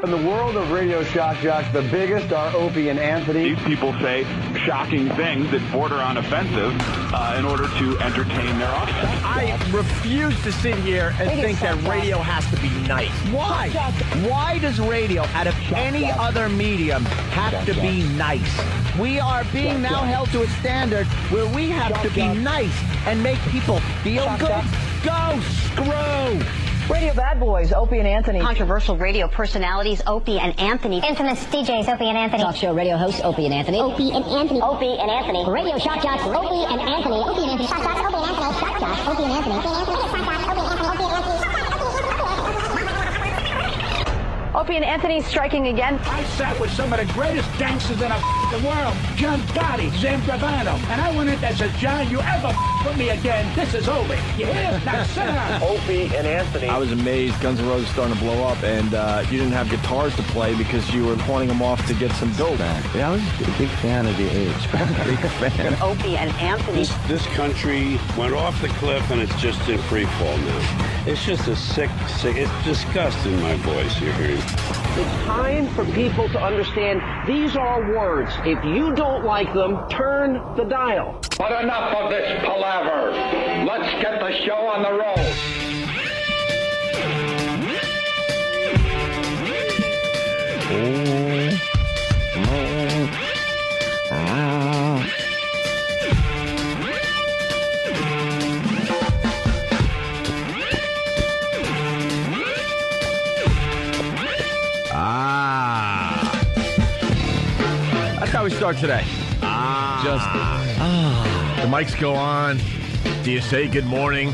In the world of radio shock jocks, the biggest are Opie and Anthony. These people say shocking things that border on offensive in order to entertain their audience. I refuse to sit here and think that radio has to be nice. Why? Why does radio, out of any other medium, have to be nice? We are being now held to a standard where we have to be nice and make people feel good. Go screw! Radio bad boys, Opie and Anthony. Controversial radio personalities, Opie and Anthony. Infamous DJs, Opie and Anthony. Talk show radio hosts, Opie and Anthony. Opie and Anthony. Opie and Anthony. Radio shock jocks, Opie and Anthony. Opie and Anthony. Shock jocks, Opie and Anthony. Shock jocks, Opie and Anthony. Opie and Anthony. Shock jocks, Opie and Anthony. Opie and Anthony. Opie and Anthony striking again. I sat with some of the greatest gangsters in the world. John Gotti, Sam Gravano. And I went in there and said, John, you ever with me again, this is over. You hear? Now sit down. Opie and Anthony. I was amazed Guns N' Roses starting to blow up, and you didn't have guitars to play because you were pointing them off to get some dope. Yeah, I was a big fan of the age. Big fan. Opie and Anthony. This country went off the cliff, and it's just in free fall now. It's just a sick, it's disgust in my voice you're hearing. It's time for people to understand these are words. If you don't like them, turn the dial. But enough of this palaver. Let's get the show on the road. That's how we start today. The mics go on. Do you say good morning?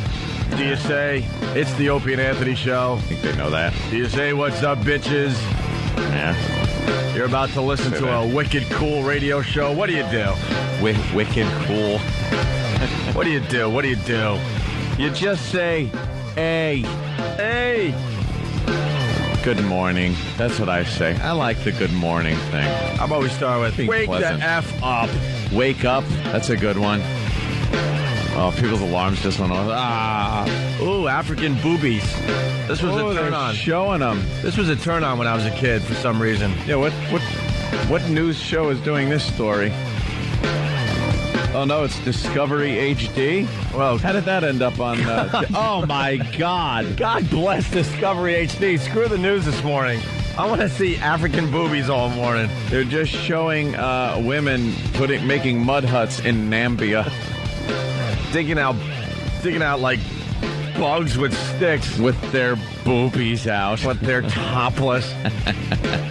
Do you say it's the Opie and Anthony show? I think they know that. Do you say what's up, bitches? Yeah. You're about to listen to a wicked cool radio show. What do you do? Wicked cool. What do you do? What do you do? You just say, hey, hey. Good morning. That's what I say. I like the good morning thing. How about we start with Being wake pleasant. the F up. Wake up. That's a good one. Oh, people's alarms just went off. Ooh, African boobies. This was a turn on. Showing them. This was a turn on when I was a kid for some reason. Yeah, what news show is doing this story? Oh, no, it's Discovery HD? Well, how did that end up on... oh, my God. God bless Discovery HD. Screw the news this morning. I want to see African boobies all morning. They're just showing women making mud huts in Nambia. Digging out like bugs with sticks. With their boobies out. But they're topless.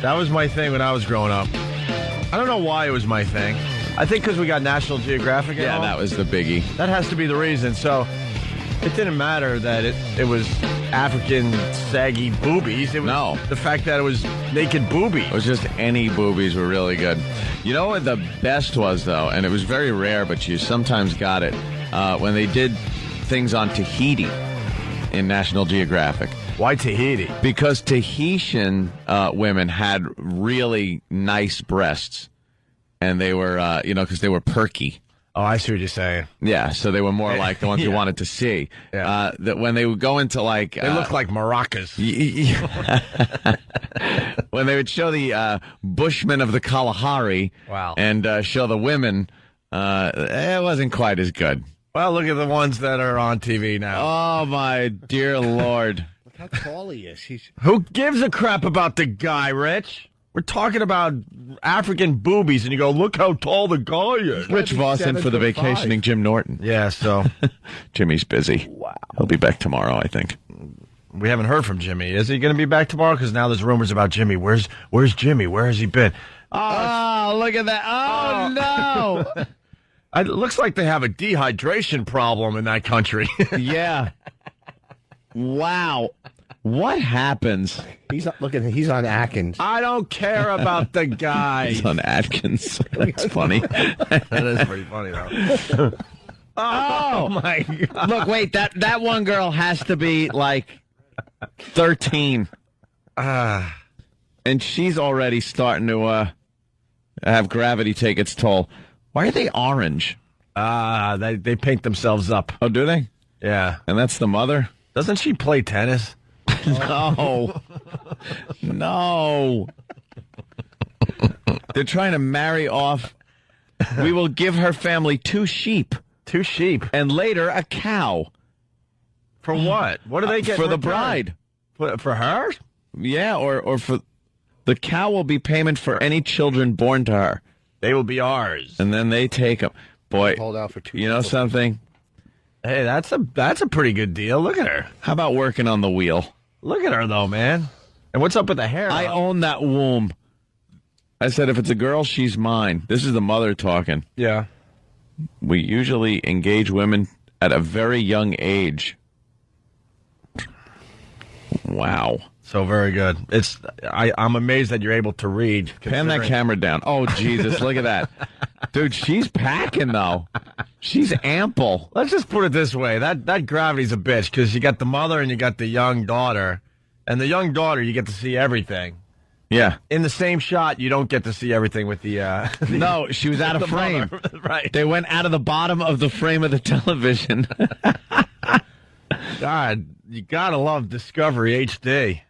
That was my thing when I was growing up. I don't know why it was my thing. I think because we got National Geographic. Yeah, that was the biggie. That has to be the reason. So it didn't matter that it was African saggy boobies. It was the fact that it was naked boobies. It was just any boobies were really good. You know what the best was, though? And it was very rare, but you sometimes got it. When they did things on Tahiti in National Geographic. Why Tahiti? Because Tahitian women had really nice breasts. And they were, because they were perky. Oh, I see what you're saying. Yeah, so they were more like the ones you wanted to see. Yeah. That when they would go into like... They look like maracas. When they would show the Bushmen of the Kalahari and show the women, it wasn't quite as good. Well, look at the ones that are on TV now. Oh, my dear Lord. Look how tall he is. Who gives a crap about the guy, Rich? We're talking about African boobies, and you go, look how tall the guy is. Rich Voss in for the vacationing Jim Norton. Yeah, so. Jimmy's busy. Wow. He'll be back tomorrow, I think. We haven't heard from Jimmy. Is he going to be back tomorrow? Because now there's rumors about Jimmy. Where's Jimmy? Where has he been? Oh, look at that. Oh, no. It looks like they have a dehydration problem in that country. Yeah. Wow. What happens? He's on Atkins. I don't care about the guy. He's on Atkins. That's funny. That is pretty funny, though. Oh, my God. Look, wait, that one girl has to be like 13. And she's already starting to have gravity take its toll. Why are they orange? They paint themselves up. Oh, do they? Yeah. And that's the mother? Doesn't she play tennis? No. No. They're trying to marry off. We will give her family 2 sheep. 2 sheep. And later a cow. For what? What do they get? For the bride. For her? Yeah, or for... The cow will be payment for any children born to her. They will be ours. And then they take them. Boy, Hold out for 2 you know something? Hey, that's a pretty good deal. Look at her. How about working on the wheel? Look at her, though, man. And what's up with the hair? I own that womb. I said, if it's a girl, she's mine. This is the mother talking. Yeah. We usually engage women at a very young age. Wow. So very good. I'm amazed that you're able to read. Pan that camera down. Oh, Jesus, look at that. Dude, she's packing, though. She's ample. Let's just put it this way. That gravity's a bitch, because you got the mother and you got the young daughter. And the young daughter, you get to see everything. Yeah. In the same shot, you don't get to see everything with the... No, she was out of frame. Right. They went out of the bottom of the frame of the television. God, you gotta love Discovery HD.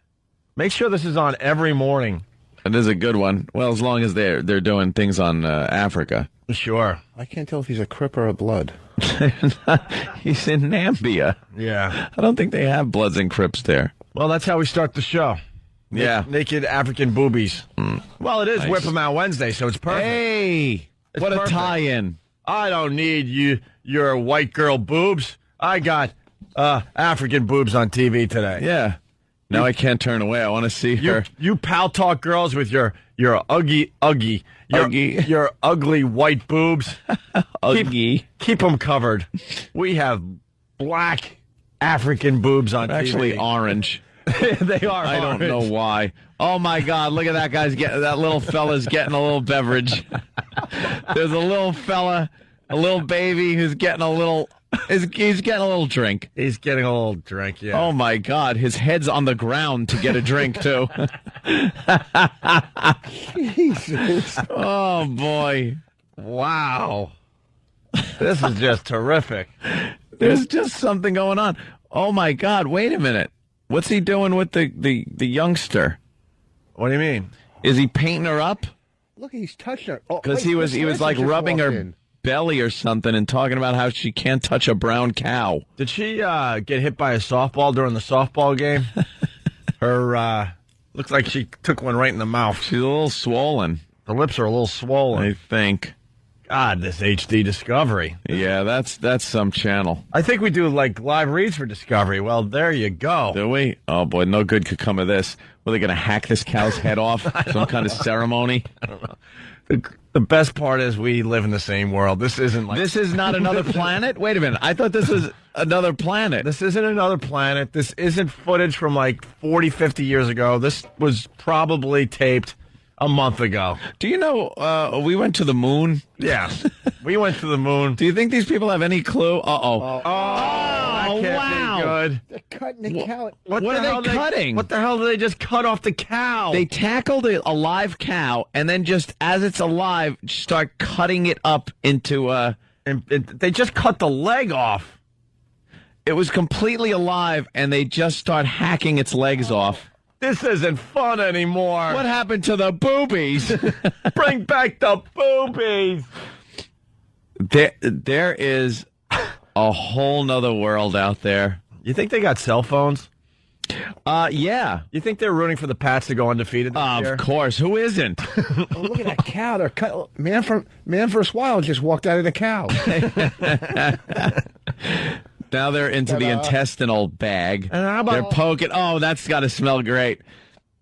Make sure this is on every morning. It is a good one. Well, as long as they're doing things on Africa. Sure. I can't tell if he's a Crip or a Blood. He's in Nambia. Yeah. I don't think they have Bloods and Crips there. Well, that's how we start the show. Yeah. Naked African boobies. Well, it is Nice. Whip 'em Out Wednesday, so it's perfect. Hey, It's what perfect. a tie-in. I don't need your white girl boobs. I got African boobs on TV today. Yeah. Now I can't turn away. I want to see her. You pal talk girls with your ugly your ugly white boobs. Uggy. Keep them covered. We have black African boobs on TV. Actually orange. They are. I don't know why. Oh my God! Look at that guy's getting. That little fella's getting a little beverage. There's a little fella, a little baby who's getting a little. He's getting a little drink. He's getting a little drink. Yeah. Oh my God! His head's on the ground to get a drink too. Jesus. Oh boy! Wow. This is just terrific. There's just something going on. Oh my God! Wait a minute. What's he doing with the youngster? What do you mean? Is he painting her up? Look, he's touching her. Oh, Because wait, he was Chris like just rubbing walked her in. belly or something and talking about how she can't touch a brown cow. Did she get hit by a softball during the softball game? Her looks like she took one right in the mouth. She's a little swollen. The lips are a little swollen. I think. God, this HD Discovery. Yeah, that's some channel. I think we do like live reads for Discovery. Well, there you go. Do we? Oh boy, no good could come of this. Were they going to hack this cow's head off? Some kind of ceremony? I don't know. The best part is we live in the same world. This isn't like... This is not another planet? Wait a minute. I thought this was another planet. This isn't another planet. This isn't footage from like 40, 50 years ago. This was probably taped a month ago. Do you know we went to the moon? Yeah. We went to the moon. Do you think these people have any clue? Uh-oh. That can't wow. be good. They're cutting the cow. What are they cutting? What the hell did they just cut off the cow? They tackled a live cow and then just as it's alive, start cutting it up into they just cut the leg off. It was completely alive and they just start hacking its legs off. This isn't fun anymore. What happened to the boobies? Bring back the boobies. There is a whole nother world out there. You think they got cell phones? Yeah. You think they're rooting for the Pats to go undefeated this year? Of course. Who isn't? Oh, look at that cow. They're cut. Man First Wild just walked out of the cow. Now they're into the intestinal bag. And how about- They're poking. Oh, that's got to smell great.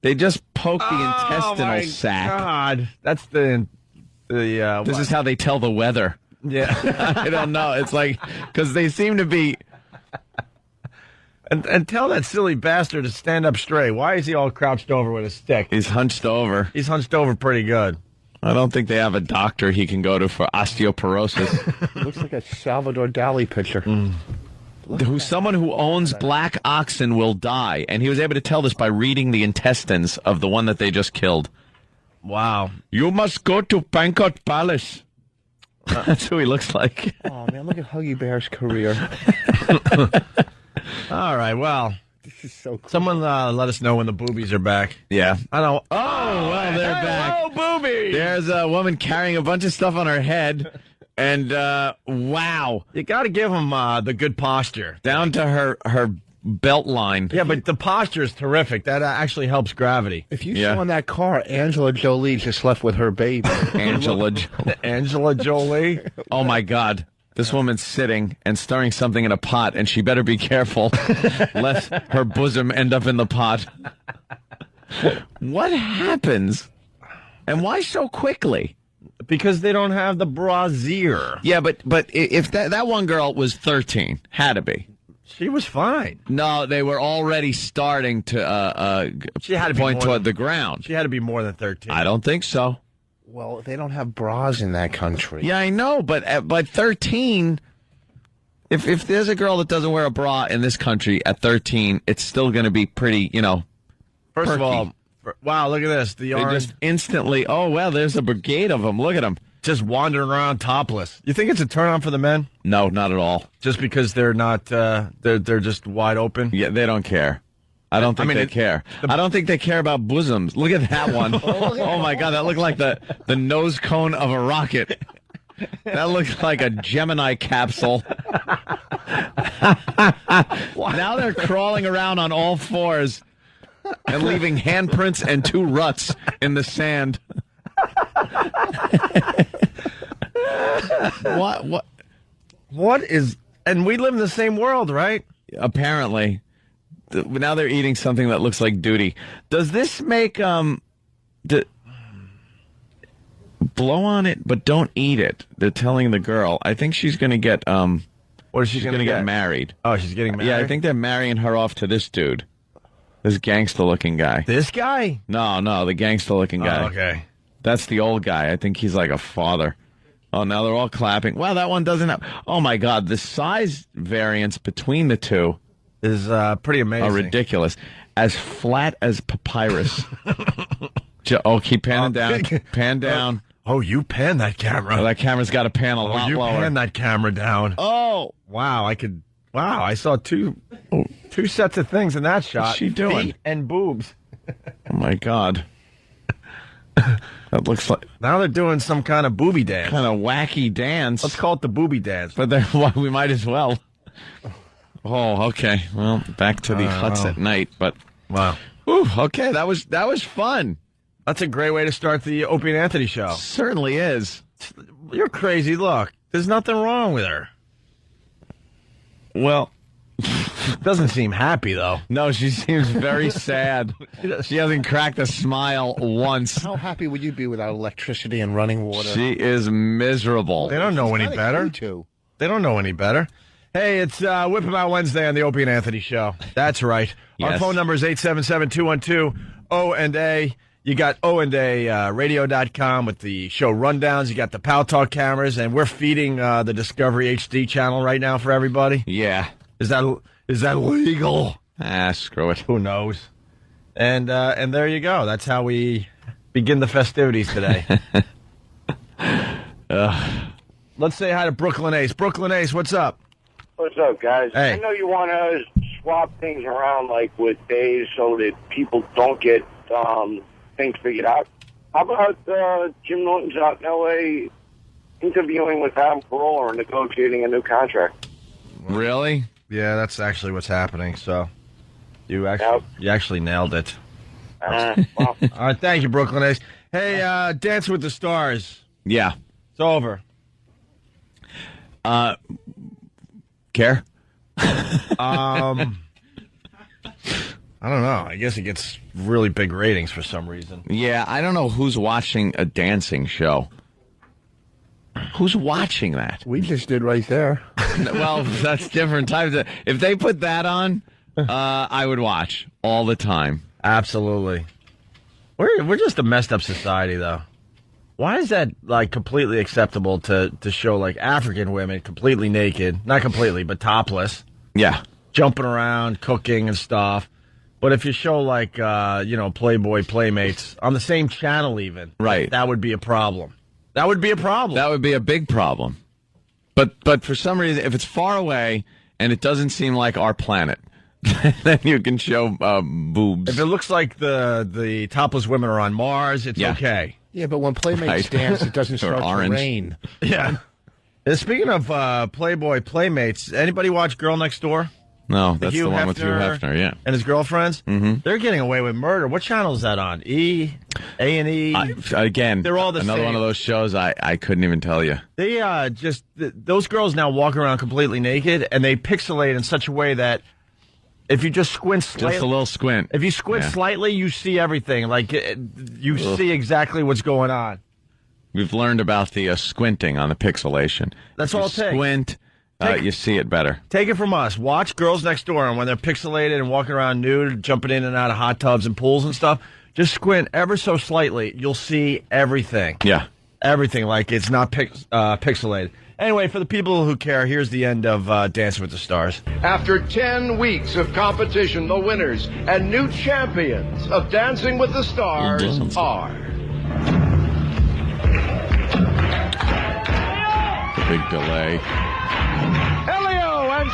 They just poke the intestinal sac. God, that's the This is how they tell the weather. Yeah. I don't know. It's like, because they seem to be. And tell that silly bastard to stand up straight. Why is he all crouched over with a stick? He's hunched over. He's hunched over pretty good. I don't think they have a doctor he can go to for osteoporosis. Looks like a Salvador Dali picture. Someone who owns black oxen will die. And he was able to tell this by reading the intestines of the one that they just killed. Wow. You must go to Pankot Palace. That's who he looks like. Oh, man, look at Huggy Bear's career. All right, well, This is so cool. Someone let us know when the boobies are back. Yeah. I don't. Oh, well, they're back. Oh, boobies! There's a woman carrying a bunch of stuff on her head, and wow. You got to give them the good posture. Down to her belt line. Yeah, but the posture is terrific. That actually helps gravity. If you saw in that car, Angela Jolie just left with her baby. Angela Jolie. Oh, my God. This woman's sitting and stirring something in a pot, and she better be careful lest her bosom end up in the pot. What happens? And why so quickly? Because they don't have the brassiere. Yeah, but if that one girl was 13, had to be. She was fine. No, they were already starting to she had to point toward the ground. She had to be more than 13. I don't think so. Well, they don't have bras in that country. Yeah, I know, but at 13, if there's a girl that doesn't wear a bra in this country at 13, it's still going to be pretty, First perky. of all, wow, look at this. They just instantly, oh, well, there's a brigade of them. Look at them. Just wandering around topless. You think it's a turn on for the men? No, not at all. Just because they're not, they're just wide open? Yeah, they don't care. I don't think they care. I don't think they care about bosoms. Look at that one. Oh, my God, that looked like the nose cone of a rocket. That looks like a Gemini capsule. Now they're crawling around on all fours and leaving handprints and 2 ruts in the sand. What is... And we live in the same world, right? Apparently. Now they're eating something that looks like duty. Does this make blow on it, but don't eat it? They're telling the girl. I think she's going to get what is she going to get married? Oh, she's getting married. Yeah, I think they're marrying her off to this dude, this gangster-looking guy. This guy? No, the gangster-looking guy. Oh, okay, that's the old guy. I think he's like a father. Oh, now they're all clapping. Wow, that one doesn't have. Oh my God, the size variance between the two is pretty amazing. Ridiculous. As flat as papyrus. Keep panning down. Pan down. Oh, you pan that camera. Oh, that camera's got to pan a lot lower. You pan that camera down. Oh. Wow, I saw two sets of things in that shot. What's she doing? Feet and boobs. Oh, my God. That looks like... Now they're doing some kind of booby dance. Kind of wacky dance. Let's call it the booby dance. But we might as well. Oh, okay. Well, back to the huts at night, but wow. Whew, okay, that was fun. That's a great way to start the Opie and Anthony show. Certainly is. You're crazy. Look, there's nothing wrong with her. Well, doesn't seem happy though. No, she seems very sad. She hasn't cracked a smile once. How happy would you be without electricity and running water? She is miserable. They don't know any better. They don't know any better. Hey, it's Whip 'Em Out Wednesday on the Opie and Anthony Show. That's right. Yes. Our phone number is 877-212-O&A. You got O&A radio.com with the show rundowns. You got the Pal Talk cameras, and we're feeding the Discovery HD channel right now for everybody. Yeah. Is that legal? Screw it. Who knows? And there you go. That's how we begin the festivities today. Let's say hi to Brooklyn Ace. Brooklyn Ace, what's up? What's up, guys? Hey. I know you want to swap things around, like with days, so that people don't get things figured out. How about Jim Norton's out in L.A. interviewing with Adam Carolla or negotiating a new contract? Really? Yeah, that's actually what's happening. So you actually nailed it. Well. All right, thank you, Brooklyn Ace. Hey, Dance with the Stars. Yeah. It's over. Care? I don't know. I guess it gets really big ratings for some reason. Yeah, I don't know who's watching a dancing show. Who's watching that? We just did right there. Well, that's different times. If they put that on, I would watch all the time. Absolutely. We're just a messed up society, though. Why is that like completely acceptable to show like African women completely naked, not completely, but topless? Yeah, jumping around, cooking and stuff. But if you show like Playboy Playmates on the same channel, even right, that would be a problem. That would be a problem. That would be a big problem. But for some reason, if it's far away and it doesn't seem like our planet, then you can show boobs. If it looks like the topless women are on Mars, it's okay. Yeah, but when Playmates Right. dance, it doesn't Or start orange. to rain. Yeah. And speaking of Playboy Playmates, anybody watch Girl Next Door? No, that's Hugh the one with Hugh Hefner, yeah. And his girlfriends? Mm-hmm. They're getting away with murder. What channel is that on? A&E? Again, They're all the another same. one of those shows I couldn't even tell you. They those girls now walk around completely naked, and they pixelate in such a way that if you just squint slightly, Just a little squint. if you squint Yeah. slightly, you see everything. Like you see exactly what's going on. We've learned about the squinting on the pixelation. That's If all you it takes. squint, you see it better. Take it from us. Watch Girls Next Door, and when they're pixelated and walking around nude, jumping in and out of hot tubs and pools and stuff, just squint ever so slightly. You'll see everything. Yeah. Everything, like it's not pixelated. Anyway, for the people who care, here's the end of Dancing with the Stars. After 10 weeks of competition, the winners and new champions of Dancing with the Stars are... The big delay. Elio and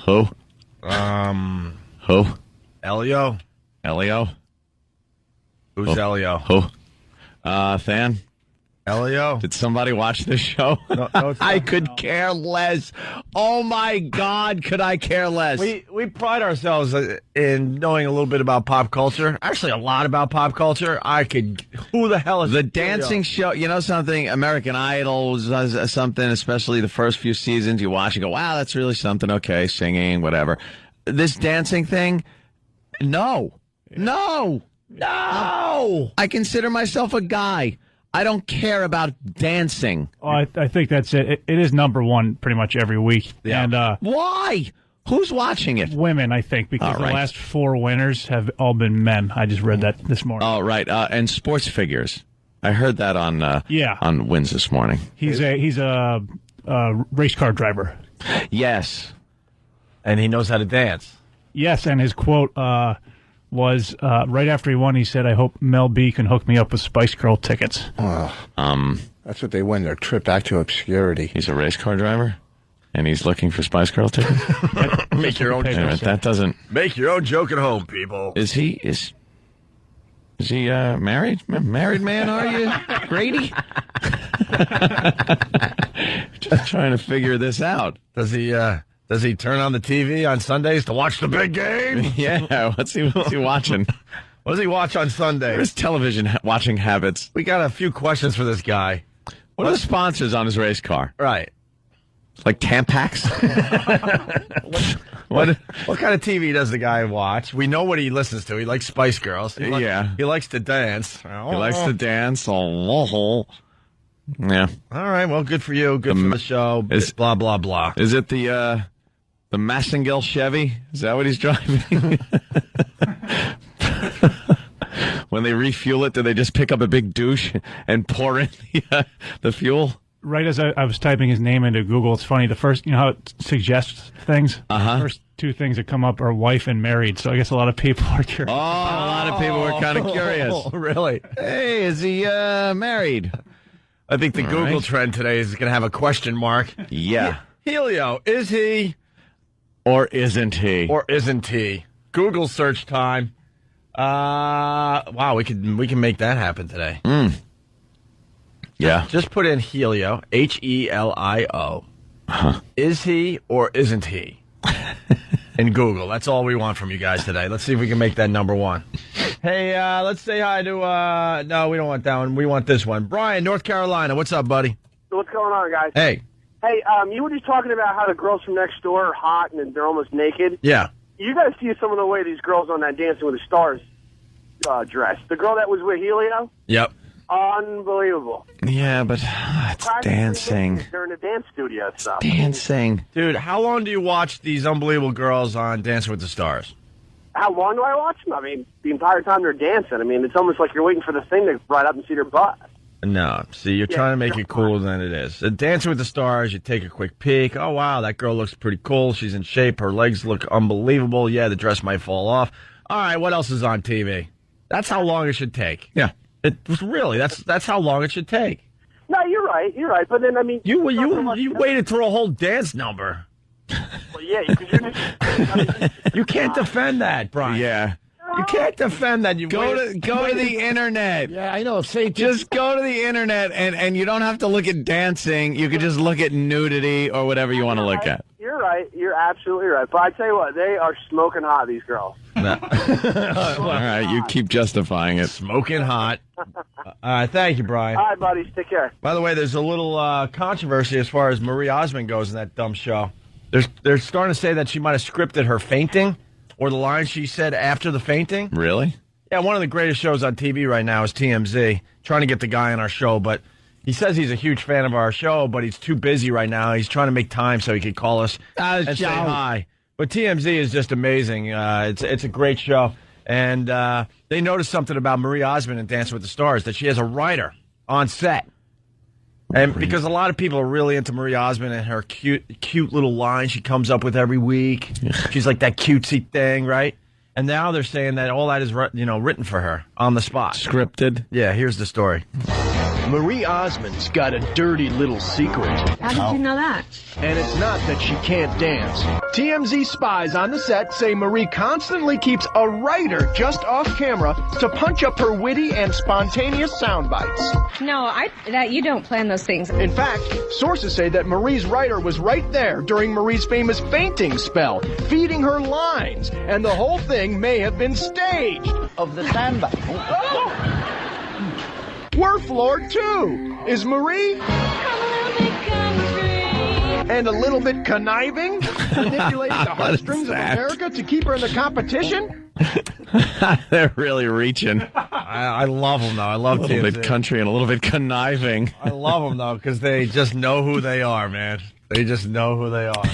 Who? Who? Elio. Elio? Who's Elio? Who? Than? Elio? Did somebody watch this show? No, it's I could care less. Oh my God, could I care less? We pride ourselves in knowing a little bit about pop culture. Actually, a lot about pop culture. Who the hell is the Elio? dancing show? You know something? American Idol was something, especially the first few seasons. You watch and go, wow, that's really something. Okay, singing, whatever. This dancing thing? No. No. I consider myself a guy. I don't care about dancing. Oh, I think that's it. It is number one pretty much every week. Yeah. And why? Who's watching it? Women, I think, because the last 4 winners have all been men. I just read that this morning. Oh, right. And sports figures. I heard that on on Wins this morning. He's a race car driver. Yes. And he knows how to dance. Yes, and his quote was right after he won, he said, I hope Mel B can hook me up with Spice Girl tickets. That's what they win, their trip back to obscurity. He's a race car driver, and he's looking for Spice Girl tickets? Make your own joke. That doesn't... Make your own joke at home, people. Is he married? Married man, are you, Grady? Just trying to figure this out. Does he turn on the TV on Sundays to watch the big game? Yeah, what's he watching? What does he watch on Sunday? His television watching habits. We got a few questions for this guy. What are the sponsors on his race car? Right. Like Tampax? What kind of TV does the guy watch? We know what he listens to. He likes Spice Girls. He likes to dance. He likes to dance. Yeah. All right. Well, good for you. Good for the show. Blah blah blah. Is it the Massengill Chevy? Is that what he's driving? When they refuel it, do they just pick up a big douche and pour in the fuel? Right as I was typing his name into Google, it's funny. The first, how it suggests things? Uh-huh. The first 2 things that come up are wife and married. So I guess a lot of people are curious. Oh, a lot of people were kind of curious. Really? Hey, is he married? I think the Google trend today is going to have a question mark. Yeah. Helio, is he? Or isn't he? Or isn't he? Google search time. Wow, we can make that happen today. Yeah. Just put in Helio, Helio. Uh-huh. Is he or isn't he? In Google. That's all we want from you guys today. Let's see if we can make that number 1. Hey, let's say hi to, no, we don't want that one. We want this one. Brian, North Carolina. What's up, buddy? What's going on, guys? Hey. Hey, you were just talking about how the girls from next door are hot and they're almost naked. Yeah. You got to see some of the way these girls on that Dancing with the Stars dress. The girl that was with Helio? Yep. Unbelievable. Yeah, but it's dancing. They're in a dance studio and stuff. Dancing. Dude, how long do you watch these unbelievable girls on Dancing with the Stars? How long do I watch them? I mean, the entire time they're dancing. I mean, it's almost like you're waiting for the thing to ride up and see their butt. No. See, you're trying to make it cooler than it is. Dancing with the Stars, you take a quick peek. Oh, wow, that girl looks pretty cool. She's in shape. Her legs look unbelievable. Yeah, the dress might fall off. All right, what else is on TV? That's how long it should take. Yeah. It was really, that's how long it should take. No, you're you're right. But then, I mean... You waited through a whole dance number. Well, yeah, because you can't defend that, Brian. Yeah. You can't defend that. Go to the internet. Yeah, I know. Just go to the internet, and you don't have to look at dancing. You could just look at nudity or whatever you want to look at. You're right. You're absolutely right. But I tell you what, they are smoking hot, these girls. No. All right, you keep justifying it. Smoking hot. Thank you, Brian. All right, buddies. Take care. By the way, there's a little controversy as far as Marie Osmond goes in that dumb show. They're starting to say that she might have scripted her fainting or the lines she said after the fainting. Really? Yeah, one of the greatest shows on TV right now is TMZ. Trying to get the guy on our show, but he says he's a huge fan of our show, but he's too busy right now. He's trying to make time so he could call us and say hi. But TMZ is just amazing. It's a great show. And they noticed something about Marie Osmond in Dancing with the Stars, that she has a writer on set. And because a lot of people are really into Marie Osmond and her cute little line she comes up with every week. She's like that cutesy thing, right? And now they're saying that all that is written for her on the spot. Scripted? Yeah, here's the story. Marie Osmond's got a dirty little secret. How did you know that? And it's not that she can't dance. TMZ spies on the set say Marie constantly keeps a writer just off camera to punch up her witty and spontaneous sound bites. No, you don't plan those things. In fact, sources say that Marie's writer was right there during Marie's famous fainting spell, feeding her lines, and the whole thing may have been staged. Of the samba. We're floored too. Is Marie and a little bit conniving, manipulating the heartstrings of America to keep her in the competition? They're really reaching. I love them, though. I love TMZ. A little bit country and a little bit conniving. I love them, though, because they just know who they are, man. They just know who they are.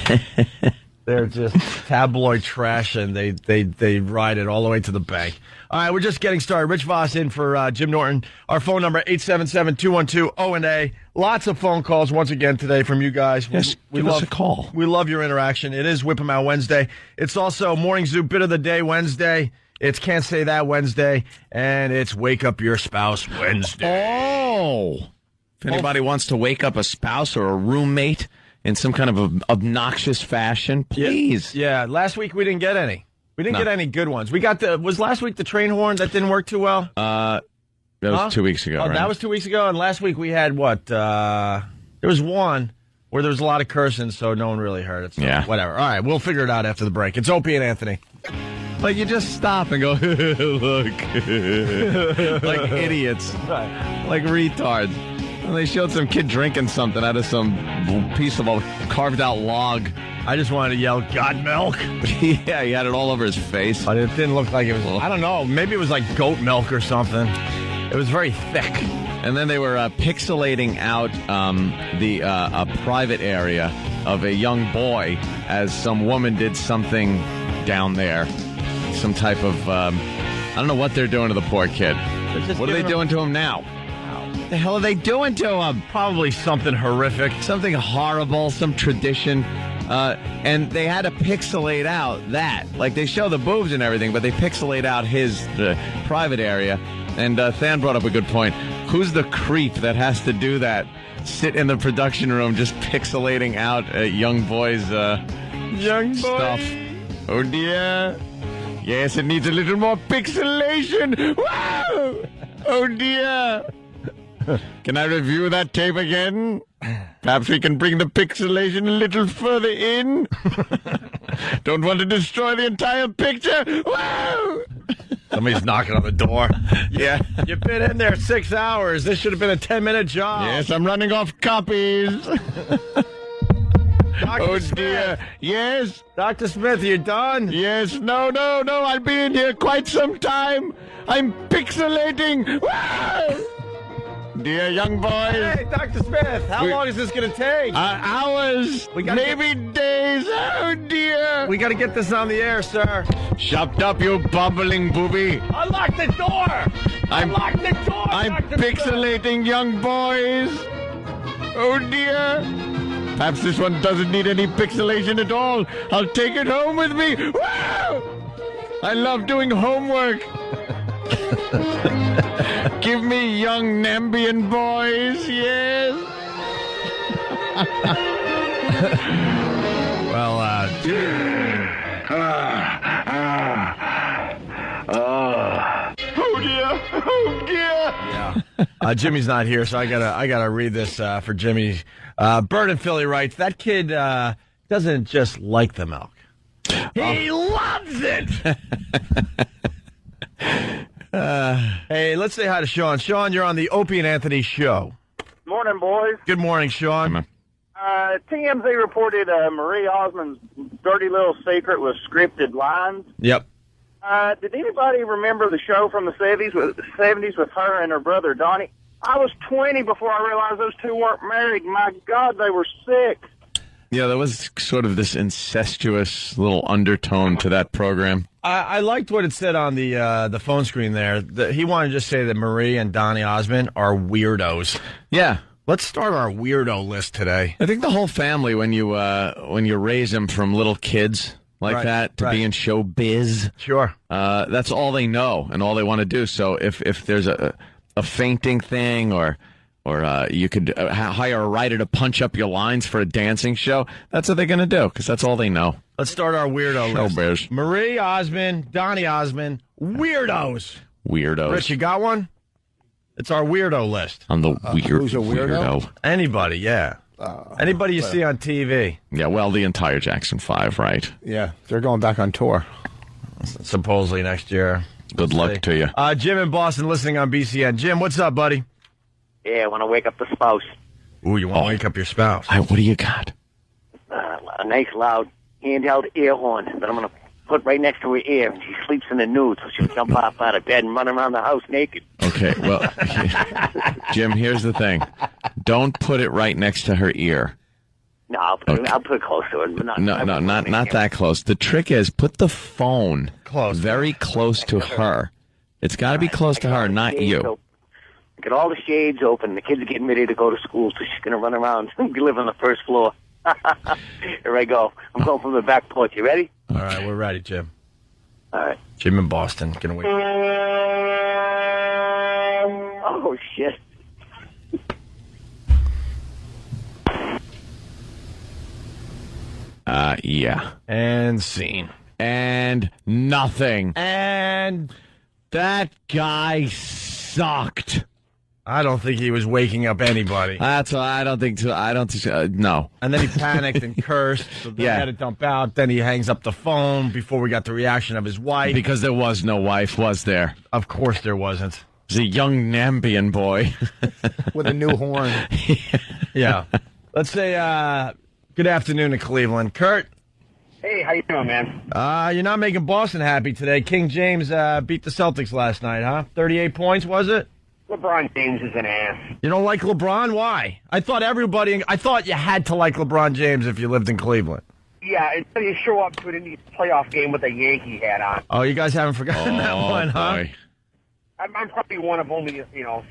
They're just tabloid trash, and they ride it all the way to the bank. All right, we're just getting started. Rich Voss in for Jim Norton. Our phone number, 877-212-0&A. Lots of phone calls once again today from you guys. Yes, give us a call. We love your interaction. It is Whip 'em Out Wednesday. It's also Morning Zoo Bit of the Day Wednesday. It's Can't Say That Wednesday. And it's Wake Up Your Spouse Wednesday. Oh! If anybody wants to wake up a spouse or a roommate in some kind of obnoxious fashion, please. Yeah, last week we didn't get any. We didn't get any good ones. We got was last week the train horn that didn't work too well? That was 2 weeks ago, right? That was 2 weeks ago, and last week we had what? There was one where there was a lot of cursing, so no one really heard it. So whatever. All right, we'll figure it out after the break. It's Opie and Anthony. Like, you just stop and go, look. Like idiots. Right. Like retards. And they showed some kid drinking something out of some piece of a carved-out log. I just wanted to yell, God milk. Yeah, he had it all over his face. But it didn't look like it was, I don't know, maybe it was like goat milk or something. It was very thick. And then they were pixelating out a private area of a young boy as some woman did something down there. Some type of, I don't know what they're doing to the poor kid. What are they doing to him now? What the hell are they doing to him? Probably something horrific. Something horrible, some tradition. And they had to pixelate out that. Like, they show the boobs and everything, but they pixelate out his private area. And Than brought up a good point. Who's the creep that has to do that? Sit in the production room just pixelating out young boys' stuff. Oh, dear. Yes, it needs a little more pixelation. Wow! Oh, dear. Can I review that tape again? Perhaps we can bring the pixelation a little further in. Don't want to destroy the entire picture. Wow! Somebody's knocking on the door. Yeah. You've been in there 6 hours. This should have been a 10-minute job. Yes, I'm running off copies. Oh, dear. Yes. Dr. Smith, you done? Yes. No. I'll be in here quite some time. I'm pixelating. Wow! Dear young boys. Hey, Dr. Smith, how long is this going to take? Hours. Maybe days. Oh, dear. We got to get this on the air, sir. Shut up, you bubbling booby. Unlock the door. Unlock the door. I'm pixelating young boys. Oh, dear. Perhaps this one doesn't need any pixelation at all. I'll take it home with me. Wow! I love doing homework. Give me young Nambian boys, yes. Well, Oh dear! Oh dear! yeah. Jimmy's not here, so I gotta read this for Jimmy. Bird in Philly writes, that kid doesn't just like the milk. He loves it! Hey, let's say hi to Sean. Sean, you're on the Opie and Anthony show. Morning, boys. Good morning, Sean. TMZ reported Marie Osmond's dirty little secret was scripted lines. Yep. Did anybody remember the show from the 70s with her and her brother Donnie? I was 20 before I realized those two weren't married. My God, they were sick. Yeah, there was sort of this incestuous little undertone to that program. I liked what it said on the phone screen there. He wanted to just say that Marie and Donnie Osmond are weirdos. Yeah. Let's start our weirdo list today. I think the whole family, when you raise them from little kids like that to be in showbiz, sure, that's all they know and all they want to do. So if there's a fainting thing or you could hire a writer to punch up your lines for a dancing show, that's what they're going to do because that's all they know. Let's start our weirdo list. Showbiz. Marie Osmond, Donnie Osmond, weirdos. Weirdos. Rich, you got one? It's our weirdo list. On the who's a weirdo? Anybody, yeah. Anybody you see on TV. Yeah, well, the entire Jackson 5, right? Yeah, they're going back on tour. Supposedly next year. Good luck to you. Jim in Boston listening on BCN. Jim, what's up, buddy? Yeah, I want to wake up the spouse. Ooh, you want to wake up your spouse? What do you got? A nice, loud, handheld air horn that I'm going to put right next to her ear. She sleeps in the nude, so she'll jump off out of bed and run around the house naked. Okay, well, Jim, here's the thing. Don't put it right next to her ear. No, I'll put it close to her. Not that close. The trick is put the phone very close to her. It's got to be close to her, not you. Get all the shades open. The kids are getting ready to go to school, so she's going to run around and live on the first floor. Here I go. I'm going from the back porch. You ready? All right, we're ready, Jim. All right. Jim in Boston. Gonna wait. Oh, shit. Yeah. And scene. And nothing. And that guy sucked. I don't think he was waking up anybody. That's why I don't think so. No. And then he panicked and cursed. So they had to dump out. Then he hangs up the phone before we got the reaction of his wife. Because there was no wife, was there? Of course there wasn't. It was a young Nambian boy. With a new horn. Yeah. Let's say good afternoon to Cleveland. Kurt? Hey, how you doing, man? You're not making Boston happy today. King James beat the Celtics last night, huh? 38 points, was it? LeBron James is an ass. You don't like LeBron? Why? I thought you had to like LeBron James if you lived in Cleveland. Yeah, until you show up to an Indians playoff game with a Yankee hat on. Oh, you guys haven't forgotten that one, huh? Boy. I'm probably one of only,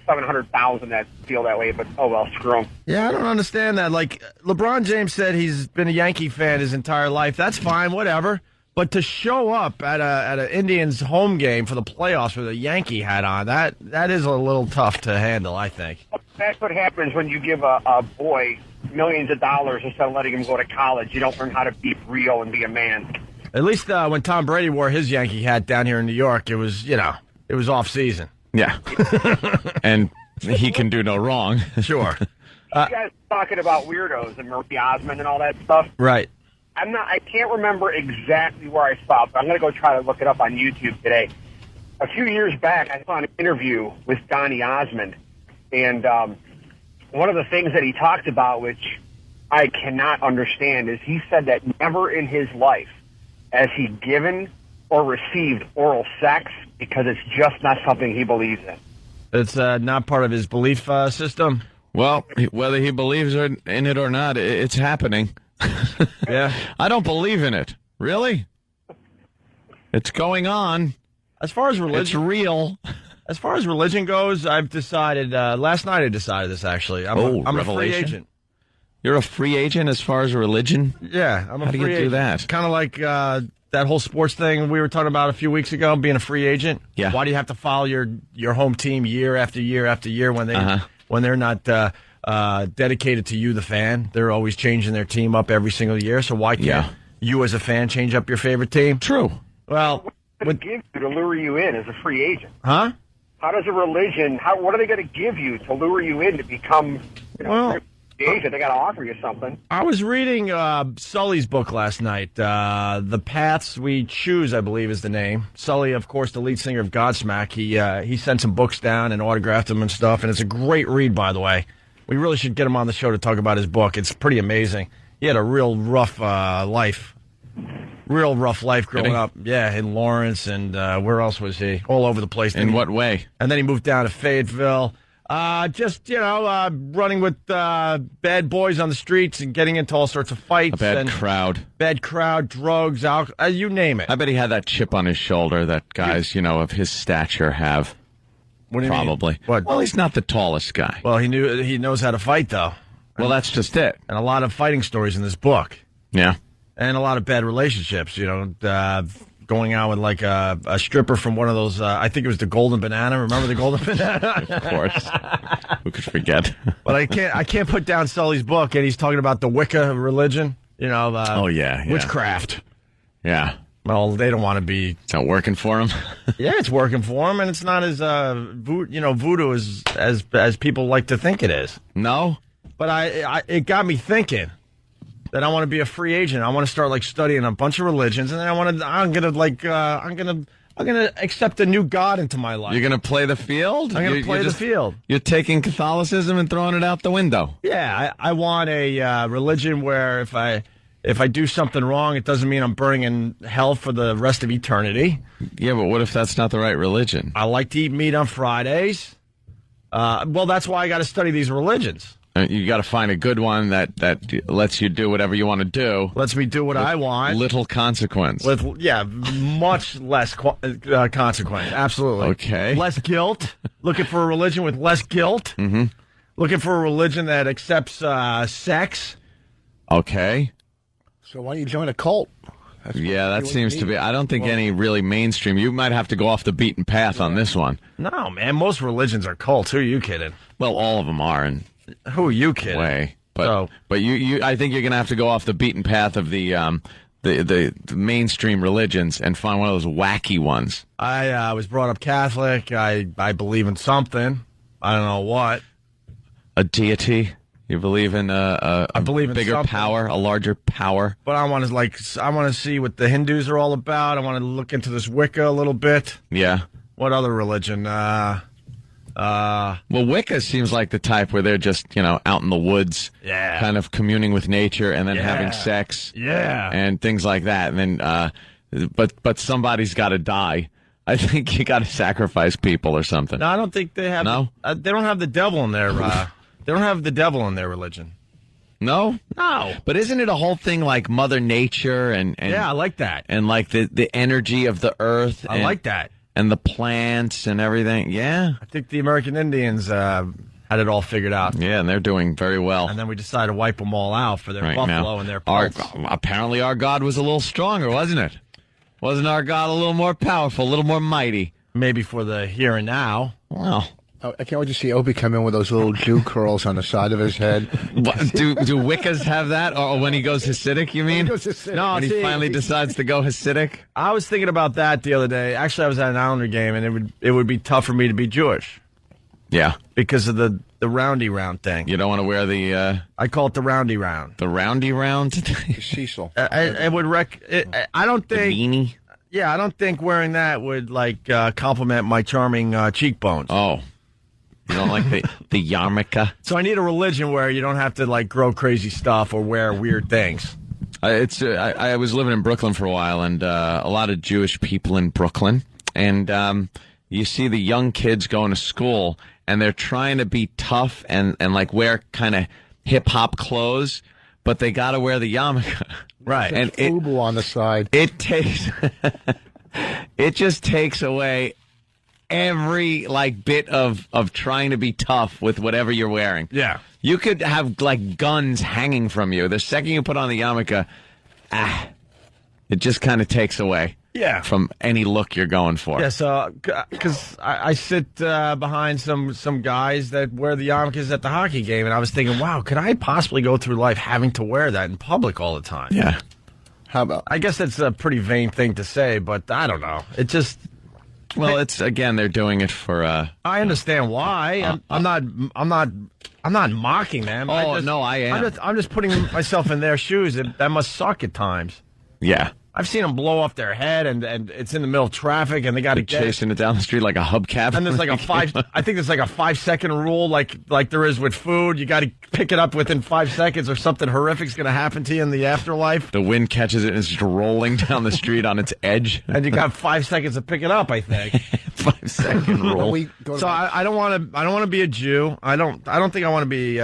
700,000 that feel that way, but oh well, screw him. Yeah, I don't understand that. Like, LeBron James said he's been a Yankee fan his entire life. That's fine, whatever. But to show up at an Indians home game for the playoffs with a Yankee hat on, that is a little tough to handle, I think. That's what happens when you give a boy millions of dollars instead of letting him go to college. You don't learn how to be real and be a man. At least when Tom Brady wore his Yankee hat down here in New York, it was off season. Yeah. And he can do no wrong. Sure. You guys talking about weirdos and Marie Osmond and all that stuff. Right. I can't remember exactly where I saw it, but I'm going to go try to look it up on YouTube today. A few years back, I saw an interview with Donnie Osmond, and one of the things that he talked about, which I cannot understand, is he said that never in his life has he given or received oral sex because it's just not something he believes in. It's not part of his belief system? Well, whether he believes in it or not, it's happening. Yeah. I don't believe in it. Really? It's going on. As far as religion, it's real. As far as religion goes, I've decided, last night I decided this actually. I'm a free agent. You're a free agent as far as religion? Yeah, I'm a How free do you agent. do that? Kind of like that whole sports thing we were talking about a few weeks ago, being a free agent. Yeah. Why do you have to follow your home team year after year after year when they're not dedicated to you, the fan. They're always changing their team up every single year. So why can't you, as a fan, change up your favorite team? True. Well, what give you to lure you in as a free agent? Huh? How does a religion? What are they going to give you to lure you in to become? Free agent? They got to offer you something. I was reading Sully's book last night. The Paths We Choose, I believe, is the name. Sully, of course, the lead singer of Godsmack. He sent some books down and autographed them and stuff, and it's a great read, by the way. We really should get him on the show to talk about his book. It's pretty amazing. He had a real rough life. Real rough life growing up. Yeah, in Lawrence, and where else was he? All over the place. In what way? And then he moved down to Fayetteville. Running with bad boys on the streets and getting into all sorts of fights. A bad crowd. Bad crowd, drugs, alcohol, you name it. I bet he had that chip on his shoulder that guys, of his stature have. What do you Probably. mean? What? Well, he's not the tallest guy. Well, he knows how to fight, though. Well, that's just it. And a lot of fighting stories in this book. Yeah. And a lot of bad relationships, going out with like a stripper from one of those, I think it was the Golden Banana. Remember the Golden Banana? Of course. Who could forget? But I can't put down Sully's book, and he's talking about the Wicca religion, witchcraft. Yeah. Well, they don't want to be. It's not working for him. Yeah, it's working for him, and it's not as voodoo as people like to think it is. No, but it got me thinking that I want to be a free agent. I want to start studying a bunch of religions, and then I'm gonna accept a new god into my life. You're gonna play the field. I'm gonna play the field. You're taking Catholicism and throwing it out the window. Yeah, I want a religion where if I do something wrong, it doesn't mean I'm burning in hell for the rest of eternity. Yeah, but what if that's not the right religion? I like to eat meat on Fridays. Well, that's why I got to study these religions. You got to find a good one that lets you do whatever you want to do. Lets me do what I want. Little consequence. Much less consequence. Absolutely. Okay. Less guilt. Looking for a religion with less guilt. Mm-hmm. Looking for a religion that accepts sex. Okay. So why don't you join a cult? That seems to be. I don't think any really mainstream. You might have to go off the beaten path on this one. No, man. Most religions are cults. Who are you kidding? Well, all of them are. And who are you kidding? Way. But you I think you're going to have to go off the beaten path of the mainstream religions and find one of those wacky ones. I was brought up Catholic. I believe in something. I don't know what. A deity. You believe in I believe in bigger something. Power, a larger power. But I want to see what the Hindus are all about. I want to look into this Wicca a little bit. Yeah. What other religion? Well, Wicca seems like the type where they're just, out in the woods, kind of communing with nature and then having sex, and things like that. And then, but somebody's got to die. I think you got to sacrifice people or something. No, I don't think they have. No, they don't have the devil in their. They don't have the devil in their religion. No, no. But isn't it a whole thing like Mother Nature and yeah, I like that. And like the energy of the earth. I like that. And the plants and everything. Yeah. I think the American Indians had it all figured out. Yeah, and they're doing very well. And then we decided to wipe them all out for their buffalo and their pelts. Apparently our God was a little stronger, wasn't it? Wasn't our God a little more powerful, a little more mighty? Maybe for the here and now. Well. I can't wait to see Opie come in with those little Jew curls on the side of his head. Do Wiccas have that? Or when he goes Hasidic, you mean? When he finally decides to go Hasidic? I was thinking about that the other day. Actually, I was at an Islander game, and it would be tough for me to be Jewish. Yeah. Because of the roundy round thing. You don't want to wear the... I call it the roundy round. The roundy round? Cecil. I don't think... The beanie? Yeah, I don't think wearing that would, compliment my charming cheekbones. Oh. You don't like the yarmulke? So I need a religion where you don't have to grow crazy stuff or wear weird things. I was living in Brooklyn for a while, and a lot of Jewish people in Brooklyn. And you see the young kids going to school, and they're trying to be tough and wear kind of hip-hop clothes, but they got to wear the yarmulke. Right. And FUBU on the side. It just takes away every bit of trying to be tough with whatever you're wearing. Yeah. You could have guns hanging from you. The second you put on the yarmulke, it just kind of takes away. Yeah. From any look you're going for. Yeah, so because I sit behind some guys that wear the yarmulkes at the hockey game, and I was thinking, wow, could I possibly go through life having to wear that in public all the time? Yeah. How about? I guess that's a pretty vain thing to say, but I don't know. It just. Well, it's again, they're doing it for. I understand why. I'm not mocking them. Oh, no, I am. I'm just putting myself in their shoes. That must suck at times. Yeah. I've seen them blow off their head, and it's in the middle of traffic, and they got to get chasing it down the street like a hubcap. And there's like I think there's like a 5-second rule, like there is with food. You got to pick it up within 5 seconds, or something horrific's going to happen to you in the afterlife. The wind catches it and it's just rolling down the street on its edge, and you got 5 seconds to pick it up. I think 5-second rule. So I don't want to be a Jew. I don't think I want to be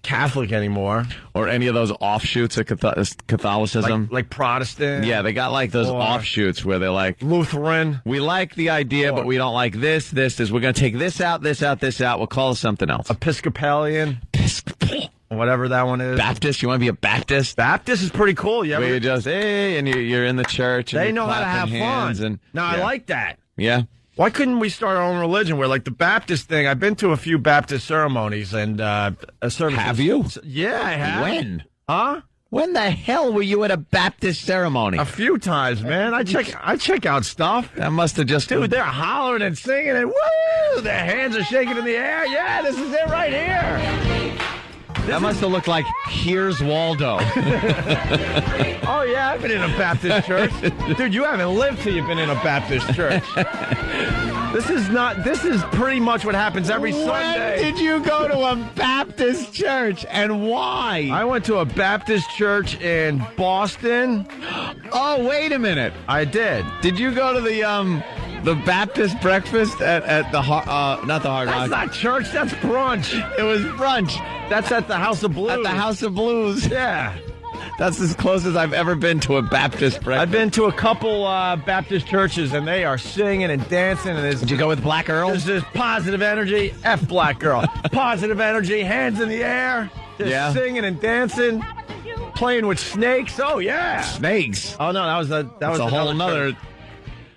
Catholic anymore, or any of those offshoots of Catholicism, like Protestant. Yeah, they got like those offshoots where they're like Lutheran. We like the idea, but we don't like this. This is we're going to take this out, this out, this out. We'll call it something else. Episcopalian, whatever that one is. Baptist. You want to be a Baptist? Baptist is pretty cool. Where you just and you're in the church. And they know how to have fun. And, I like that. Yeah. Why couldn't we start our own religion where, like, the Baptist thing? I've been to a few Baptist ceremonies and services. Have you? Yeah, I have. When? Huh? When the hell were you at a Baptist ceremony? A few times, man. I check out stuff. That must have just... Dude, they're hollering and singing and woo! Their hands are shaking in the air. Yeah, this is it right here. That must have looked like Here's Waldo. Oh, yeah, I've been in a Baptist church. Dude, you haven't lived till you've been in a Baptist church. This is pretty much what happens every Sunday. When did you go to a Baptist church and why? I went to a Baptist church in Boston. Oh, wait a minute. I did. Did you go to the Baptist breakfast at the not the Hard Rock? That's not church, that's brunch. It was brunch. That's at the House of Blues. At the House of Blues. Yeah. That's as close as I've ever been to a Baptist breakfast. I've been to a couple Baptist churches, and they are singing and dancing. And did you go with Black Earl? There's this positive energy. F Black Girl. Positive energy, hands in the air. Just singing and dancing. Playing with snakes. Oh, yeah. Snakes? Oh, no, that was a whole nother...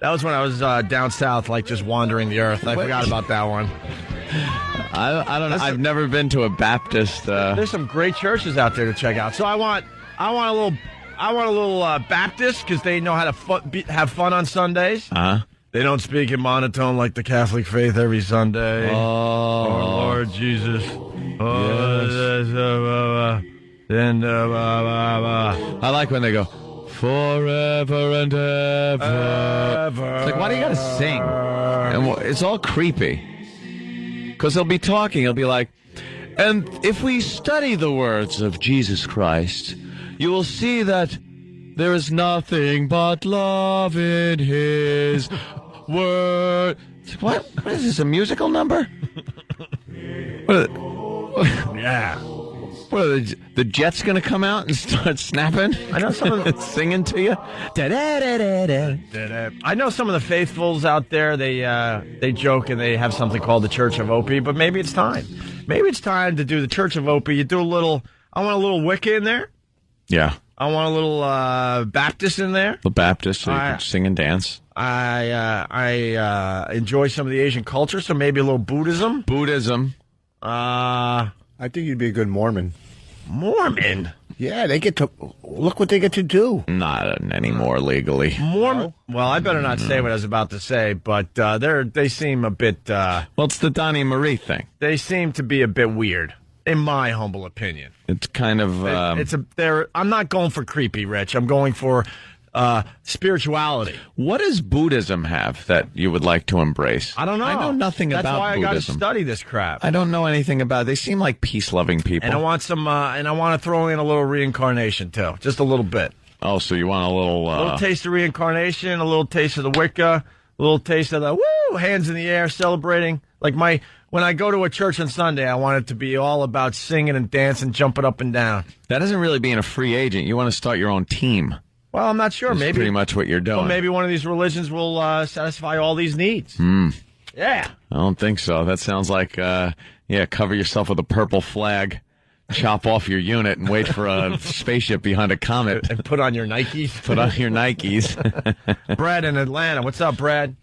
That was when I was down south, like just wandering the earth. I forgot about that one. I don't know. I've never been to a Baptist. There's some great churches out there to check out. So I want a little Baptist because they know how to have fun on Sundays. Uh-huh. They don't speak in monotone like the Catholic faith every Sunday. Oh, Lord Jesus. I like when they go forever and ever. It's like, why do you gotta sing? And it's all creepy. Because he'll be talking. He'll be like, and if we study the words of Jesus Christ, you will see that there is nothing but love in his word. What? What is this, a musical number? Yeah. What are the Jets going to come out and start snapping? I know some of the singing to you. I know some of the faithfuls out there. They joke and they have something called the Church of Opie. But maybe it's time. Maybe it's time to do the Church of Opie. You do a little. I want a little Wicca in there. Yeah. I want a little Baptist in there. The Baptist, so you can sing and dance. I enjoy some of the Asian culture, so maybe a little Buddhism. I think you'd be a good Mormon. Mormon? Yeah, they get to look what they get to do. Not anymore legally. Mormon? Well, I better not say what I was about to say, but they seem a bit. Well, it's the Donnie Marie thing. They seem to be a bit weird, in my humble opinion. It's kind of. I'm not going for creepy, Rich. I'm going for spirituality. What does Buddhism have that you would like to embrace? I don't know. I know nothing about That's why Buddhism. I got to study this crap. I don't know anything about it. They seem like peace-loving people. And I want some. And I want to throw in a little reincarnation too, just a little bit. Oh, so you want a little taste of reincarnation, a little taste of the Wicca, a little taste of the woo, hands in the air, celebrating. Like when I go to a church on Sunday, I want it to be all about singing and dancing, jumping up and down. That isn't really being a free agent. You want to start your own team. Well, I'm not sure. That's maybe pretty much what you're doing. Well, maybe one of these religions will satisfy all these needs. Yeah. I don't think so. That sounds like, cover yourself with a purple flag. chop off your unit and wait for a spaceship behind a comet. And put on your Nikes. Put on your Nikes. Brad in Atlanta. What's up, Brad?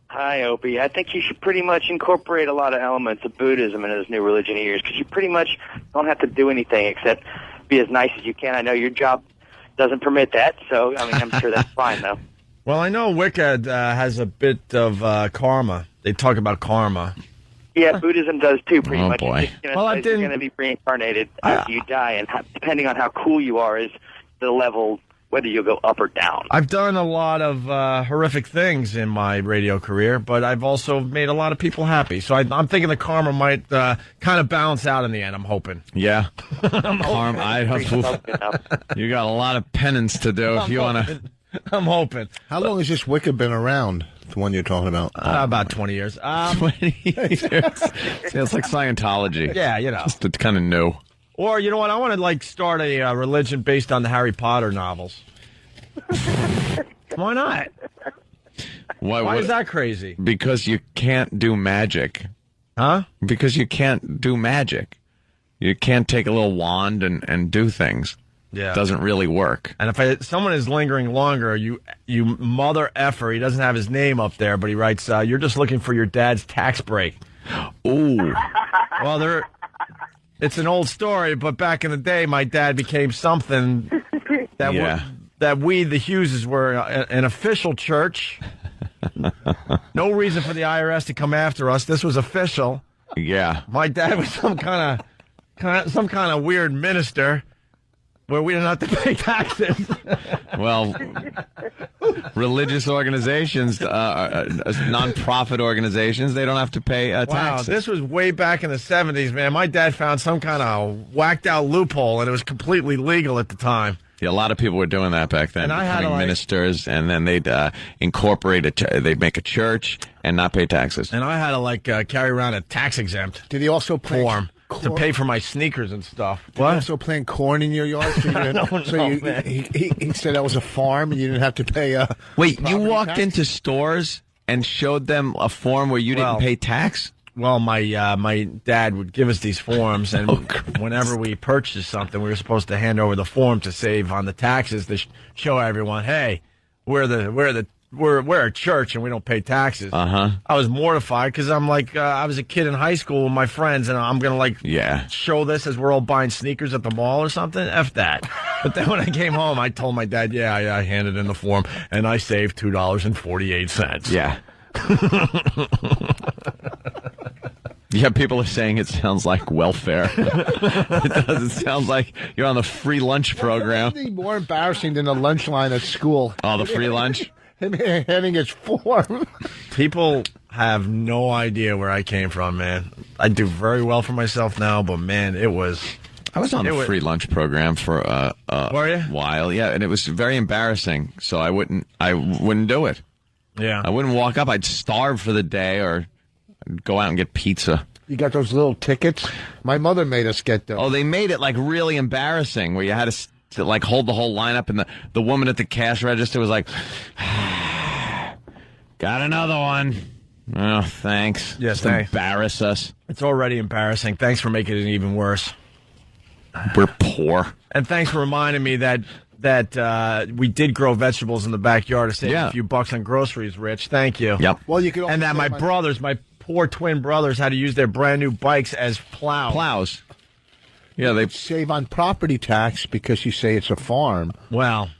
Hi, Opie. I think you should pretty much incorporate a lot of elements of Buddhism into this new religion of yours, because you pretty much don't have to do anything except be as nice as you can. I know your job doesn't permit that, so I mean, I'm sure that's fine, though. Well, I know Wicca has a bit of karma. They talk about karma. Yeah, Buddhism does too, pretty much. Boy. You're going to be reincarnated after you die, and depending on how cool you are is the level, whether you'll go up or down. I've done a lot of horrific things in my radio career, but I've also made a lot of people happy. So I'm thinking the karma might kind of balance out in the end, I'm hoping. Yeah. Karma. You got a lot of penance to do if you want to. I'm hoping. How long has this Wicca been around, the one you're talking about? About 20 years. 20 years. See, it's like Scientology. Yeah, you know. It's kind of new. Or, you know what, I want to, start a religion based on the Harry Potter novels. Why not? Why is that crazy? Because you can't do magic. Huh? Because you can't do magic. You can't take a little wand and do things. Yeah. It doesn't really work. And if someone is lingering longer, you mother effer, he doesn't have his name up there, but he writes, you're just looking for your dad's tax break. Ooh. Well, it's an old story, but back in the day, my dad became something that we, the Hugheses, were an official church. No reason for the IRS to come after us. This was official. Yeah. My dad was some kind of weird minister where we didn't have to pay taxes. Well, religious organizations, non-profit organizations, they don't have to pay taxes. Wow, this was way back in the 70s, man. My dad found some kind of whacked-out loophole, and it was completely legal at the time. Yeah, a lot of people were doing that back then, and I had becoming ministers, and then they'd incorporate they'd make a church and not pay taxes. And I had to carry around a tax-exempt Did he also play form to pay for my sneakers and stuff. Did he also plant corn in your yard? He said that was a farm, and you didn't have to pay. Wait, you walked into stores and showed them a form where you didn't pay tax? Well, my dad would give us these forms, and whenever we purchased something, we were supposed to hand over the form to save on the taxes to show everyone, hey, we're a church and we don't pay taxes. Uh-huh. I was mortified because I'm I was a kid in high school with my friends, and I'm gonna show this as we're all buying sneakers at the mall or something. F that. But then when I came home, I told my dad, I handed in the form and I saved $2.48. Yeah. Yeah, people are saying it sounds like welfare. It does. It sounds like you're on the free lunch program. Anything more embarrassing than the lunch line at school? Oh, the free lunch? Him handing his form. People have no idea where I came from, man. I do very well for myself now, but man, I was on the free lunch program for a while, yeah, and it was very embarrassing. So I wouldn't do it. Yeah, I wouldn't walk up. I'd starve for the day, or I'd go out and get pizza. You got those little tickets? My mother made us get those. Oh, they made it really embarrassing, where you had to hold the whole lineup, and the woman at the cash register was like, "Got another one." Oh, thanks. Yes, just embarrass us. It's already embarrassing. Thanks for making it even worse. We're poor. And thanks for reminding me that we did grow vegetables in the backyard to save a few bucks on groceries, Rich. Thank you. Yep. Well, you could. And that my poor twin brothers, had to use their brand new bikes as plows. Yeah, they save on property tax because you say it's a farm. Well,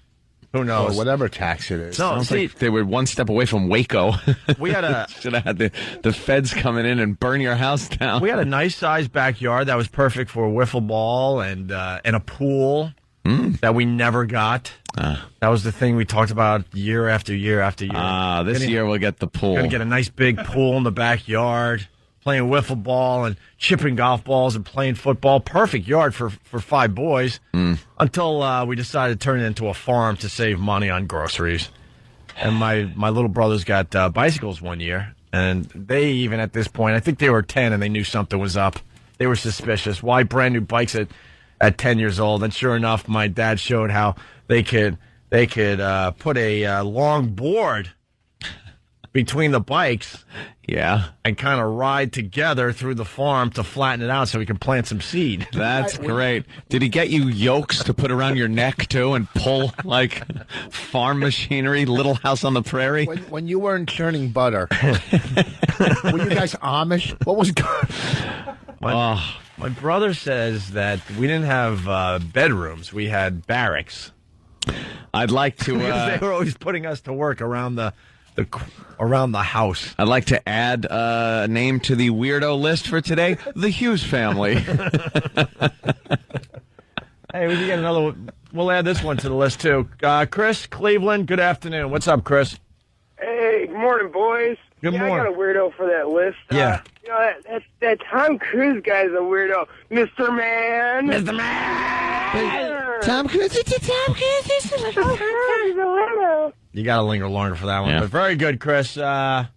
who knows? Or whatever tax it is. No, like they were one step away from Waco. We had should have had the feds coming in and burn your house down. We had a nice sized backyard that was perfect for a wiffle ball and a pool that we never got. That was the thing we talked about year after year after year. This year we'll get the pool. Gonna get a nice big pool in the backyard, playing wiffle ball and chipping golf balls and playing football. Perfect yard for 5 boys. Until we decided to turn it into a farm to save money on groceries. And my little brothers got bicycles one year, and they even at this point, I think they were 10 and they knew something was up. They were suspicious. Why brand new bikes at 10 years old? And sure enough, my dad showed how they could put a long board between the bikes. Yeah. And kind of ride together through the farm to flatten it out so we can plant some seed. That's great. Did he get you yokes to put around your neck, too, and pull, like, farm machinery, Little House on the Prairie? When you weren't churning butter, were you guys Amish? What was going on? My brother says that we didn't have bedrooms. We had barracks. I'd like to... Because they were always putting us to work around the house. I'd like to add a name to the weirdo list for today, the Hughes family. Hey, we can get another one. We'll add this one to the list, too. Chris, Cleveland, good afternoon. What's up, Chris? Hey, good morning, boys. Good morning. I got a weirdo for that list. Yeah. That Tom Cruise guy's a weirdo. Mr. Man. Mr. Man. Tom Cruise, it's Tom Cruise. He's a weirdo. You got to linger longer for that one. Yeah. But very good, Chris. Let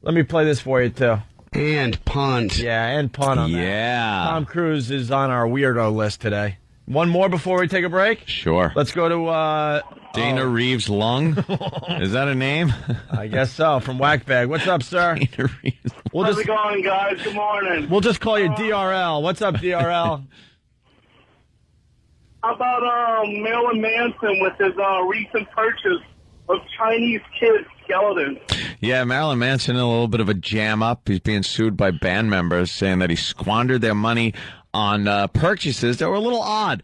me play this for you, too. And punt. Yeah, and punt on that. Yeah. Tom Cruise is on our weirdo list today. One more before we take a break? Sure. Let's go to... Dana Reeves Lung? Is that a name? I guess so, from Whackbag. What's up, sir? Dana Reeves. How's it going, guys? Good morning. We'll just call you DRL. What's up, DRL? How about Marilyn Manson with his recent purchase of Chinese kid skeletons? Yeah, Marilyn Manson in a little bit of a jam up. He's being sued by band members saying that he squandered their money on purchases that were a little odd.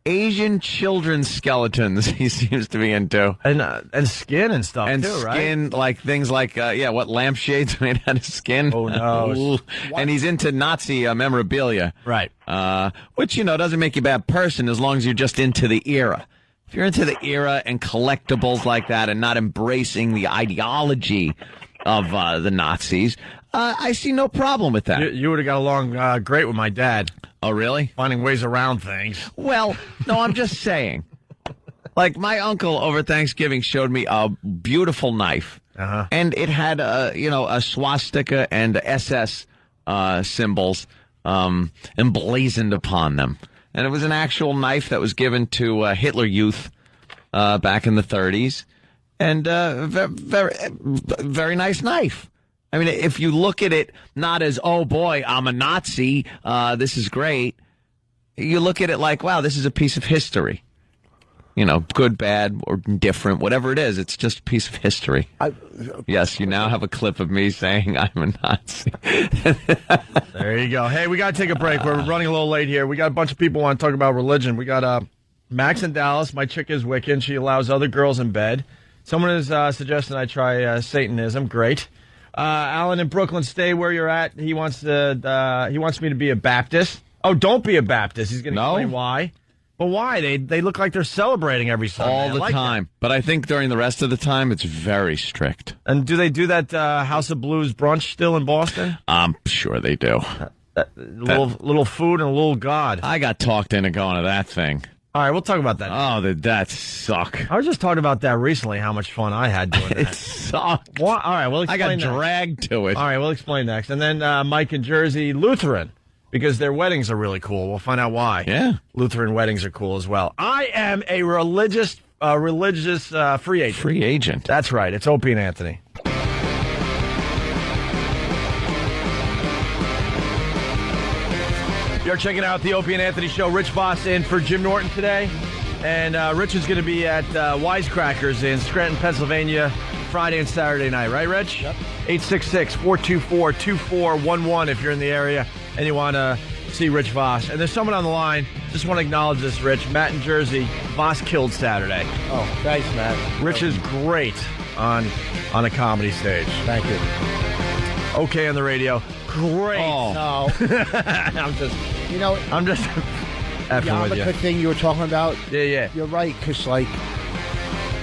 Asian children's skeletons he seems to be into. And skin and stuff, and too, right? And skin, like things like, lampshades made out of skin. Oh, no. And he's into Nazi memorabilia. Right. Which, doesn't make you a bad person as long as you're just into the era. If you're into the era and collectibles like that and not embracing the ideology of the Nazis, I see no problem with that. You would have got along great with my dad. Oh, really? Finding ways around things. Well, no, I'm just saying. Like, my uncle over Thanksgiving showed me a beautiful knife. Uh-huh. And it had, a swastika and SS symbols emblazoned upon them. And it was an actual knife that was given to Hitler Youth back in the 30s. And very, very nice knife. I mean, if you look at it not as, oh, boy, I'm a Nazi, this is great. You look at it like, wow, this is a piece of history. Good, bad, or indifferent, whatever it is. It's just a piece of history. Yes, you now have a clip of me saying I'm a Nazi. There you go. Hey, we got to take a break. We're running a little late here. We got a bunch of people want to talk about religion. We got Max in Dallas. My chick is Wiccan. She allows other girls in bed. Someone is suggesting I try Satanism. Great. Alan in Brooklyn, stay where you're at. He wants me to be a Baptist. Oh, don't be a Baptist. He's going to explain why. But why? They look like they're celebrating every Sunday. All the time. But I think during the rest of the time, it's very strict. And do they do that House of Blues brunch still in Boston? I'm sure they do. Little food and a little God. I got talked into going to that thing. All right, we'll talk about that. Oh, that suck. I was just talking about that recently, how much fun I had doing that. It sucked. All right, we'll explain I got dragged to it. All right, we'll explain next. And then Mike in Jersey, Lutheran, because their weddings are really cool. We'll find out why. Yeah. Lutheran weddings are cool as well. I am a religious free agent. Free agent. That's right. It's Opie and Anthony. You're checking out the Opie and Anthony Show. Rich Voss in for Jim Norton today. And Rich is going to be at Wisecrackers in Scranton, Pennsylvania, Friday and Saturday night. Right, Rich? Yep. 866-424-2411 if you're in the area and you want to see Rich Voss. And there's someone on the line. Just want to acknowledge this, Rich. Matt in Jersey. Voss killed Saturday. Oh, thanks, Matt. Rich is great on a comedy stage. Thank you. Okay on the radio. Great. Oh. No. I'm just effing with you. The thing you were talking about. Yeah. You're right, because,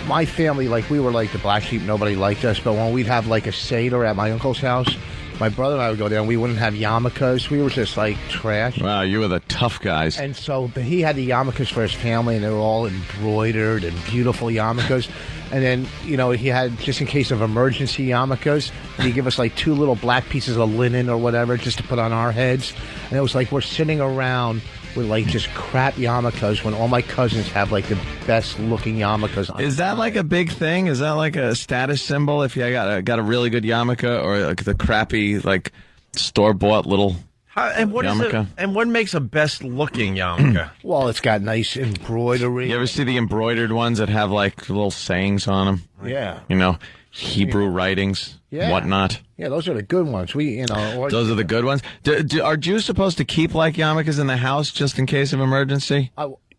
my family, we were like the black sheep. Nobody liked us. But when we'd have, a Seder at my uncle's house, my brother and I would go there, and we wouldn't have yarmulkes. We were just, trash. Wow, you were the tough guys. And so he had the yarmulkes for his family, and they were all embroidered and beautiful yarmulkes. And then, he had, just in case of emergency yarmulkes, he'd give us 2 little black pieces of linen or whatever just to put on our heads. And it was we're sitting around with like just crap yarmulkes when all my cousins have like the best looking yarmulkes. Is that like a big thing? Is that like a status symbol if you got a really good yarmulke or like the crappy like store bought little yarmulke? And what makes a best looking yarmulke? Well, it's got nice embroidery. You ever see the embroidered ones that have like little sayings on them? Yeah. You know, Hebrew writings, whatnot. Yeah, those are the good ones. Those are the good ones. Are Jews supposed to keep like yarmulkes in the house just in case of emergency?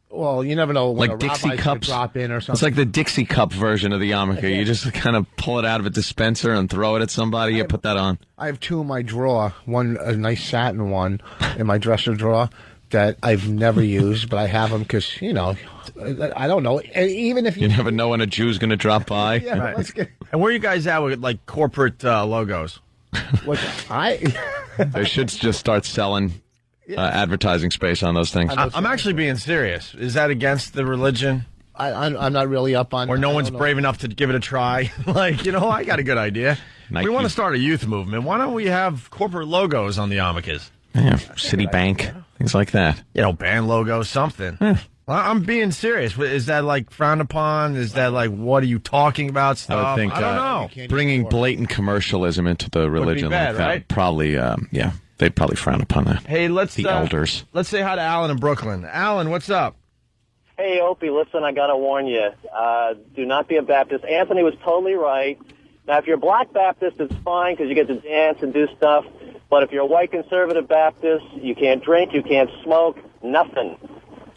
Well, you never know when like a Dixie rabbi's cups gonna drop in or something. It's like the Dixie cup version of the yarmulke. You just kind of pull it out of a dispenser and throw it at somebody. You put that on. I have two in my drawer. One, a nice satin one, in my dresser drawer that I've never used, but I have them because I don't know. Even if you never know when a Jew's going to drop by. Yeah, right. Let's get. And where are you guys at with like corporate logos? They should just start selling advertising space on those things. I'm actually being serious. Is that against the religion? I'm not really up on. Or no one's brave enough to give it a try. Like, I got a good idea. Nike. We want to start a youth movement. Why don't we have corporate logos on the yarmulkes? Yeah, Citibank, things like that. Band logo, something. Well, I'm being serious. Is that like frowned upon? Is that like what are you talking about stuff? I would think I don't know. Bringing blatant commercialism into the religion bad, like that right? probably, they'd probably frown upon that. Hey, the elders. Let's say hi to Alan in Brooklyn. Alan, what's up? Hey, Opie, listen, I got to warn you. Do not be a Baptist. Anthony was totally right. Now, if you're a black Baptist, it's fine because you get to dance and do stuff. But if you're a white conservative Baptist, you can't drink, you can't smoke, nothing.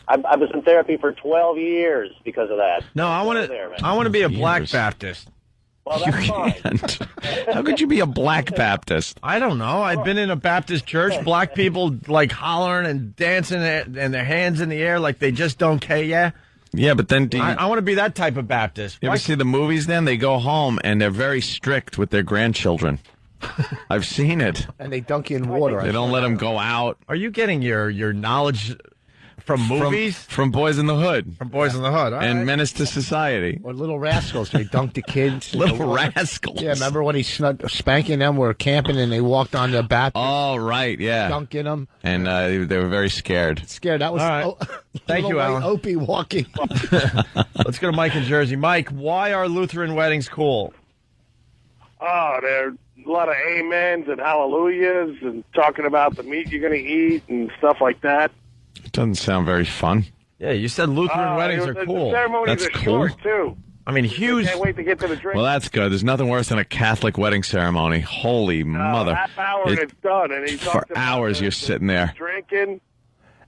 I was in therapy for 12 years because of that. No, I want to be a black Baptist. Well, that's fine. How could you be a black Baptist? I don't know. I've been in a Baptist church. Black people like hollering and dancing and their hands in the air like they just don't care. Yeah. Yeah, but then I want to be that type of Baptist. You ever see the movies then? They go home and they're very strict with their grandchildren. I've seen it. And they dunk you in water. They don't let them go out. Are you getting your knowledge from movies? From Boys in the Hood. From Boys in the Hood. All and right. Menace to Society. Or Little Rascals. They dunked the kids. Little Rascals. Yeah, remember when he spanking them? Were camping and they walked on the bathroom. Oh, right, yeah. Dunking them. And they were very scared. That was. All right. Thank you, Alan. Opie walking. Let's go to Mike in Jersey. Mike, why are Lutheran weddings cool? Oh, there are a lot of amens and hallelujahs and talking about the meat you're going to eat and stuff like that. It doesn't sound very fun. Yeah, you said Lutheran weddings are cool. The ceremonies That's are cool. short, too. I mean, huge. Can't wait to get to the drink. Well, that's good. There's nothing worse than a Catholic wedding ceremony. Holy mother. Half hour and it's done. And he For hours you're sitting there. drinking.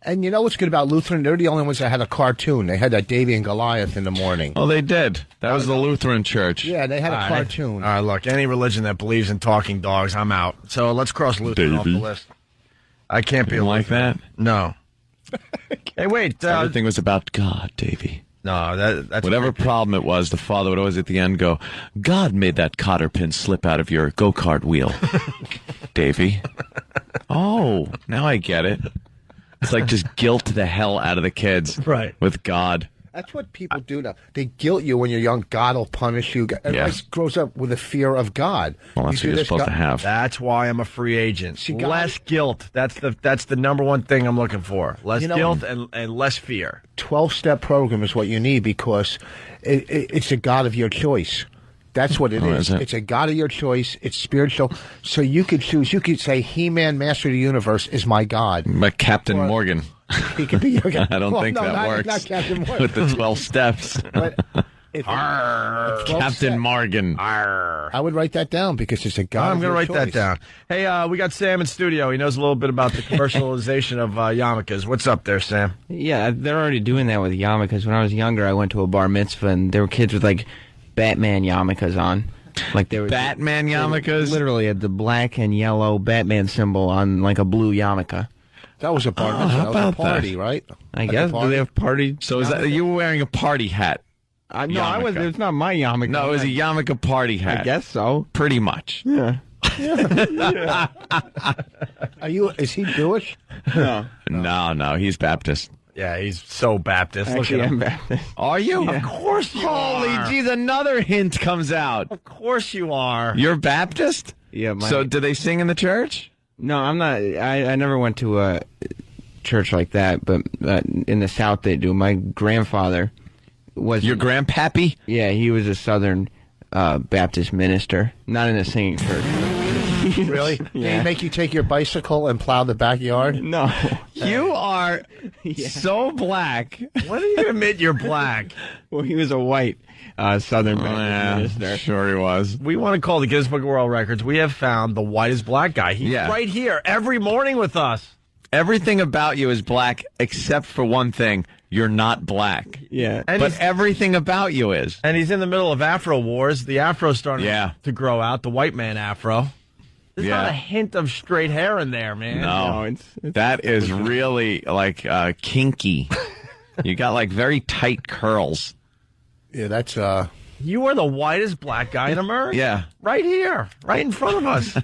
And you know what's good about Lutheran? They're the only ones that had a cartoon. They had that Davy and Goliath in the morning. Oh, they did. That was the Lutheran church. Yeah, they had a cartoon. All right, look, any religion that believes in talking dogs, I'm out. So let's cross Lutheran off the list. I can't be like that. No. Hey, wait. Everything was about God, Davy. No, that's whatever problem it was. The father would always at the end go, "God made that cotter pin slip out of your go-kart wheel, Davy." Oh, now I get it. It's like just guilt the hell out of the kids, right? With God. That's what people do now. They guilt you when you're young. God will punish you. Everybody grows up with a fear of God. Well, that's what you're supposed to have. That's why I'm a free agent. Less guilt. That's the number one thing I'm looking for. Less guilt and less fear. 12-step program is what you need because it's a God of your choice. That's what it is. It's a God of your choice. It's spiritual. So you could choose. You could say, He-Man, Master of the Universe, is my God. But Captain Morgan. He could be your God. I don't think that works. Not Captain Morgan. With the 12 steps. But Captain Morgan. I would write that down because it's a God I'm of going to your write choice. that down. Hey, we got Sam in studio. He knows a little bit about the commercialization of yarmulkes. What's up there, Sam? Yeah, they're already doing that with yarmulkes. When I was younger, I went to a bar mitzvah, and there were kids with, like, Batman yarmulkes on. Like they were Batman yarmulkes? Literally had the black and yellow Batman symbol on, like, a blue yarmulke. That was a bar mitzvah. How That was a about party, that? right? I guess. Do they have party? So is that you were wearing a party hat? No, I was. It's not my yarmulke. No, it was a yarmulke party hat. I guess so. Pretty much. Yeah. Are you? Is he Jewish? No, he's Baptist. Yeah, he's so Baptist. Actually, Look at I'm him. Baptist. Are you? Yeah. Of course you Holy are. geez, another hint comes out. Of course you are. You're Baptist? Yeah. So do they sing in the church? No, I'm not. I never went to a church like that, but in the South they do. My grandfather was your grandpappy. Yeah, he was a Southern Baptist minister, not in a singing church. Really? Yeah. Did he make you take your bicycle and plow the backyard? No. You are so black. When do you admit you're black? Well, he was a white Southern Baptist minister. Sure he was. We want to call the Guinness Book of World Records. We have found the whitest black guy. He's right here every morning with us. Everything about you is black except for one thing. You're not black. Yeah. But everything about you is. And he's in the middle of Afro Wars. The Afro's starting to grow out, the white man Afro. There's not a hint of straight hair in there, man. No, that is really like kinky. You got like very tight curls. Yeah, that's You are the whitest black guy in America. Yeah. Right here, right in front of us.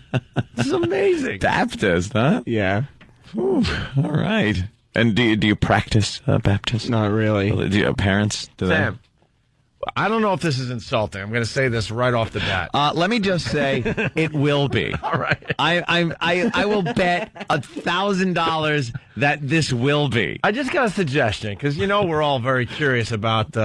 This is amazing. Baptist, huh? Yeah. Ooh, all right. And do you practice Baptist? Not really. Do you have parents? Sam, I don't know if this is insulting. I'm going to say this right off the bat. Let me just say it will be. All right. I will bet $1,000 that this will be. I just got a suggestion because we're all very curious about you.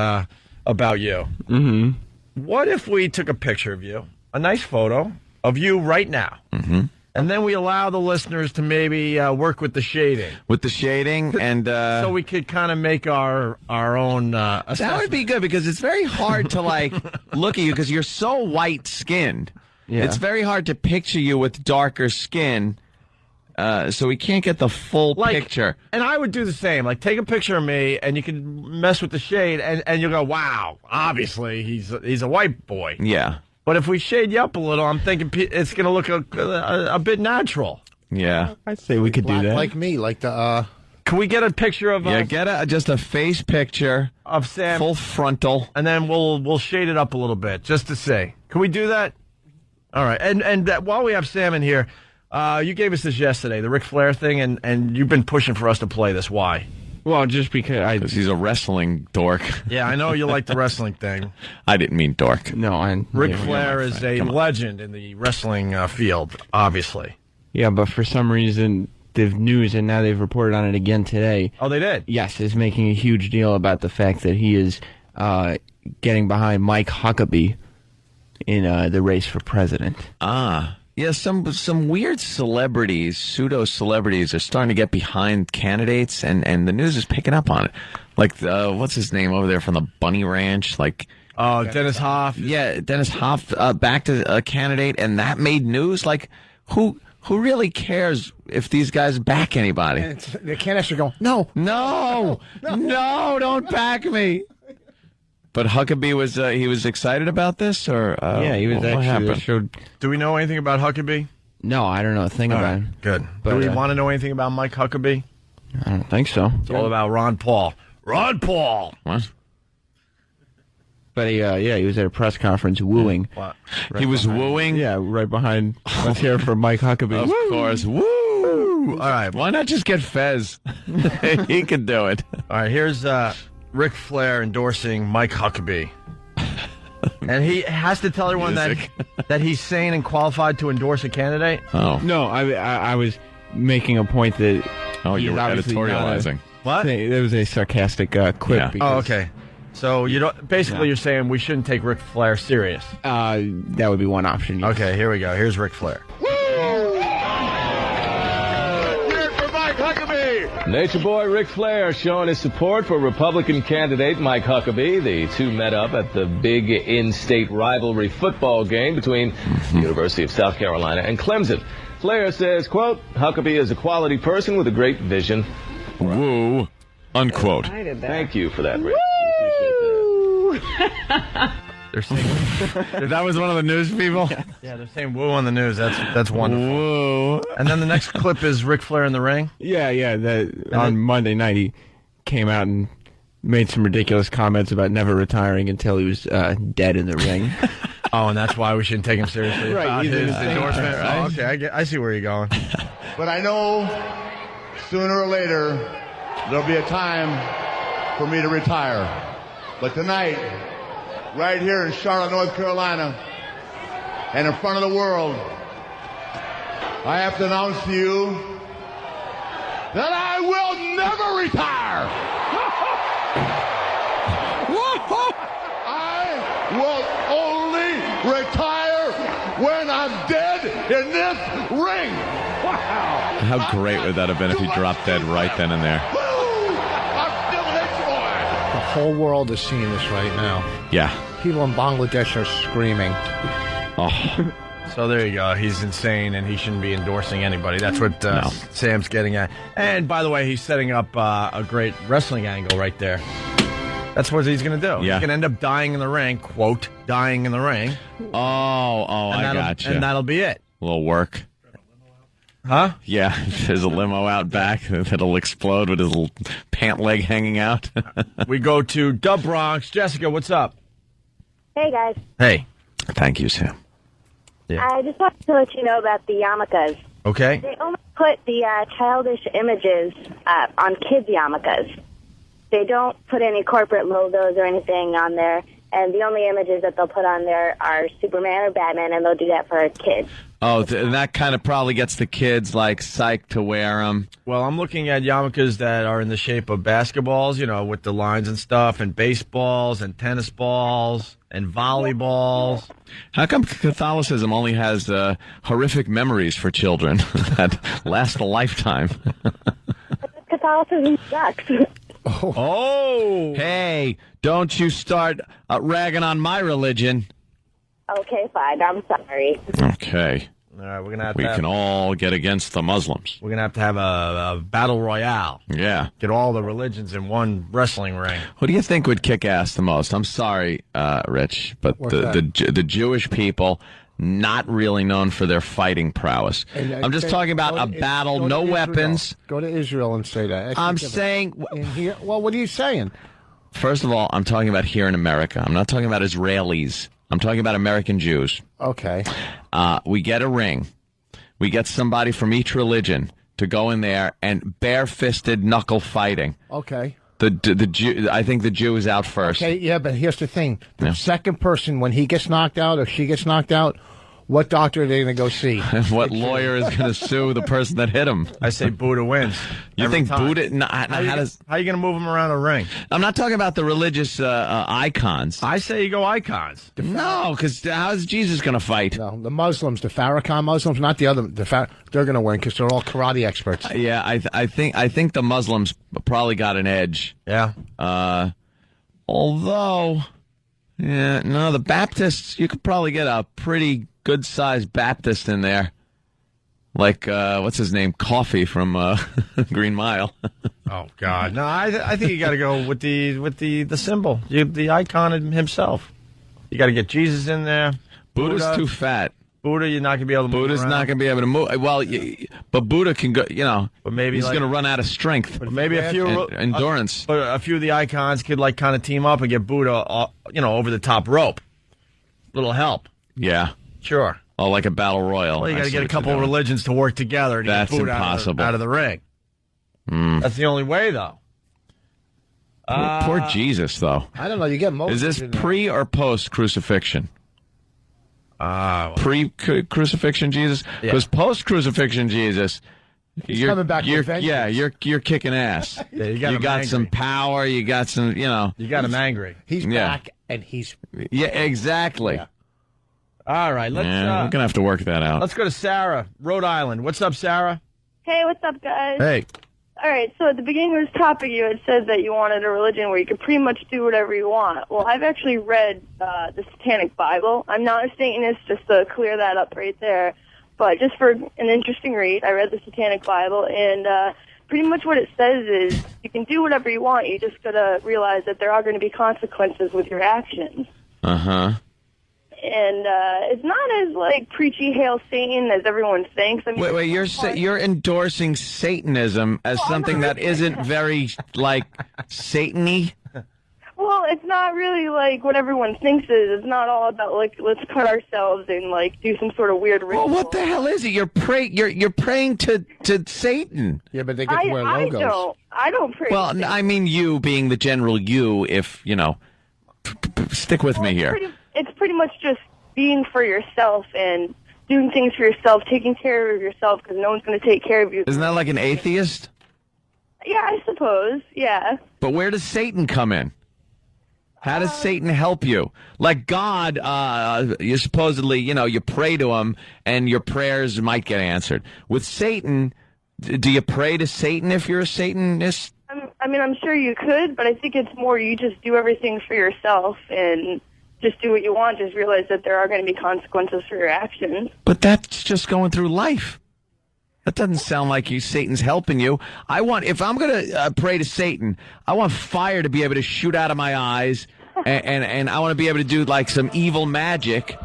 Mm-hmm. What if we took a picture of you, a nice photo of you right now, and then we allow the listeners to maybe work with the shading. With the shading and so we could kind of make our own assessment. That would be good because it's very hard to look at you because you're so white skinned. Yeah. It's very hard to picture you with darker skin. So we can't get the full picture. And I would do the same. Like, take a picture of me, and you can mess with the shade, and you'll go, wow, obviously he's a white boy. Yeah. But if we shade you up a little, I'm thinking it's going to look a bit natural. Yeah. I'd say we could do that. Like me, like the... Can we get a picture of... get just a face picture. Of Sam. Full frontal. And then we'll shade it up a little bit, just to see. Can we do that? All right. And while we have Sam in here, you gave us this yesterday, the Ric Flair thing, and you've been pushing for us to play this. Why? Well, just because he's a wrestling dork. Yeah, I know you like the wrestling thing. I didn't mean dork. No, Ric Flair is a legend in the wrestling field, obviously. Yeah, but for some reason, the news, and now they've reported on it again today. Oh, they did? Yes, is making a huge deal about the fact that he is getting behind Mike Huckabee in the race for president. Yeah, some weird celebrities, pseudo-celebrities, are starting to get behind candidates, and the news is picking up on it. Like, what's his name over there from the Bunny Ranch? Dennis Hoff. Yeah, Dennis Hoff backed a candidate, and that made news. Like, who really cares if these guys back anybody? And the candidates are going, no, don't back me. But Huckabee was excited about this, or yeah, he was what happened? Do we know anything about Huckabee? No, I don't know a thing about him. Good. But, do we want to know anything about Mike Huckabee? I don't think so. It's all about Ron Paul. Ron Paul. What? But he was at a press conference wooing. What? He was wooing? Yeah, right behind. Let's hear it for Mike Huckabee. Of course. Woo! All right. Why not just get Fez? He can do it. All right. Here's Ric Flair endorsing Mike Huckabee. And he has to tell everyone that he's sane and qualified to endorse a candidate? Oh. No, I was making a point that... Oh, you were editorializing. What? It was a sarcastic quip. Yeah. Because, okay. So you're saying we shouldn't take Ric Flair serious? That would be one option. Yes. Okay, here we go. Here's Ric Flair. Nature Boy Ric Flair showing his support for Republican candidate Mike Huckabee. The two met up at the big in-state rivalry football game between the University of South Carolina and Clemson. Flair says, quote, Huckabee is a quality person with a great vision. Woo, unquote. Thank you for that, Rick. They're saying that was one of the news people? Yeah, they're saying woo on the news. That's wonderful. Woo. And then the next clip is Ric Flair in the ring? Yeah. On Monday night, he came out and made some ridiculous comments about never retiring until he was dead in the ring. Oh, and that's why we shouldn't take him seriously about his endorsement. Right? Oh, okay, I see where you're going. But I know sooner or later there'll be a time for me to retire. But tonight, right here in Charlotte, North Carolina, and in front of the world, I have to announce to you that I will never retire. I will only retire when I'm dead in this ring. Wow. How great would that have been if he dropped dead right then and there? The whole world is seeing this right now. Yeah. People in Bangladesh are screaming. Oh. So there you go. He's insane, and he shouldn't be endorsing anybody. That's what Sam's getting at. And by the way, he's setting up a great wrestling angle right there. That's what he's going to do. Yeah. He's going to end up dying in the ring, quote, dying in the ring. I gotcha. And that'll be it. A little work. Huh? Yeah, there's a limo out back that'll explode with his little pant leg hanging out. We go to Dub Bronx. Jessica, what's up? Hey, guys. Hey. Thank you, Sam. Yeah. I just wanted to let you know about the yarmulkes. Okay. They only put the childish images on kids' yarmulkes. They don't put any corporate logos or anything on there, and the only images that they'll put on there are Superman or Batman, and they'll do that for kids. Oh, and that kind of probably gets the kids, like, psyched to wear them. Well, I'm looking at yarmulkes that are in the shape of basketballs, you know, with the lines and stuff, and baseballs, and tennis balls, and volleyballs. How come Catholicism only has horrific memories for children that last a lifetime? Catholicism sucks. Oh! Hey, don't you start ragging on my religion. Okay, fine. I'm sorry. Okay. All right, we're gonna have We to have, can all get against the Muslims. We're gonna have a battle royale. Yeah. Get all the religions in one wrestling ring. What do you think would kick ass the most? I'm sorry, Rich, but the Jewish people, not really known for their fighting prowess. I'm just talking about a battle, no weapons. Go to Israel and say that. I'm saying... In here, well, what are you saying? First of all, I'm talking about here in America. I'm not talking about Israelis. I'm talking about American Jews. Okay. We get a ring. We get somebody from each religion to go in there and bare-fisted knuckle fighting. Okay. The Jew, I think the Jew is out first. Okay, yeah, but here's the thing. The second person, when he gets knocked out or she gets knocked out, what doctor are they going to go see? What lawyer is going to sue the person that hit him? I say Buddha wins. You think Buddha? How are you going to move him around a ring? I'm not talking about the religious icons. I say you go icons. No, because how's Jesus going to fight? No, the Muslims, the Farrakhan Muslims, not the other. They're going to win because they're all karate experts. Yeah, I think the Muslims probably got an edge. Yeah. Although, the Baptists, you could probably get a pretty good-sized Baptist in there. Like, what's his name? Coffee from Green Mile. Oh, God. No, I think you got to go with the symbol, the icon himself. You got to get Jesus in there. Buddha's too fat. Buddha, you're not going to be able to move Buddha's around. not going to be able to move. Well, but Buddha can go, but maybe he's going to run out of strength. But maybe a few... endurance. A few of the icons could, like, kind of team up and get Buddha, over the top rope. Little help. Yeah. Sure. Oh, like a battle royal. Well, you got to get a couple of religions to work together to That's get Buddha impossible. out of the ring. That's the only way, though. Poor Jesus, though. I don't know. You get most. Is this pre or post crucifixion? Pre-crucifixion Jesus? Because post-crucifixion Jesus, He's coming back with vengeance. you're kicking ass. Yeah, you got some power. You got some, You got him angry. He's back, and he's... Yeah, exactly. Yeah. All right, let's... we're going to have to work that out. Let's go to Sarah, Rhode Island. What's up, Sarah? Hey, what's up, guys? Hey. All right, so at the beginning of this topic, you had said that you wanted a religion where you could pretty much do whatever you want. Well, I've actually read the Satanic Bible. I'm not a Satanist, just to clear that up right there. But just for an interesting read, I read the Satanic Bible, and pretty much what it says is you can do whatever you want. You just got to realize that there are going to be consequences with your actions. Uh-huh. And it's not as, like, preachy Hail Satan as everyone thinks. I mean, Wait, you're endorsing Satanism as something that isn't very, like, Satan-y? Well, it's not really like what everyone thinks it is. It's not all about, like, let's cut ourselves and, like, do some sort of weird ritual. Well, what the hell is it? You're praying to Satan. Yeah, but they get to wear logos. I don't pray. Well, I mean you being the general you, if, stick with me here. It's pretty much just being for yourself and doing things for yourself, taking care of yourself because no one's going to take care of you. Isn't that like an atheist? Yeah, I suppose. Yeah. But where does Satan come in? How does Satan help you? Like God, you supposedly, you pray to him and your prayers might get answered. With Satan, do you pray to Satan if you're a Satanist? I'm sure you could, but I think it's more you just do everything for yourself and just do what you want. Just realize that there are going to be consequences for your actions. But that's just going through life. That doesn't sound like Satan's helping you. If I'm going to pray to Satan, I want fire to be able to shoot out of my eyes, and I want to be able to do like some evil magic.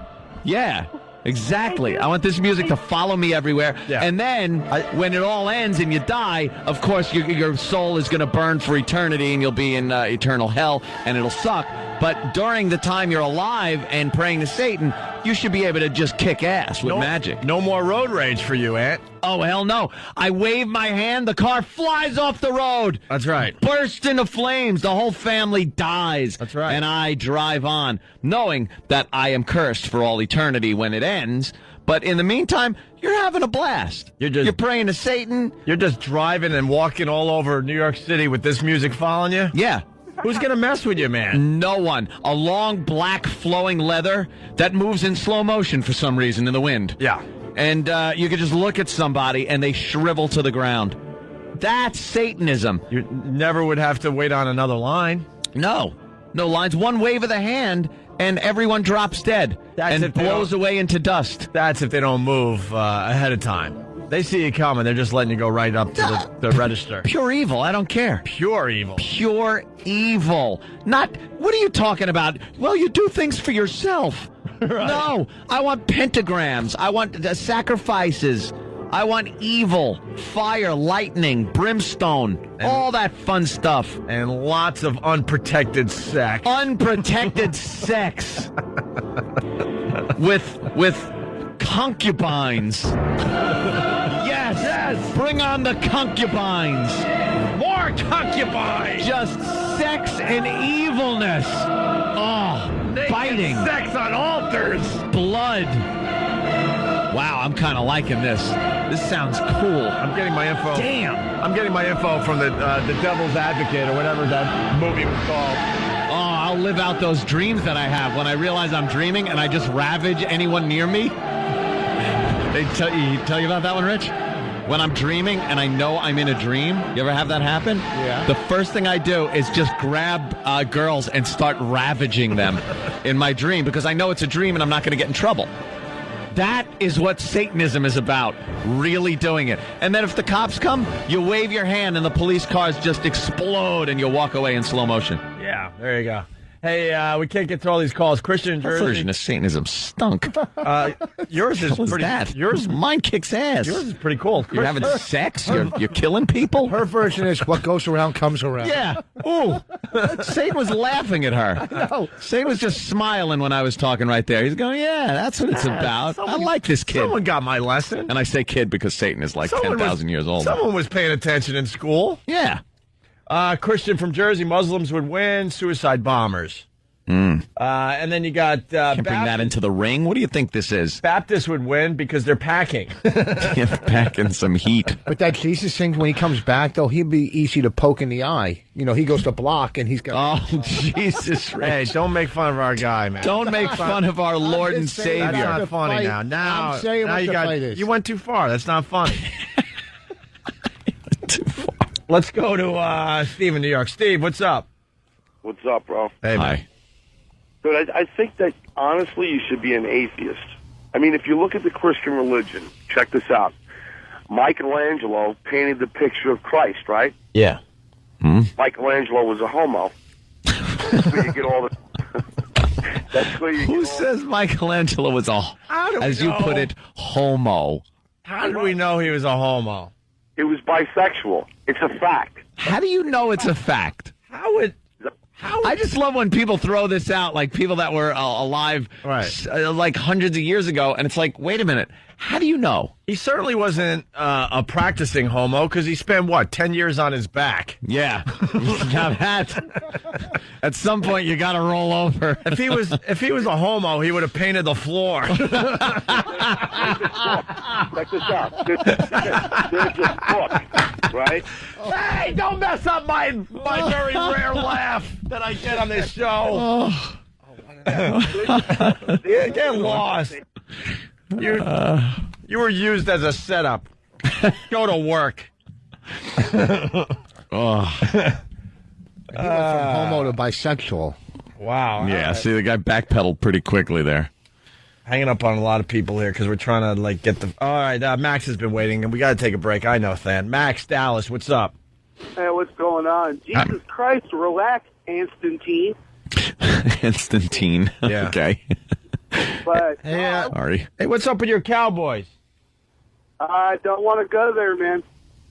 Yeah, exactly. I want this music to follow me everywhere. Yeah. And then when it all ends and you die, of course your soul is going to burn for eternity, and you'll be in eternal hell, and it'll suck. But during the time you're alive and praying to Satan, you should be able to just kick ass with magic. No more road rage for you, Ant. Oh, hell no. I wave my hand, the car flies off the road. That's right. Bursts into flames, the whole family dies. That's right. And I drive on, knowing that I am cursed for all eternity when it ends. But in the meantime, you're having a blast. You're praying to Satan. You're just driving and walking all over New York City with this music following you? Yeah. Who's going to mess with you, man? No one. A long, black, flowing leather that moves in slow motion for some reason in the wind. Yeah. And you could just look at somebody and they shrivel to the ground. That's Satanism. You never would have to wait on another line. No lines. One wave of the hand and everyone drops dead and blows away into dust. That's if they don't move ahead of time. They see you coming. They're just letting you go right up to the register. Pure evil. I don't care. Pure evil. Pure evil. Not, what are you talking about? Well, you do things for yourself. Right. No, I want pentagrams. I want sacrifices. I want evil, fire, lightning, brimstone, all that fun stuff. And lots of unprotected sex. Unprotected sex. With concubines. Yes. Bring on the concubines. More concubines. Just sex and evilness. Oh, biting. Sex on altars. Blood. Wow, I'm kind of liking this. This sounds cool. I'm getting my info. Damn. I'm getting my info from the Devil's Advocate or whatever that movie was called. Oh, I'll live out those dreams that I have when I realize I'm dreaming and I just ravage anyone near me. They tell you about that one, Rich? When I'm dreaming and I know I'm in a dream, you ever have that happen? Yeah. The first thing I do is just grab girls and start ravaging them in my dream because I know it's a dream and I'm not going to get in trouble. That is what Satanism is about, really doing it. And then if the cops come, you wave your hand and the police cars just explode and you walk away in slow motion. Yeah, there you go. Hey, we can't get to all these calls. Christian in Jersey. That version of Satanism stunk. Yours is pretty. That? Mine kicks ass. Yours is pretty cool. You're having sex. You're killing people. Her version is what goes around comes around. Yeah. Ooh. Satan was laughing at her. No. Satan was just smiling when I was talking right there. He's going, yeah, that's what it's about. I like this kid. Someone got my lesson. And I say kid because Satan is like 10,000 years old. Someone was paying attention in school. Yeah. Christian from Jersey, Muslims would win, suicide bombers. And then you got... Can't bring that into the ring. What do you think this is? Baptists would win because they're packing. Packing some heat. But that Jesus thing, when he comes back, though, he'll be easy to poke in the eye. You know, he goes to block and he's got... Oh, Jesus. Hey, don't make fun of our guy, man. Don't make fun of our Lord and Savior. That's not funny now. Now, I'm saying what the fight is. You went too far. That's not funny. Too far. Let's go to Steve in New York. Steve, what's up? What's up, bro? Hey, Hi. But I think that, honestly, you should be an atheist. I mean, if you look at the Christian religion, check this out. Michelangelo painted the picture of Christ, right? Yeah. Michelangelo was a homo. That's where you get all the... That's where you Who get says Michelangelo was a, as you put it, homo? How did we know he was a homo? It was bisexual. It's a fact. How do you know it's a fact? How I just love when people throw this out, like people that were alive like hundreds of years ago, and it's like, wait a minute, how do you know? He certainly wasn't a practicing homo because he spent, 10 years on his back? Yeah. Now at some point, you got to roll over. If he was a homo, he would have painted the floor. Check this out. There's this book, right? Hey, don't mess up my very rare laugh that I get on this show. Get lost. You were used as a setup. Go to work. He went from homo to bisexual. Wow. Yeah, see, the guy backpedaled pretty quickly there. Hanging up on a lot of people here because we're trying to get the. All right, Max has been waiting, and we got to take a break. I know, Than. Max, Dallas, what's up? Hey, what's going on? Jesus Christ, relax, Constantine. Constantine. Yeah. Okay. But Sorry. Hey, what's up with your Cowboys? I don't want to go there, man.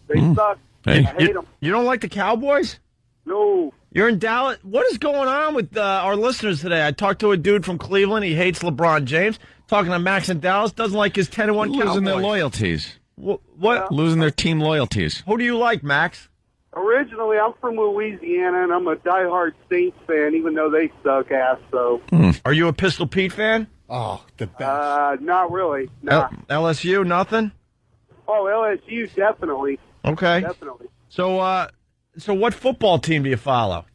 They suck. Hey. I hate them. You don't like the Cowboys? No. You're in Dallas. What is going on with our listeners today? I talked to a dude from Cleveland. He hates LeBron James. Talking to Max in Dallas. Doesn't like his 10-1 Cowboys. Losing their loyalties. What? Losing their team loyalties. Who do you like, Max? Originally, I'm from Louisiana, and I'm a diehard Saints fan, even though they suck ass. So, Are you a Pistol Pete fan? Oh, the best. not really. Nah. LSU, nothing? Oh, LSU, definitely. Okay. Definitely. So what football team do you follow?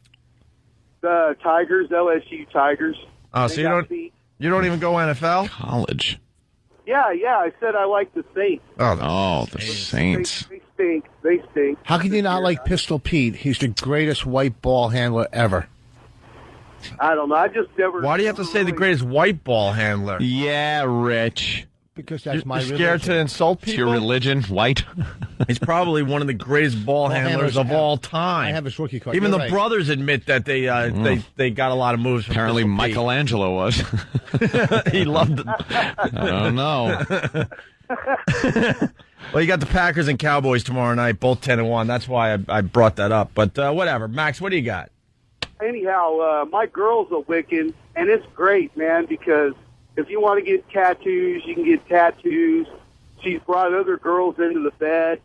The Tigers, LSU Tigers. Oh, They so got beat. you don't even go NFL? College. Yeah, I said I like the Saints. Oh, the Saints. They stink. They stink. How can you not like Pistol Pete? He's the greatest white ball handler ever. I don't know. I just never. Why do you have to say the greatest white ball handler? Yeah, Rich. Because that's You're my scared religion. to insult people? It's your religion, white. He's probably one of the greatest ball handlers of all time. I have his rookie card. Even You're the right. brothers admit that they got a lot of moves from Apparently Pistol Pete. Michelangelo was. He loved it. I don't know. Well, you got the Packers and Cowboys tomorrow night, both 10-1. That's why I brought that up. But whatever. Max, what do you got? Anyhow, my girl's a Wiccan, and it's great, man, because if you want to get tattoos, you can get tattoos. She's brought other girls into the bed.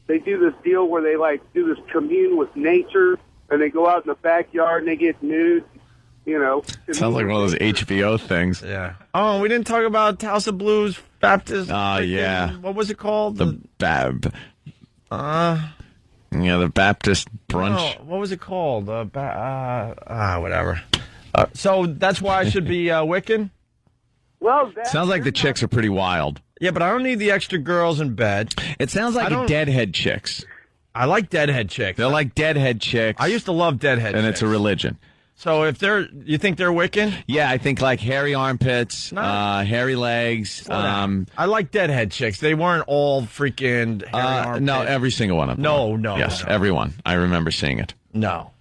They do this deal where they, do this commune with nature, and they go out in the backyard and they get nude, Sounds like one of those HBO things. Yeah. Oh, we didn't talk about House of Blues Baptist. Oh, yeah. What was it called? The Baptist brunch. No, what was it called? Whatever. So that's why I should be Wiccan? Well, Sounds like the chicks are pretty wild. Yeah, but I don't need the extra girls in bed. It sounds like deadhead chicks. I like deadhead chicks. They're like deadhead chicks. I used to love deadhead and chicks. it's a religion. So you think they're Wiccan? Yeah, I think like hairy armpits, hairy legs. I like deadhead chicks. They weren't all freaking hairy armpits. No, every single one of them. No. Yes, everyone. I remember seeing it. No.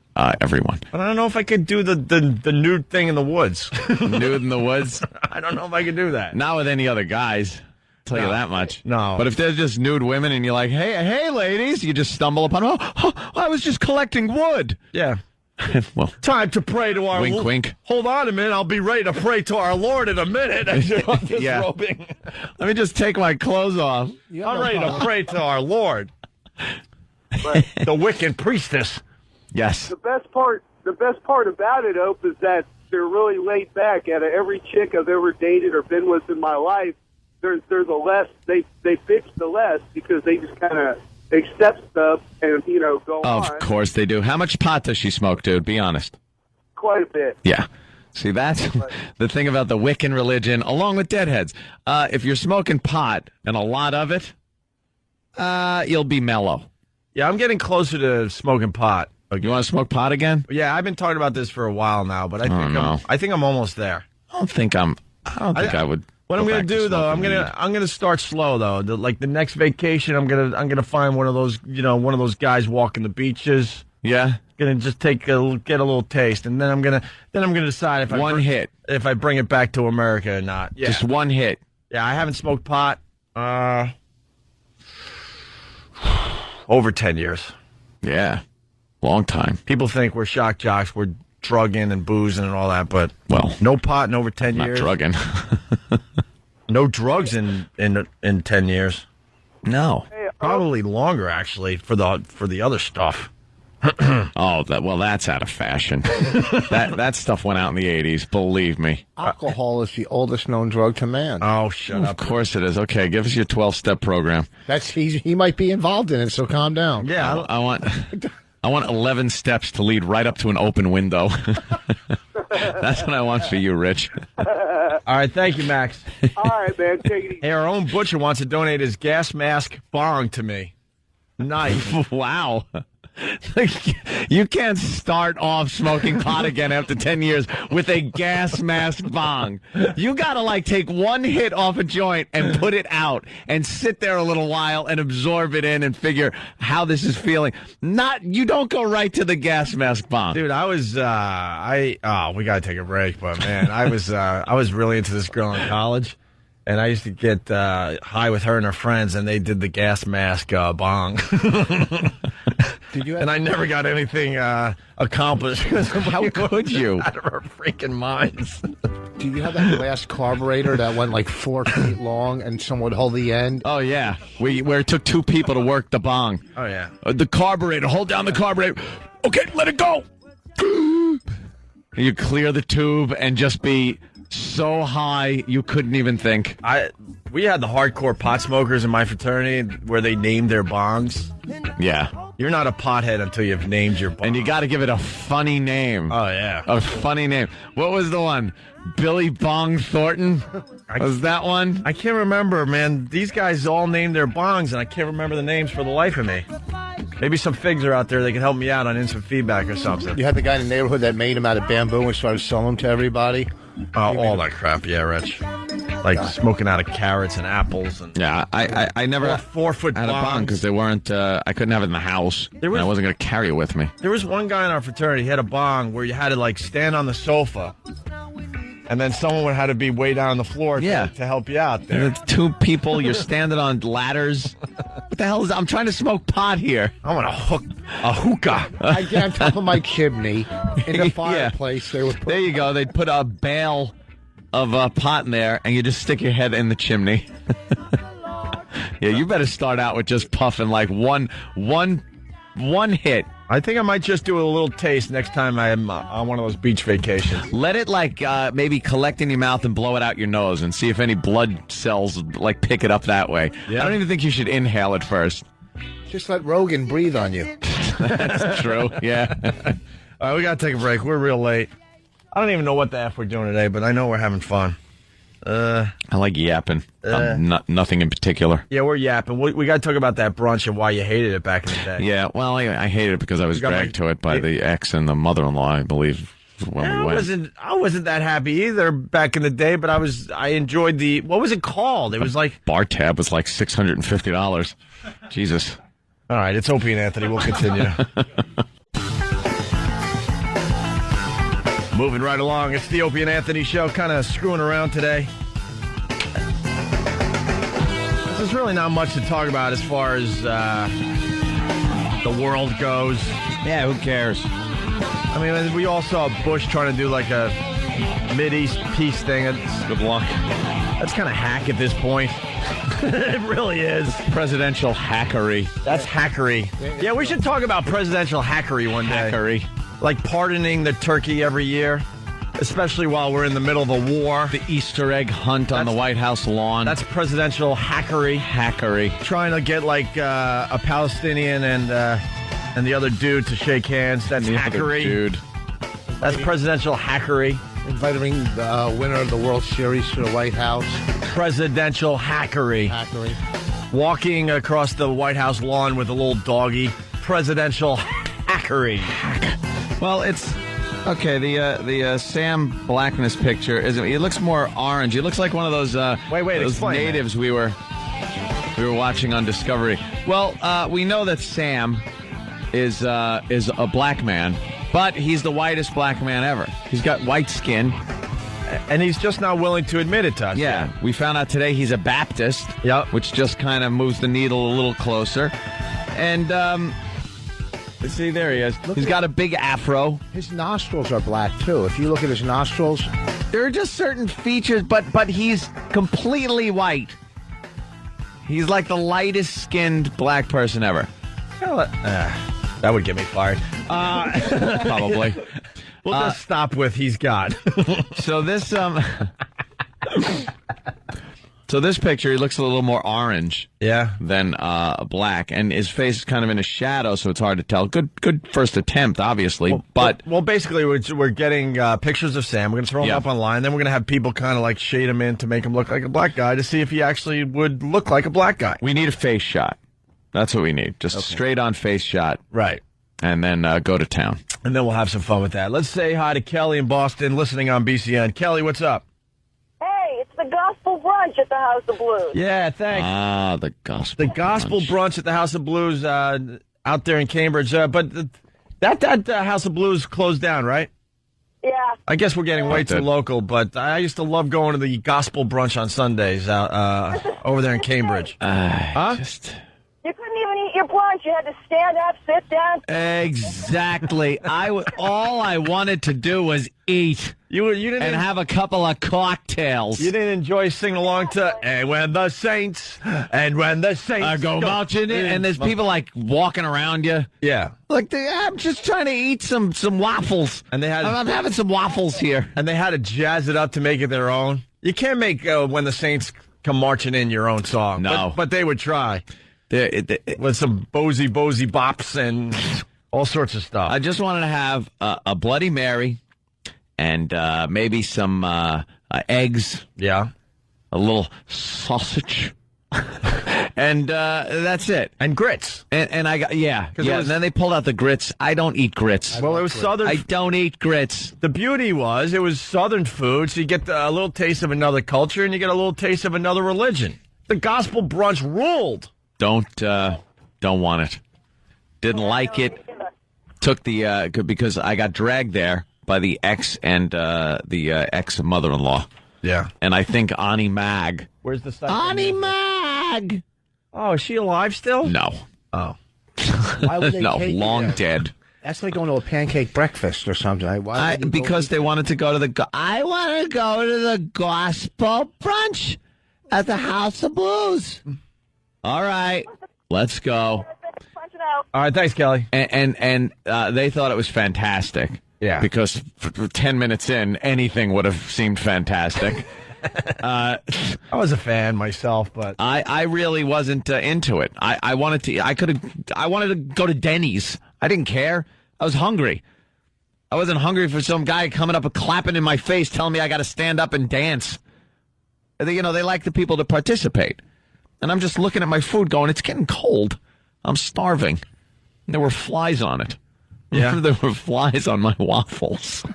Everyone. But I don't know if I could do the nude thing in the woods. Nude in the woods? I don't know if I could do that. Not with any other guys. Tell you that much. No. But if there's just nude women and you're like, hey, ladies, you just stumble upon, I was just collecting wood. Yeah. Well, time to pray to our wink, Lord. wink. Hold on a minute. I'll be ready to pray to our Lord in a minute. Disrobing. Let me just take my clothes off. I'm ready to pray to our Lord. The Wiccan priestess. Yes. The best part about it, Ope, is that they're really laid back. Out of every chick I've ever dated or been with in my life, they're the less they bitch the less because they just kind of accept stuff and go on. Of course they do. How much pot does she smoke, dude? Be honest. Quite a bit. Yeah. See, that's the thing about the Wiccan religion, along with deadheads. If you're smoking pot and a lot of it, you'll be mellow. Yeah, I'm getting closer to smoking pot. You want to smoke pot again? Yeah, I've been talking about this for a while now, but I think I'm almost there. I don't think I would. What I'm going to do though, I'm going to start slow though. The next vacation, I'm going to find one of those guys walking the beaches. Yeah. Going to just get a little taste, and then I'm going to decide if I bring it back to America or not. Yeah. Just one hit. Yeah, I haven't smoked pot over 10 years. Yeah. Long time. People think we're shock jocks. We're drugging and boozing and all that, but no pot in over 10 not years. drugging. No drugs in 10 years. No. Probably longer, actually, for the other stuff. That's out of fashion. that stuff went out in the 80s, believe me. Alcohol is the oldest known drug to man. Oh, shut up. Of course it is. Okay, give us your 12-step program. He might be involved in it, so calm down. Yeah, I want 11 steps to lead right up to an open window. That's what I want for you, Rich. All right, thank you, Max. All right, man. Take it easy. Hey, our own butcher wants to donate his gas mask bong to me. Nice. Wow. You can't start off smoking pot again after 10 years with a gas mask bong. You gotta take one hit off a joint and put it out and sit there a little while and absorb it in and figure how this is feeling. You don't go right to the gas mask bong. Dude, I was we gotta take a break, but man, I was really into this girl in college. And I used to get high with her and her friends, and they did the gas mask bong. And I never got anything accomplished. How could you? Out of our freaking minds. Do you have that glass carburetor that went 4 feet long and someone would hold the end? Oh, yeah. Where it took 2 people to work the bong. Oh, yeah. The carburetor. Hold down the carburetor. Okay, let it go. You clear the tube and just be so high you couldn't even think. We had the hardcore pot smokers in my fraternity where they named their bongs. Yeah. You're not a pothead until you've named your bong. And you got to give it a funny name. Oh, yeah. A funny name. What was the one? Billy Bong Thornton? Was that one? I can't remember, man. These guys all named their bongs, and I can't remember the names for the life of me. Maybe some figs are out there that can help me out on instant feedback or something. You had the guy in the neighborhood that made them out of bamboo and started selling them to everybody? All that crap, yeah, Rich. Like smoking out of carrots and apples. And yeah, I never 4-foot had a bong because they weren't. I couldn't have it in the house. And I wasn't going to carry it with me. There was one guy in our fraternity. He had a bong where you had to stand on the sofa, and then someone would have to be way down on the floor to help you out there. And it's 2 people. You're standing on ladders. What the hell is that? I'm trying to smoke pot here. I want a hookah. I get on top of my chimney in the fireplace. Yeah. There you go. They'd put a bale of pot in there, and you just stick your head in the chimney. Yeah, you better start out with just puffing one hit. I think I might just do a little taste next time I'm on one of those beach vacations. Let it maybe collect in your mouth and blow it out your nose and see if any blood cells pick it up that way. Yeah. I don't even think you should inhale it first. Just let Rogan breathe on you. That's true, yeah. All right, we got to take a break. We're real late. I don't even know what the F we're doing today, but I know we're having fun. I like yapping. Nothing in particular. Yeah, we're yapping. We got to talk about that brunch and why you hated it back in the day. Yeah, well, I hated it because I was dragged to it by the ex and the mother-in-law, I believe, when we went. I wasn't that happy either back in the day, but I enjoyed what was it called? It was bar tab was $650. Jesus. All right, it's Opie and Anthony. We'll continue. Moving right along, it's the Opie and Anthony show, kind of screwing around today. There's really not much to talk about as far as the world goes. Yeah, who cares? I mean, we all saw Bush trying to do a Mideast peace thing. Good luck. That's kind of hack at this point. It really is. Presidential hackery. That's hackery. Yeah, we should talk about presidential hackery one day. Hackery. Like pardoning the turkey every year, especially while we're in the middle of a war. The Easter egg hunt on the White House lawn. That's presidential hackery. Hackery. Trying to get a Palestinian and the other dude to shake hands. That's hackery. Dude. That's presidential hackery. Inviting the winner of the World Series to the White House. Presidential hackery. Hackery. Walking across the White House lawn with a little doggy. Presidential hackery. Well, it's okay. The Sam Blackness picture he looks more orange. He looks like one of those those natives we were watching on Discovery. Well, we know that Sam is a black man, but he's the whitest black man ever. He's got white skin, and he's just not willing to admit it to us. Yeah, we found out today he's a Baptist. Yep, which just kind of moves the needle a little closer, and. See, there he is. He's got a big afro. His nostrils are black, too. If you look at his nostrils, there are just certain features, but he's completely white. He's like the lightest skinned black person ever. That would get me fired. Probably. We'll just stop with he's got. So this So this picture, he looks a little more orange, than black, and his face is kind of in a shadow, so it's hard to tell. Good first attempt, obviously, but basically we're getting pictures of Sam. We're going to throw him up online, then we're going to have people kind of like shade him in to make him look like a black guy to see if he actually would look like a black guy. We need a face shot. That's what we need. Just a straight on face shot, right? And then go to town, and then we'll have some fun with that. Let's say hi to Kelly in Boston, listening on BCN. Kelly, what's up? It's the Gospel Brunch at the House of Blues. Yeah, thanks. The Gospel Brunch at the House of Blues out there in Cambridge. But that House of Blues closed down, right? Yeah. I guess we're getting way too local, but I used to love going to the Gospel Brunch on Sundays out over there in Cambridge. You couldn't even eat your brunch. You had to stand up, sit down. Exactly. All I wanted to do was eat. You didn't and have a couple of cocktails. You didn't enjoy singing along to "And when the saints go marching in," and there's people like walking around you. Yeah, like I'm just trying to eat some waffles, and I'm having some waffles here, and they had to jazz it up to make it their own. You can't make "When the Saints Come Marching In" your own song. No, but they would try with some Bozy bops and all sorts of stuff. I just wanted to have a Bloody Mary. And maybe some eggs. Yeah. A little sausage. And that's it. And grits. And I got, and then they pulled out the grits. I don't eat grits. Well, it was Southern. I don't eat grits. The beauty was it was Southern food, so you get a little taste of another culture and you get a little taste of another religion. The Gospel Brunch ruled. Don't want it. Didn't like it. Took the, because I got dragged there by the ex and the ex-mother-in-law. Yeah. And I think Ani Mag. Where's the site? Ani Mag! Oh, is she alive still? No. Oh. Why would they no, take long you there? dead. That's like going to a pancake breakfast or something. Because they wanted to go to the... I want to go to the Gospel Brunch at the House of Blues. All right. Let's go. All right, thanks, Kelly. And they thought it was fantastic. Yeah. Because for 10 minutes in, anything would have seemed fantastic. I was a fan myself, but I really wasn't into it. I wanted to go to Denny's. I didn't care. I was hungry. I wasn't hungry for some guy coming up and clapping in my face telling me I got to stand up and dance. They like the people to participate. And I'm just looking at my food going, it's getting cold. I'm starving. And there were flies on it. Yeah. There were flies on my waffles.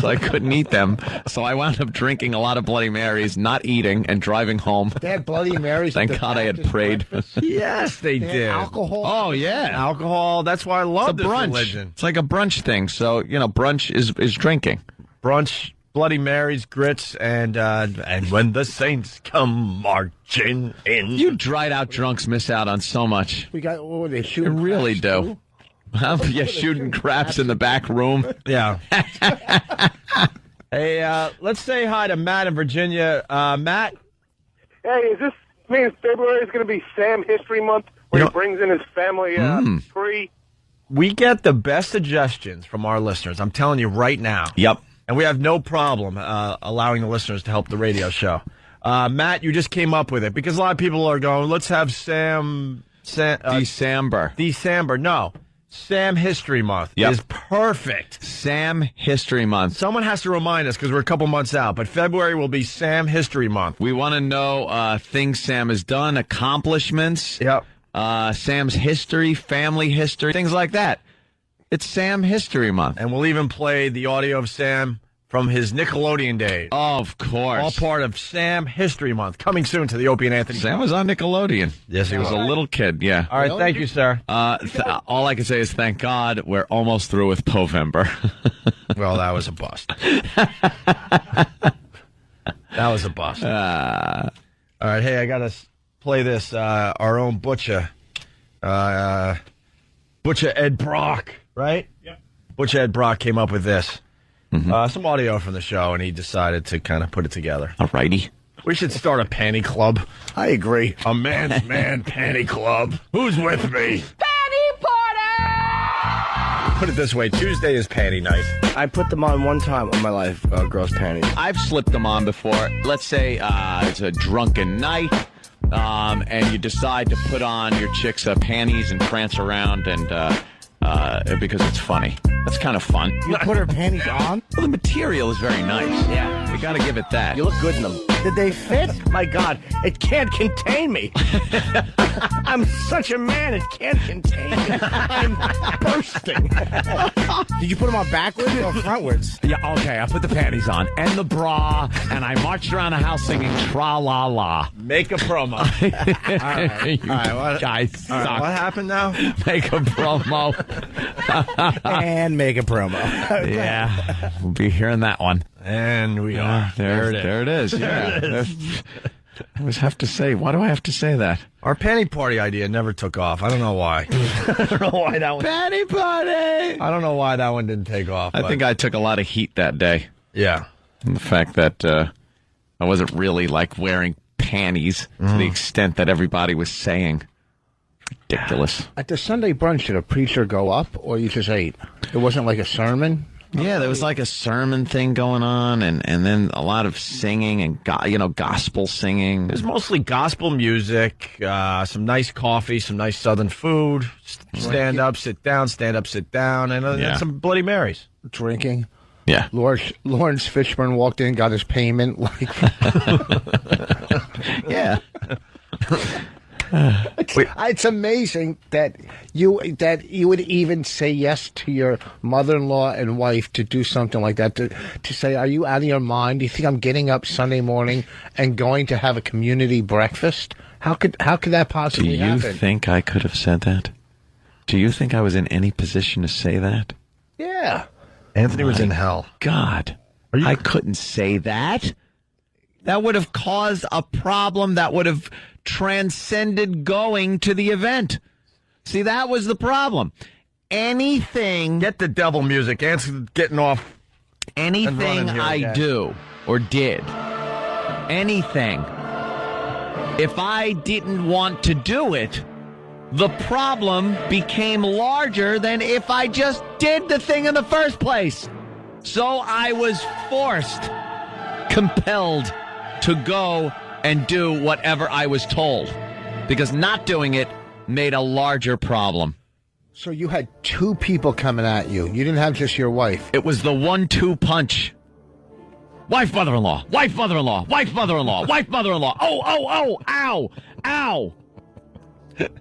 So I couldn't eat them. So I wound up drinking a lot of Bloody Marys, not eating, and driving home. They had Bloody Marys. Thank God I had prayed. Yes, they did. Alcohol. Oh, yeah. Alcohol. That's why I love this brunch. religion. It's like a brunch thing. So, brunch is drinking. Brunch, Bloody Marys, grits, and when the saints come marching in. You dried out drunks miss out on so much. We got, what were they You shooting? really do. Too? Yeah, shooting craps in the back room. Yeah. Hey, let's say hi to Matt in Virginia. Matt? Hey, is this mean February is going to be Sam History Month, where he brings in his family tree? We get the best suggestions from our listeners. I'm telling you right now. Yep. And we have no problem allowing the listeners to help the radio show. Matt, you just came up with it because a lot of people are going, let's have December. No. Sam History Month is perfect. Sam History Month. Someone has to remind us because we're a couple months out, but February will be Sam History Month. We want to know things Sam has done, accomplishments. Yep. Sam's history, family history, things like that. It's Sam History Month. And we'll even play the audio of Sam from his Nickelodeon days. Of course. All part of Sam History Month. Coming soon to the Opie and Anthony. Sam was on Nickelodeon. Yes, he was. A little kid, yeah. All right, thank you, sir. All I can say is thank God we're almost through with Povember. Well, that was a bust. That was a bust. All right, hey, I got to play this. Our own Butcher. Butcher Butcher Ed Brock, right? Yep. Butcher Ed Brock came up with this. Some audio from the show, and he decided to kind of put it together. All righty. We should start a panty club. I agree. A man's man panty club. Who's with me? Panty party! Put it this way, Tuesday is panty night. I put them on one time in my life, girls' panties. I've slipped them on before. Let's say it's a drunken night, and you decide to put on your chick's panties and prance around, and because it's funny. That's kind of fun. You put her panties on? Well, the material is very nice. Yeah. You got to give it that. You look good in them. Did they fit? My God, it can't contain me. I'm such a man, it can't contain me. I'm bursting. Did you put them on backwards or frontwards? Yeah, okay. I put the panties on and the bra, and I marched around the house singing tra-la-la. Make a promo. You guys suck. What happened now? Make a promo. And make a promo. Yeah. We'll be hearing that one. And we are. There it is. Yeah. I always have to say, why do I have to say that? Our panty party idea never took off. I don't know why. I don't know why that one. Panty party! I don't know why that one didn't take off. I think I took a lot of heat that day. Yeah. And the fact that I wasn't really like wearing panties to the extent that everybody was saying. Ridiculous. At the Sunday brunch, did a preacher go up, or you just ate? It wasn't like a sermon? Yeah, there was like a sermon thing going on, and then a lot of singing and gospel singing. It was mostly gospel music, some nice coffee, some nice Southern food, stand up, sit down, and some Bloody Marys. Drinking. Yeah. Lawrence Fishburne walked in, got his payment. Yeah. It's amazing that you would even say yes to your mother-in-law and wife to do something like that, to say, are you out of your mind? Do you think I'm getting up Sunday morning and going to have a community breakfast? How could that possibly happen? Do you think I could have said that? Do you think I was in any position to say that? Yeah. Anthony was in hell. God. I couldn't say that. That would have caused a problem that would have transcended going to the event. See, that was the problem. Anything... Get the devil music. Anthony's getting off. Anything I do or did, anything, if I didn't want to do it, the problem became larger than if I just did the thing in the first place. So I was compelled to go and do whatever I was told, because not doing it made a larger problem. So you had two people coming at you. You didn't have just your wife. It was the 1-2 punch. Wife, mother-in-law. Wife, mother-in-law. Wife, mother-in-law. Wife, mother-in-law. Oh, ow, ow.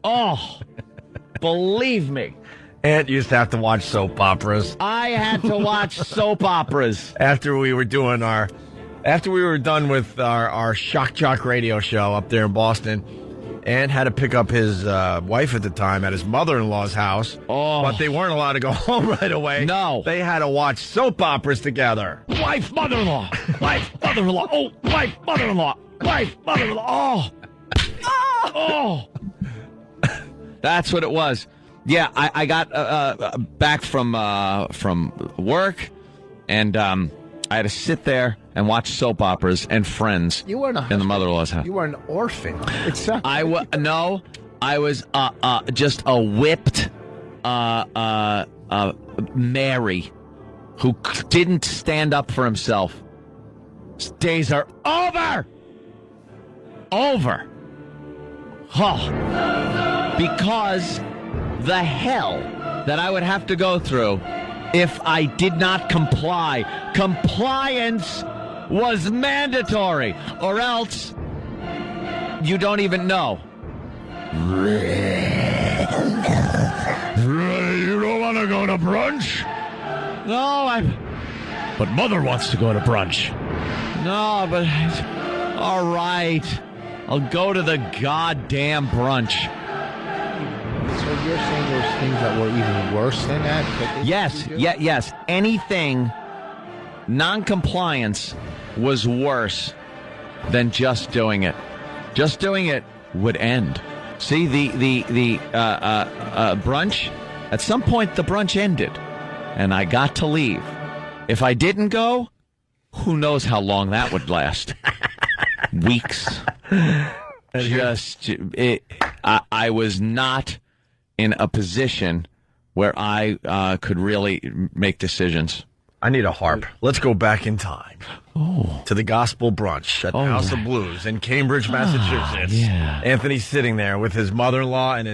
Oh, believe me. Aunt used to have to watch soap operas. I had to watch soap operas. After we were done with our Shock Jock radio show up there in Boston, and had to pick up his wife at the time at his mother-in-law's house. Oh. But they weren't allowed to go home right away. No. They had to watch soap operas together. Wife, mother-in-law. Wife, mother-in-law. Oh, wife, mother-in-law. Wife, mother-in-law. Oh. That's what it was. Yeah, I got back from work, and I had to sit there and watch soap operas and Friends in the mother-in-law's house. You were an orphan. I was just a whipped Mary who didn't stand up for himself. His days are over. Oh, because the hell that I would have to go through if I did not comply. Compliance was mandatory, or else you don't even know. You don't want to go to brunch? No, But Mother wants to go to brunch. No, but... All right. I'll go to the goddamn brunch. So you're saying there's things that were even worse than that? Yes. Anything, non-compliance was worse than just doing it. Just doing it would end. See, the brunch, At some point, the brunch ended, and I got to leave. If I didn't go, who knows how long that would last? Weeks. I was not in a position where I could really make decisions. I need a harp. Let's go back in time. To the Gospel Brunch at the House of Blues in Cambridge, Massachusetts. Yeah. Anthony's sitting there with his mother-in-law and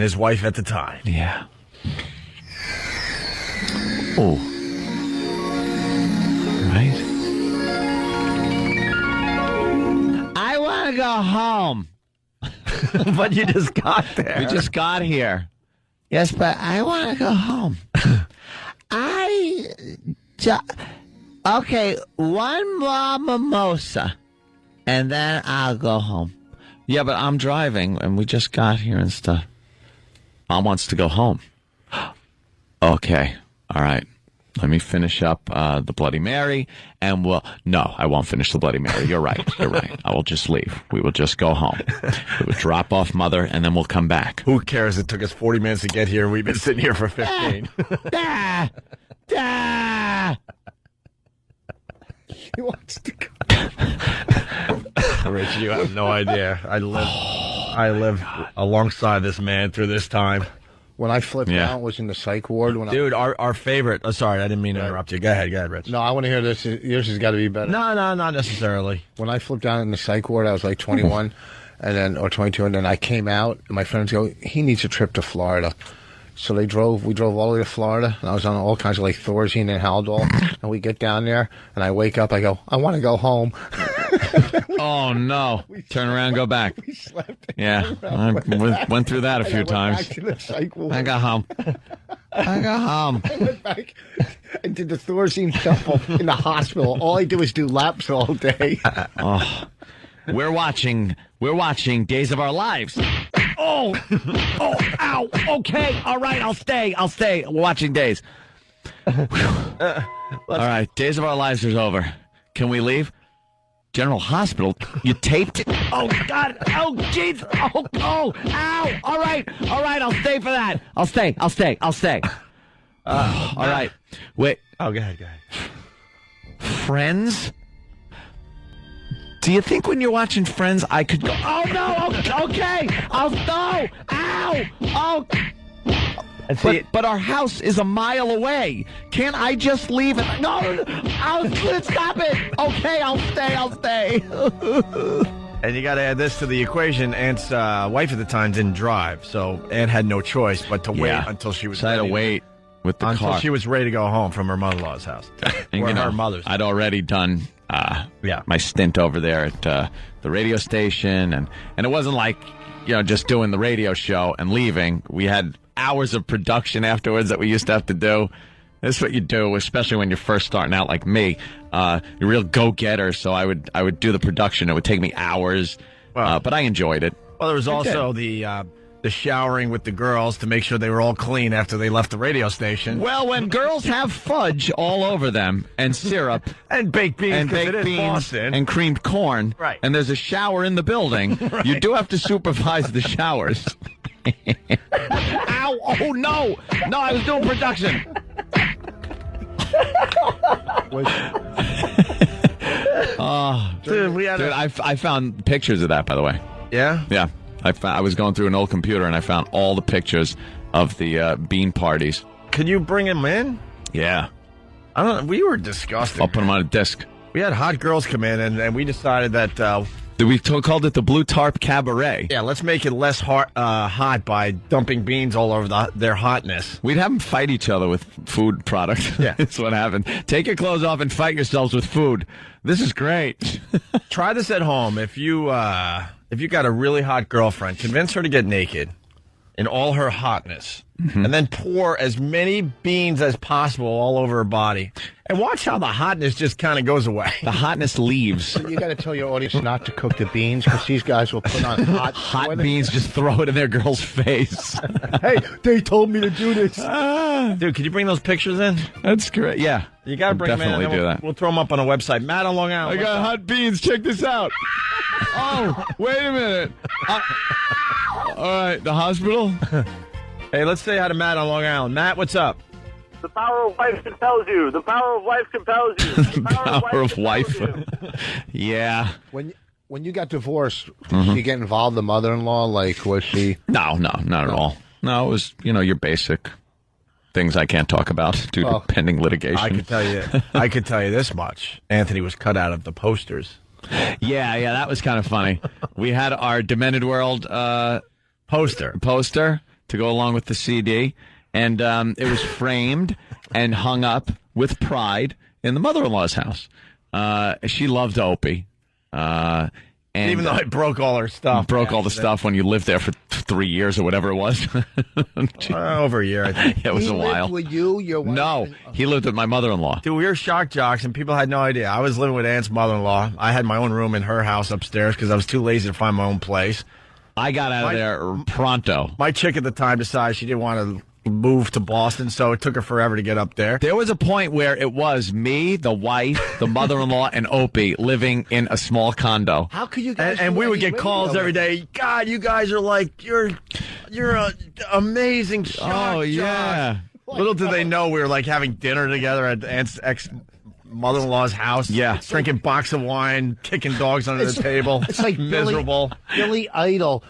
his wife at the time. Yeah. Oh. Right. I want to go home. But you just got there. We just got here. Yes, but I want to go home. Okay, one more mimosa, and then I'll go home. Yeah, but I'm driving, and we just got here and stuff. Mom wants to go home. Okay, all right. Let me finish up the Bloody Mary, and no, I won't finish the Bloody Mary. You're right. I will just leave. We will just go home. We will drop off Mother, and then we'll come back. Who cares? It took us 40 minutes to get here. We've been sitting here for 15. He wants to go. Rich, you have no idea. I live alongside this man through this time. When I flipped out, was in the psych ward. Our favorite. Oh, sorry, I didn't mean to interrupt you. Go ahead, Rich. No, I want to hear this. Yours has got to be better. No, not necessarily. When I flipped out in the psych ward, I was like 21, or 22, and then I came out, and my friends go, he needs a trip to Florida. So we drove all the way to Florida, and I was on all kinds of like Thorazine and Haldol, and we get down there, and I wake up, I go, I want to go home. Oh, no. Turn around, go back. We slept. Yeah, I went through that a few times. I got home. I went back and did the Thorazine shuffle in the hospital. All I do is do laps all day. We're watching Days of Our Lives. Oh, ow. Okay, all right, I'll stay. We're watching Days. All right, Days of Our Lives is over. Can we leave? General Hospital? You taped it? Oh, God. Oh, jeez. Oh, ow. All right, I'll stay for that. I'll stay. All right. Wait. Oh, go ahead. Friends? Do you think when you're watching Friends, I could go, oh, no, okay, I'll go, ow, oh. But our house is a mile away. Can't I just leave it? No, let's stop it. Okay, I'll stay. And you got to add this to the equation. Aunt's wife at the time didn't drive, so Aunt had no choice but to wait until she was so I had to wait with the until car. she was ready to go home from her mother-in-law's house. And, or her mother's. I'd already done my stint over there at the radio station, and it wasn't like just doing the radio show and leaving. We had hours of production afterwards that we used to have to do. This is what you do, especially when you're first starting out like me. You're a real go-getter, so I would do the production. It would take me hours, but I enjoyed it. Well, there was also the showering with the girls to make sure they were all clean after they left the radio station. Well, when girls have fudge all over them and syrup and baked beans Boston. And creamed corn, right, and there's a shower in the building, right, you do have to supervise the showers. Ow! Oh no! No, I was doing production. Dude, I found pictures of that, by the way. Yeah? Yeah. I was going through an old computer and I found all the pictures of the bean parties. Could you bring them in? Yeah. I don't know. We were disgusting. I'll put them on a disc. We had hot girls come in and we decided that... we called it the Blue Tarp Cabaret. Yeah, let's make it less hot by dumping beans all over their hotness. We'd have them fight each other with food products. Yeah. That's what happened. Take your clothes off and fight yourselves with food. This is great. Try this at home. If you got a really hot girlfriend, convince her to get naked in all her hotness. Mm-hmm. And then pour as many beans as possible all over her body. And watch how the hotness just kind of goes away. The hotness leaves. You got to tell your audience not to cook the beans because these guys will put on hot beans, just throw it in their girl's face. Hey, they told me to do this. Dude, can you bring those pictures in? That's great. Yeah. You got to bring them in. Definitely do that. We'll throw them up on a website. Matt on Long Island. I got hot beans. Check this out. Oh, wait a minute. All right, the hospital. Hey, let's say hi to Matt on Long Island. Matt, what's up? The power of wife compels you. The power of wife compels you. The Power of wife. Yeah. When you got divorced, Mm-hmm. did you get involved? The mother-in-law, like, was she? No, not at all. No, it was, your basic things I can't talk about due to pending litigation. I could tell you this much. Anthony was cut out of the posters. Yeah, that was kind of funny. We had our Demented World poster to go along with the CD, and it was framed and hung up with pride in the mother-in-law's house. She loved Opie. And even though I broke all her stuff. Broke all the stuff when you lived there for 3 years or whatever it was. Over a year, I think. Yeah, it was a while. With you, your wife? No, he lived with my mother-in-law. Dude, we were shock jocks, and people had no idea. I was living with Aunt's mother-in-law. I had my own room in her house upstairs because I was too lazy to find my own place. I got out of there pronto. My chick at the time decided she didn't want to move to Boston, so it took her forever to get up there. There was a point where it was me, the wife, the mother-in-law, and Opie living in a small condo. How could you guys? And we would get calls every day. God, you guys are like you're an amazing shock. Oh yeah. Little did they know we were like having dinner together at Aunt's ex-mother-in-law's house. Yeah, drinking box of wine, kicking dogs under the table. It's like miserable. Billy Idol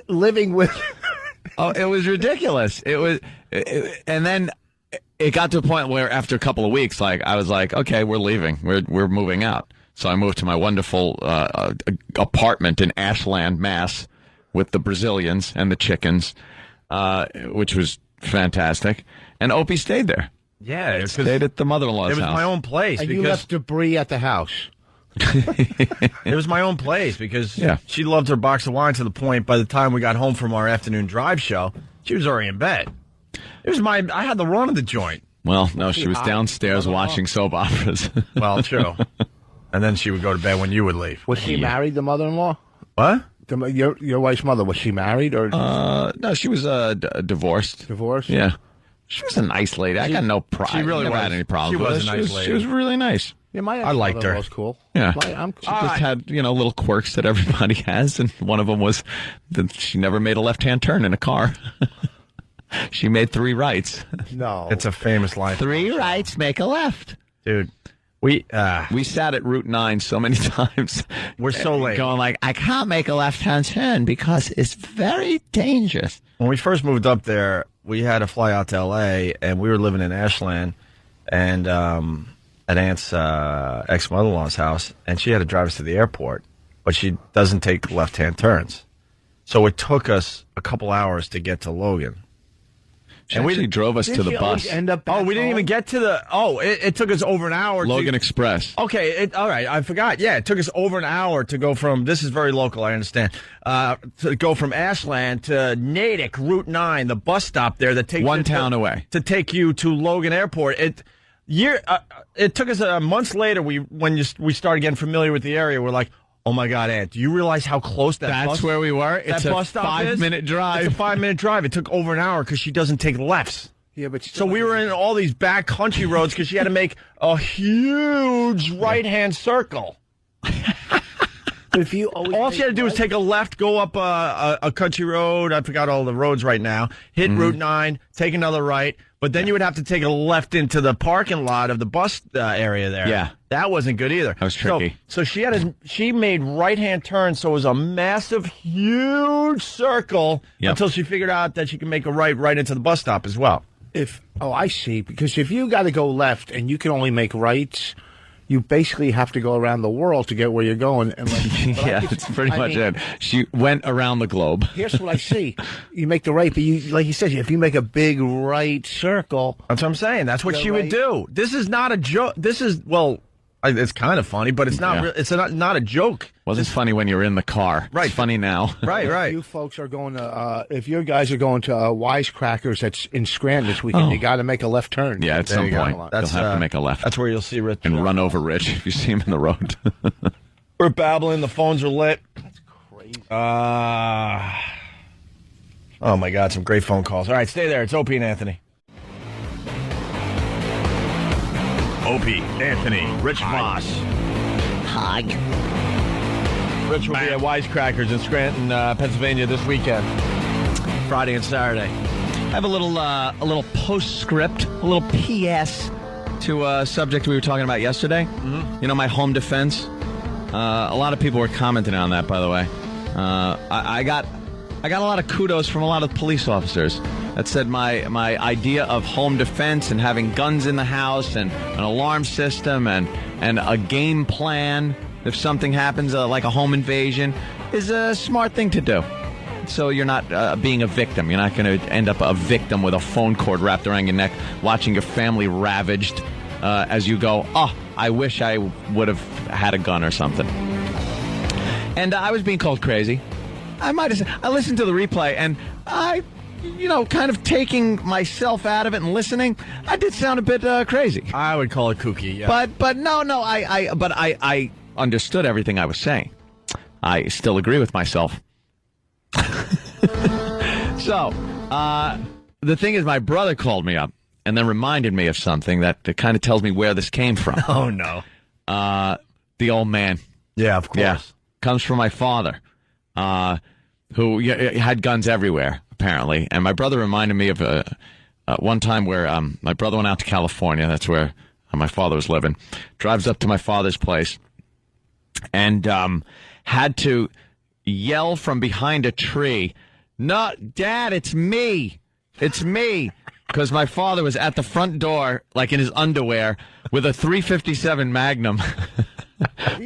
living with. Oh, it was ridiculous. It was, and then it got to a point where after a couple of weeks, like I was like, okay, we're leaving. We're moving out. So I moved to my wonderful apartment in Ashland, Mass, with the Brazilians and the chickens, which was fantastic. And Opie stayed there. Yeah, stayed at the mother-in-law's house. It was my own place. And because you left debris at the house. It was my own place because she loved her box of wine to the point by the time we got home from our afternoon drive show, she was already in bed. I had the run of the joint. Well, no, she was downstairs watching soap operas. Well, true. And then she would go to bed when you would leave. Was she married, the mother-in-law? What? Your wife's mother, was she married? Or no, she was divorced. Divorced? Yeah. She was a nice lady. I got no pride. She really never was. had any problems She with was her. a nice lady. She was really nice. Yeah, I liked her. Was cool. Yeah. I'm She just had, little quirks that everybody has, and one of them was that she never made a left-hand turn in a car. She made 3 rights. No. It's a famous line. 3 rights make a left. Dude, we sat at Route 9 so many times. We're so late. Going like, I can't make a left-hand turn because it's very dangerous. When we first moved up there, we had to fly out to L.A., and we were living in Ashland, and at Aunt's ex-mother-in-law's house, and she had to drive us to the airport, but she doesn't take left-hand turns. So it took us a couple hours to get to Logan. She actually drove us to the bus. We didn't even get to the... it took us over an hour. Logan Express. Okay, all right, I forgot. Yeah, it took us over an hour to go from... This is very local, I understand. To go from Ashland to Natick, Route 9, the bus stop there that takes... One town away. To take you to Logan Airport. It took us months later, when we started getting familiar with the area, we're like... Oh, my God, Aunt, do you realize how close That's where we were? It's a bus stop is? 5-minute drive. It's a 5-minute drive. It took over an hour because she doesn't take lefts. Yeah, but so we were in all these back country roads because she had to make a huge right-hand circle. If you all she had to do was take a left, go up a country road. I forgot all the roads right now. Hit Route 9, take another right. But then you would have to take a left into the parking lot of the bus area there. Yeah. That wasn't good either. That was tricky. So she made right-hand turns, so it was a massive, huge circle until she figured out that she could make a right into the bus stop as well. I see. Because if you got to go left and you can only make rights, you basically have to go around the world to get where you're going. And it's pretty much it. She went around the globe. Here's what I see. You make the right, but like you said, if you make a big right circle. That's what I'm saying. That's what she would do. This is not a joke. It's kind of funny, but it's not. It's not a joke. Well, it's funny when you're in the car. Right. It's funny now. Right. You folks are going to, if your guys are going to Wisecrackers that's in Scranton this weekend, you got to make a left turn. Yeah, at some point. You'll have to make a left. That's where you'll see Rich. And run over Rich if you see him in the road. We're babbling. The phones are lit. That's crazy. Oh, my God. Some great phone calls. All right, stay there. It's Opie and Anthony. Opie, Anthony, Rich Voss. Hi. Rich will be at Wisecrackers in Scranton, Pennsylvania this weekend, Friday and Saturday. have a little postscript, a little PS to a subject we were talking about yesterday. Mm-hmm. You know, my home defense. A lot of people were commenting on that, by the way. I got a lot of kudos from a lot of police officers that said my idea of home defense and having guns in the house and an alarm system and a game plan if something happens, like a home invasion, is a smart thing to do. So you're not being a victim. You're not going to end up a victim with a phone cord wrapped around your neck, watching your family ravaged as you go, oh, I wish I would have had a gun or something. And I was being called crazy. I listened to the replay, and I, kind of taking myself out of it and listening, I did sound a bit crazy. I would call it kooky, yeah. But no, I understood everything I was saying. I still agree with myself. So, the thing is, my brother called me up and then reminded me of something that kind of tells me where this came from. Oh, no. The old man. Yeah, of course. Yeah. Comes from my father, who had guns everywhere, apparently. And my brother reminded me of one time where my brother went out to California. That's where my father was living. Drives up to my father's place and had to yell from behind a tree, "No, Dad, it's me. It's me." Because my father was at the front door, like in his underwear, with a .357 Magnum,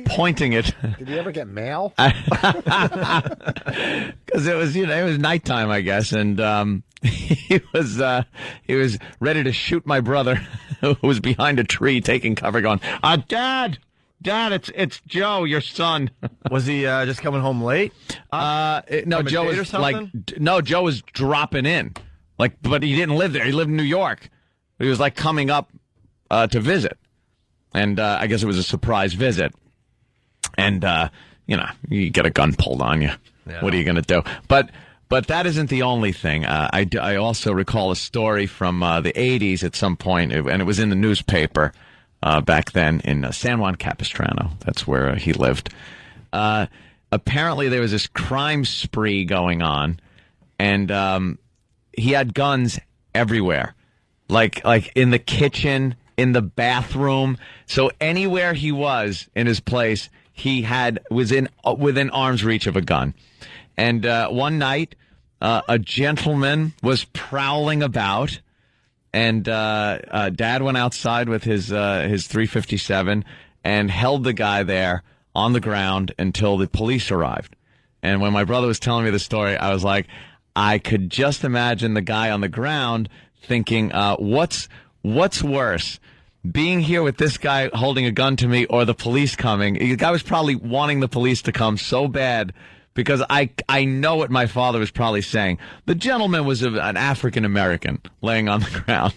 pointing it. Did he ever get mail? Because it was nighttime, I guess, and he was ready to shoot my brother, who was behind a tree taking cover, going, "Dad, it's Joe, your son." Was he just coming home late? No, Joe was Joe was dropping in. But he didn't live there. He lived in New York. He was coming up to visit, and I guess it was a surprise visit. And you get a gun pulled on you. Yeah. What are you going to do? But that isn't the only thing. I also recall a story from the '80s at some point, and it was in the newspaper back then in San Juan Capistrano. That's where he lived. Apparently, there was this crime spree going on, and he had guns everywhere, like in the kitchen, in the bathroom. So anywhere he was in his place, he was within arm's reach of a gun. And one night, a gentleman was prowling about, and Dad went outside with his .357 and held the guy there on the ground until the police arrived. And when my brother was telling me the story, I was like, I could just imagine the guy on the ground thinking, what's worse, being here with this guy holding a gun to me or the police coming? The guy was probably wanting the police to come so bad, because I know what my father was probably saying. The gentleman was an African-American laying on the ground.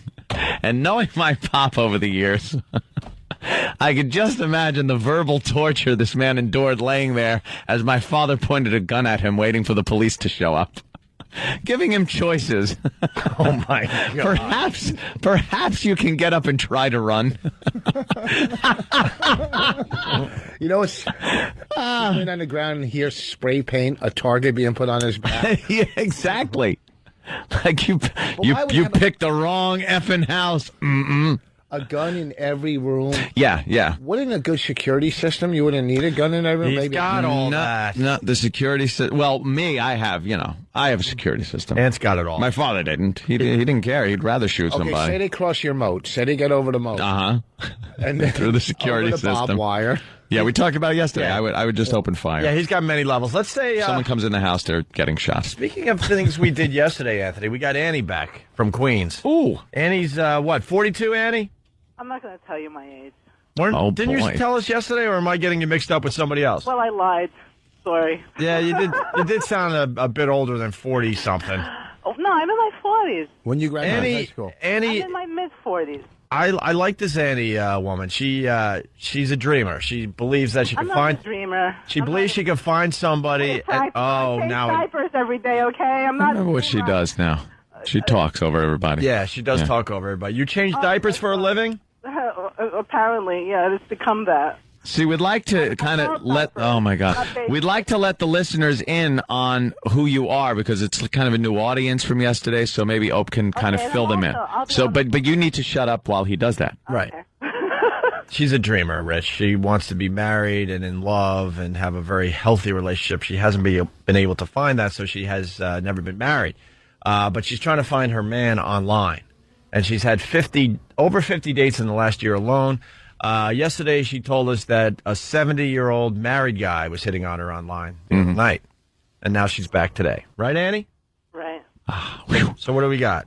And knowing my pop over the years, I could just imagine the verbal torture this man endured laying there as my father pointed a gun at him, waiting for the police to show up. Giving him choices. Oh, my God. Perhaps you can get up and try to run. It's laying on the ground and hear spray paint, a target being put on his back. Yeah, exactly. Like you picked the wrong effing house. Mm-mm. A gun in every room. Yeah. Wouldn't a good security system, you wouldn't need a gun in every room? He's got all that. Not the security system. Well, me, I have a security system. Ant's got it all. My father didn't. He didn't care. He'd rather shoot somebody. Okay, say they cross your moat. Say they get over the moat. Uh-huh. And then through the security over the system. barbed wire. Yeah, we talked about it yesterday. Yeah. I would just open fire. Yeah, he's got many levels. Let's say someone comes in the house, they're getting shot. Speaking of things we did yesterday, Anthony, we got Annie back from Queens. Ooh. Annie's, 42, Annie? I'm not going to tell you my age. Didn't you tell us yesterday, or am I getting you mixed up with somebody else? Well, I lied. Sorry. Yeah, you did. You did sound a bit older than 40-something. Oh, no, I'm in my 40s. When you graduated high school? Annie, I'm in my mid-40s. I like this Annie woman. She's a dreamer. She believes that she can I'm not a dreamer. She believes she can find somebody. I change diapers every day. Okay, I'm not. Remember what she does now. She talks over everybody. Yeah, she does talk over everybody. You change diapers for a living? Apparently, yeah, it's become that. See, we'd like to kind of oh my God, we'd like to let the listeners in on who you are because it's kind of a new audience from yesterday. So maybe Ope can kind of fill them in. So, but you need to shut up while he does that. Right. She's a dreamer, Rich. She wants to be married and in love and have a very healthy relationship. She hasn't been able to find that, so she has never been married. But she's trying to find her man online. And she's had over 50 dates in the last year alone. Yesterday, she told us that a 70-year-old married guy was hitting on her online the other night. And now she's back today. Right, Annie? Right. So what do we got?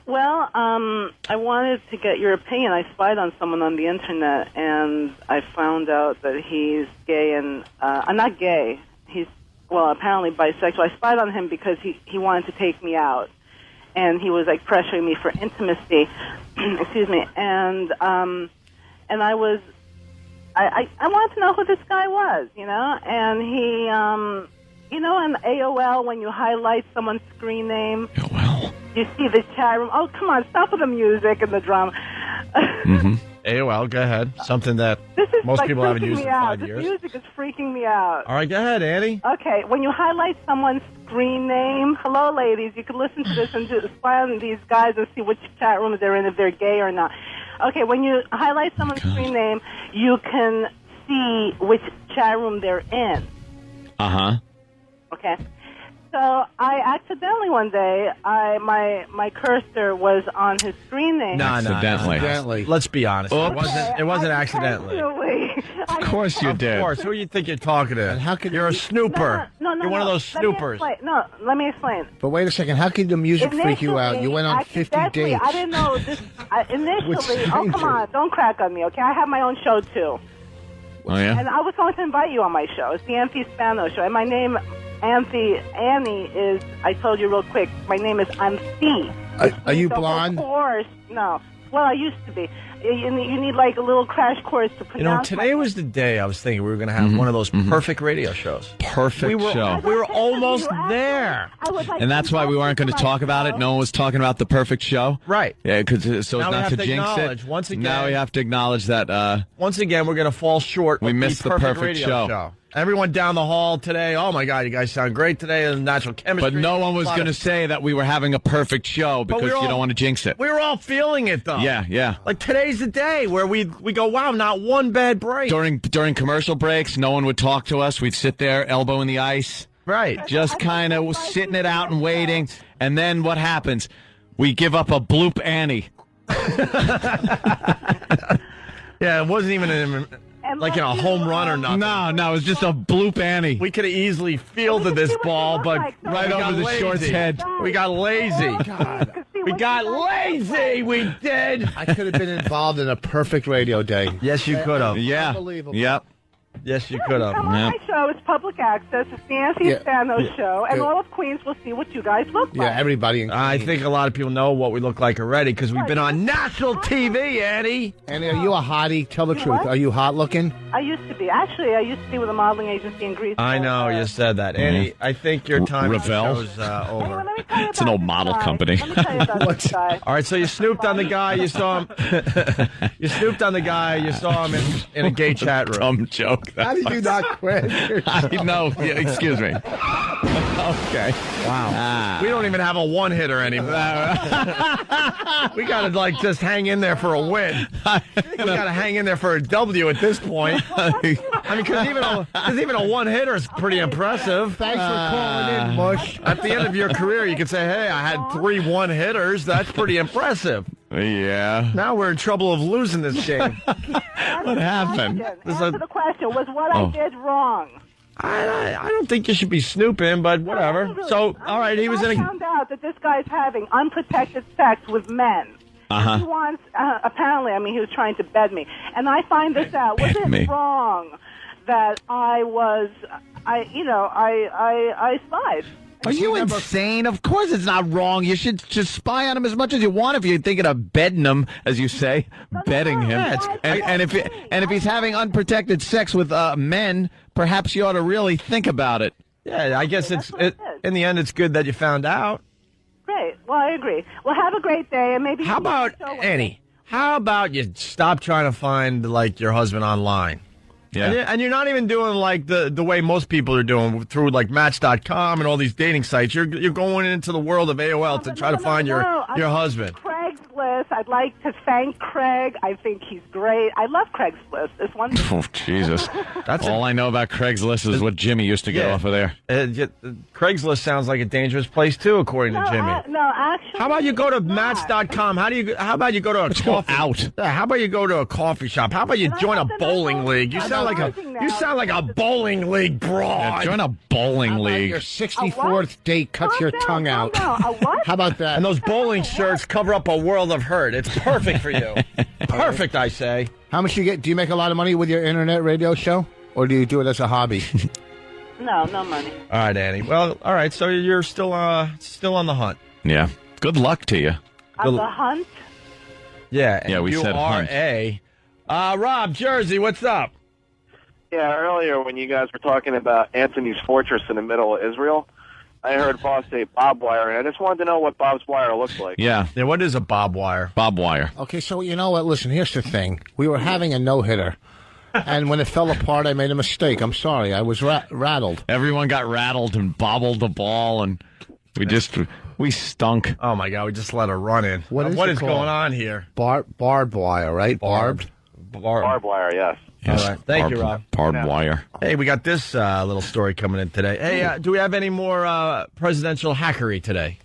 Well, I wanted to get your opinion. I spied on someone on the internet, and I found out that he's gay and I'm not gay. He's, apparently bisexual. I spied on him because he wanted to take me out, and he was like pressuring me for intimacy. Excuse me. And I wanted to know who this guy was, and he, in AOL, when you highlight someone's screen name, you see the chat room. Oh, come on, stop with the music and the drama. AOL, go ahead. Something that most people haven't used in 5 years. The music is freaking me out. All right, go ahead, Annie. Okay, when you highlight someone's screen name, hello, ladies, you can listen to this and spy on these guys and see which chat rooms they're in, if they're gay or not. Okay, when you highlight someone's screen name, you can see which chat room they're in. Okay. So I accidentally one day, my cursor was on his screen name. No, accidentally. Let's be honest. It wasn't accidentally. Of course you did. Of course. Who do you think you're talking to? How could you're a snooper. No, you're one of those snoopers. Let me explain. But wait a second. How could the music freak you out? You went on 50 dates. I didn't know this. Initially, come on, don't crack on me, okay? I have my own show too. Oh yeah. And I was going to invite you on my show. It's the Anthony Spano show, and my name. Annie is, I told you real quick, my name is Anthi. Are you blonde? Of course, no. Well, I used to be. You need like a little crash course to pronounce. Today was the day I was thinking we were going to have one of those perfect radio shows. Perfect show. We were almost there. And that's why we weren't going to talk about it. No one was talking about the perfect show. Right. Yeah, because so as not to jinx it. Once again, now we have to acknowledge that. Once again, we're going to fall short. We missed the perfect show. Everyone down the hall today, oh my God, you guys sound great today in natural chemistry. But no one was going to say that we were having a perfect show because you don't want to jinx it. We were all feeling it, though. Yeah. Like today's the day where we go, wow, not one bad break. During commercial breaks, no one would talk to us. We'd sit there, elbow in the ice. Right. Just kind of sitting it out and waiting. And then what happens? We give up a bloop Annie. Yeah, it wasn't even like in a home run or nothing. No, it was just a bloop Annie. We could have easily fielded this ball, but right over the short's head. We got lazy. God. We got lazy. We did. I could have been involved in a perfect radio day. Yes, you could have. Yeah. Unbelievable. Yep. Yes, you could have. My show is public access. It's the Anthony Spano show, and all of Queens will see what you guys look like. Yeah, everybody. I think a lot of people know what we look like already because we've been on national TV, Annie. Annie, are you a hottie? Tell the truth. Are you hot looking? I used to be. Actually, I used to be with a modeling agency in Greece. I know, you said that. Annie, I think your time Ravel. is over. It's an old model company. Let me tell you about this guy. All right, so you snooped on the guy. You saw him. You snooped on the guy. You saw him in a gay chat room. Dumb joke. How did you not quit? I know. Yeah, excuse me. Okay. Wow. We don't even have a one-hitter anymore. We got to, just hang in there for a win. We got to hang in there for a W at this point. I mean, because even a one-hitter is pretty impressive. Thanks for calling in, Mush. At the end of your career, you could say, hey, I had 3 one-hitters. That's pretty impressive. Yeah. Now we're in trouble of losing this game. What happened? Answer the question. Was what I did wrong? I don't think you should be snooping, but whatever. Really, so, all right, he was in I found out that this guy's having unprotected sex with men. He wants, apparently, he was trying to bed me. And I find this out. Was it wrong that I spied? Are you insane? Of course it's not wrong. You should just spy on him as much as you want if you're thinking of bedding him, as you say, bedding him. And if he's having unprotected sex with men, perhaps you ought to really think about it. Yeah, I guess in the end, it's good that you found out. Great. Well, I agree. Well, have a great day, and maybe. How about Annie? How about you stop trying to find like your husband online? Yeah. And you're not even doing like the way most people are doing through like Match.com and all these dating sites. You're going into the world of AOL to try to find your husband. Craigslist. I'd like to thank Craig. I think he's great. I love Craigslist. It's wonderful. Oh, Jesus. That's all I know about Craigslist is what Jimmy used to get off of there. Craigslist sounds like a dangerous place, too, according to Jimmy. No, actually. How about you go to Match.com? How about you go to a coffee? Yeah, how about you go to a coffee shop? How about you join a bowling league? You sound like a bowling league broad. Yeah, join a bowling league. Your 64th date cuts your tongue out. A what? How about that? And those bowling shirts cover up a world of hurt. It's perfect for you. Perfect, I say. How much you get? Do you make a lot of money with your internet radio show, or do you do it as a hobby? No money. All right, Annie. Well, all right. So you're still on the hunt. Yeah. Good luck to you. On the hunt? Yeah. Yeah, we said hunt. Rob, Jersey, what's up? Yeah, earlier when you guys were talking about Anthony's fortress in the middle of Israel, I heard Bob say barbed wire, and I just wanted to know what barbed wire looks like. Yeah. Yeah, what is a barbed wire? Barbed wire. Okay, so you know what? Listen, here's the thing. We were having a no-hitter, and when it fell apart, I made a mistake. I'm sorry. I was rattled. Everyone got rattled and bobbled the ball, and we stunk. Oh, my God. We just let her run in. What is going on here? Barbed wire, right? Barbed wire, yes. Yes. All right. Thank you, Rob. Barbed wire. Hey, we got this little story coming in today. Hey, do we have any more presidential hackery today?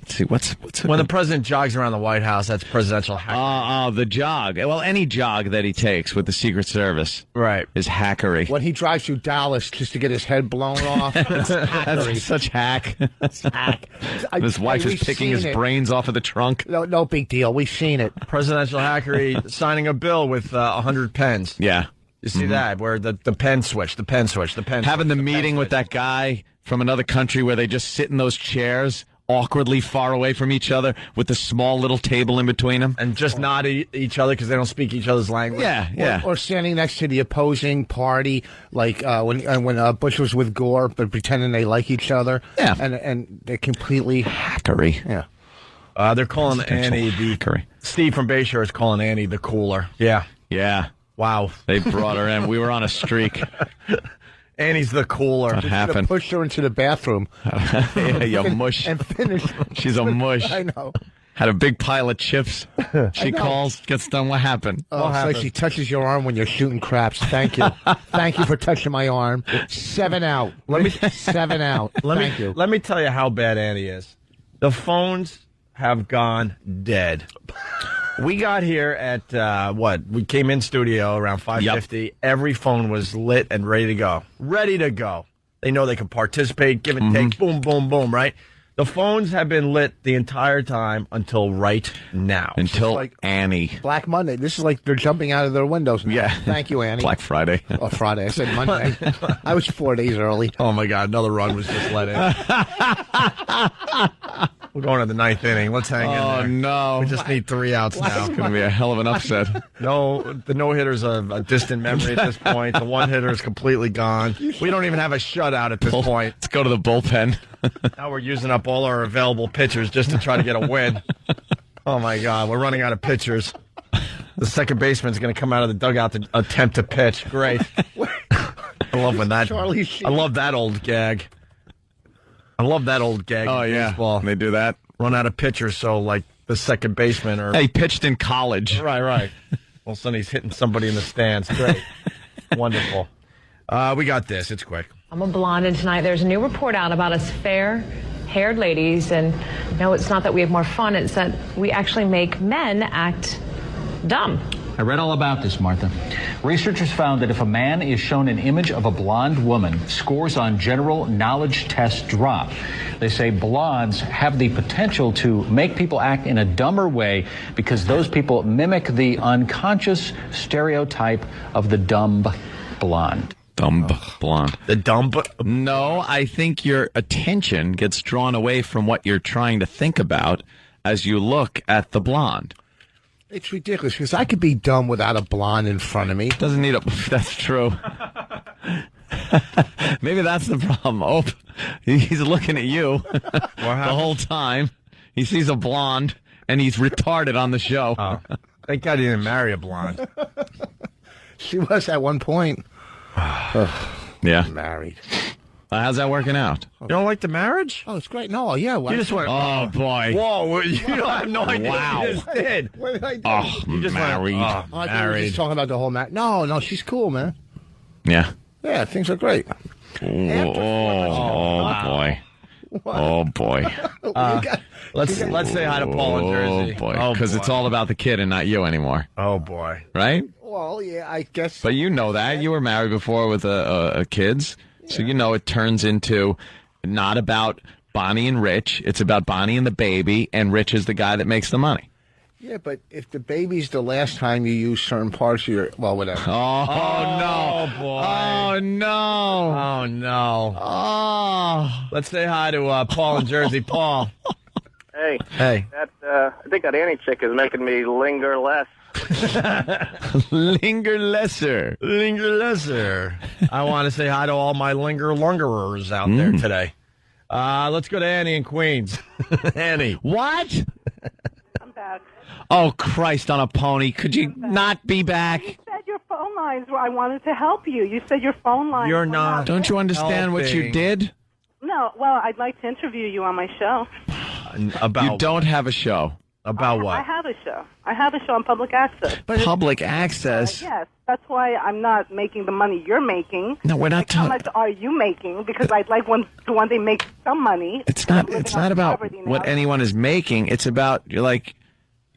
Let's see, what's when the president jogs around the White House, that's presidential hackery. The jog. Well, any jog that he takes with the Secret Service, right, is hackery. When he drives through Dallas just to get his head blown off, that's hackery. That's such hack. That's hack. His wife is picking his brains off of the trunk. No big deal. We've seen it. Presidential hackery signing a bill with 100 pens. Yeah. You see that, where the pen switch. Having the meeting with that guy from another country where they just sit in those chairs awkwardly far away from each other with the small little table in between them. And just nod at each other because they don't speak each other's language. Yeah. Or standing next to the opposing party, like when Bush was with Gore, but pretending they like each other. Yeah. And they're completely hackery. Yeah. They're calling Annie the... Steve from Bayshore is calling Annie the cooler. Yeah. Wow. They brought her in. We were on a streak. Annie's the cooler. What happened? Pushed her into the bathroom. Yeah, you mush. And finished. She's a mush. I know. Had a big pile of chips. She calls, gets done. What happened? Oh, it's like she touches your arm when you're shooting craps. Thank you. Thank you for touching my arm. 7 out. 7 out. Thank you. Let me tell you how bad Annie is. The phones have gone dead. We got here at, we came in studio around 5:50. Yep. Every phone was lit and ready to go. Ready to go. They know they can participate, give and take, boom, boom, boom, right? The phones have been lit the entire time until right now. Until like Annie. Black Monday. This is like they're jumping out of their windows now. Yeah. Thank you, Annie. Black Friday. Oh, Friday. I said Monday. I was 4 days early. Oh, my God. Another run was just let in. We're going to the ninth inning. Let's hang in there. Oh, no. We just need 3 outs now. It's going to be a hell of an upset. No, the no-hitter's a distant memory at this point. The one-hitter is completely gone. We don't even have a shutout at this point. Let's go to the bullpen. Now we're using up all our available pitchers just to try to get a win. Oh, my God. We're running out of pitchers. The second baseman's going to come out of the dugout to attempt to pitch. Great. I love that old gag. Oh, yeah. Baseball. They do that. Run out of pitchers, so like the second baseman or... He pitched in college. Right. All of a sudden he's hitting somebody in the stands. Great. Wonderful. We got this. It's quick. I'm a blonde, and tonight there's a new report out about us fair-haired ladies, and no, it's not that we have more fun, it's that we actually make men act dumb. I read all about this, Martha. Researchers found that if a man is shown an image of a blonde woman, scores on general knowledge tests drop. They say blondes have the potential to make people act in a dumber way because those people mimic the unconscious stereotype of the dumb blonde. Dumb blonde. The dumb... No, I think your attention gets drawn away from what you're trying to think about as you look at the blonde. It's ridiculous because I could be dumb without a blonde in front of me. Doesn't need a... That's true. Maybe that's the problem. Oh, he's looking at you the whole time. He sees a blonde, and he's retarded on the show. Oh. Thank God he didn't marry a blonde. She was at one point. Yeah. Married. How's that working out? You don't like the marriage? Oh, it's great. No, yeah. You just went, oh, boy. Whoa, you don't have no idea Wow. what you just did. What did I do? Oh, You just married. Went, I thought we were married. just talking about the whole match. No, she's cool, man. Yeah. Yeah, things are great. Boy. Oh, boy. Let's say hi to Paul in Jersey. Oh, boy. Because it's all about the kid and not you anymore. Oh, boy. Right? Well, yeah, I guess. But you know that. You were married before with kids. So you know it turns into not about Bonnie and Rich. It's about Bonnie and the baby, and Rich is the guy that makes the money. Yeah, but if the baby's the last time you use certain parts of your... Well, whatever. Oh, no. boy. Oh, no. Oh, no. Oh. Let's say hi to Paul in Jersey. Paul. Hey. Hey. I think that Annie chick is making me linger less. Linger lesser. Linger lesser. I want to say hi to all my lingerers out there today. Let's go to Annie in Queens. Annie. What? I'm back. Oh, Christ on a pony. Could you not be back? You said your phone lines were, I wanted to help you. You said your phone lines You're were not. Don't you understand what you helping. did? No, well, I'd like to interview you on my show. About You don't have a show. About I what? have a show. I have a show on public access. Public access. Yes, that's why I'm not making the money you're making. No, we're not Like, how talking. much are you making? Because I'd like to one day make some money. It's not. I'm It's living not on about poverty now. what anyone is making. It's about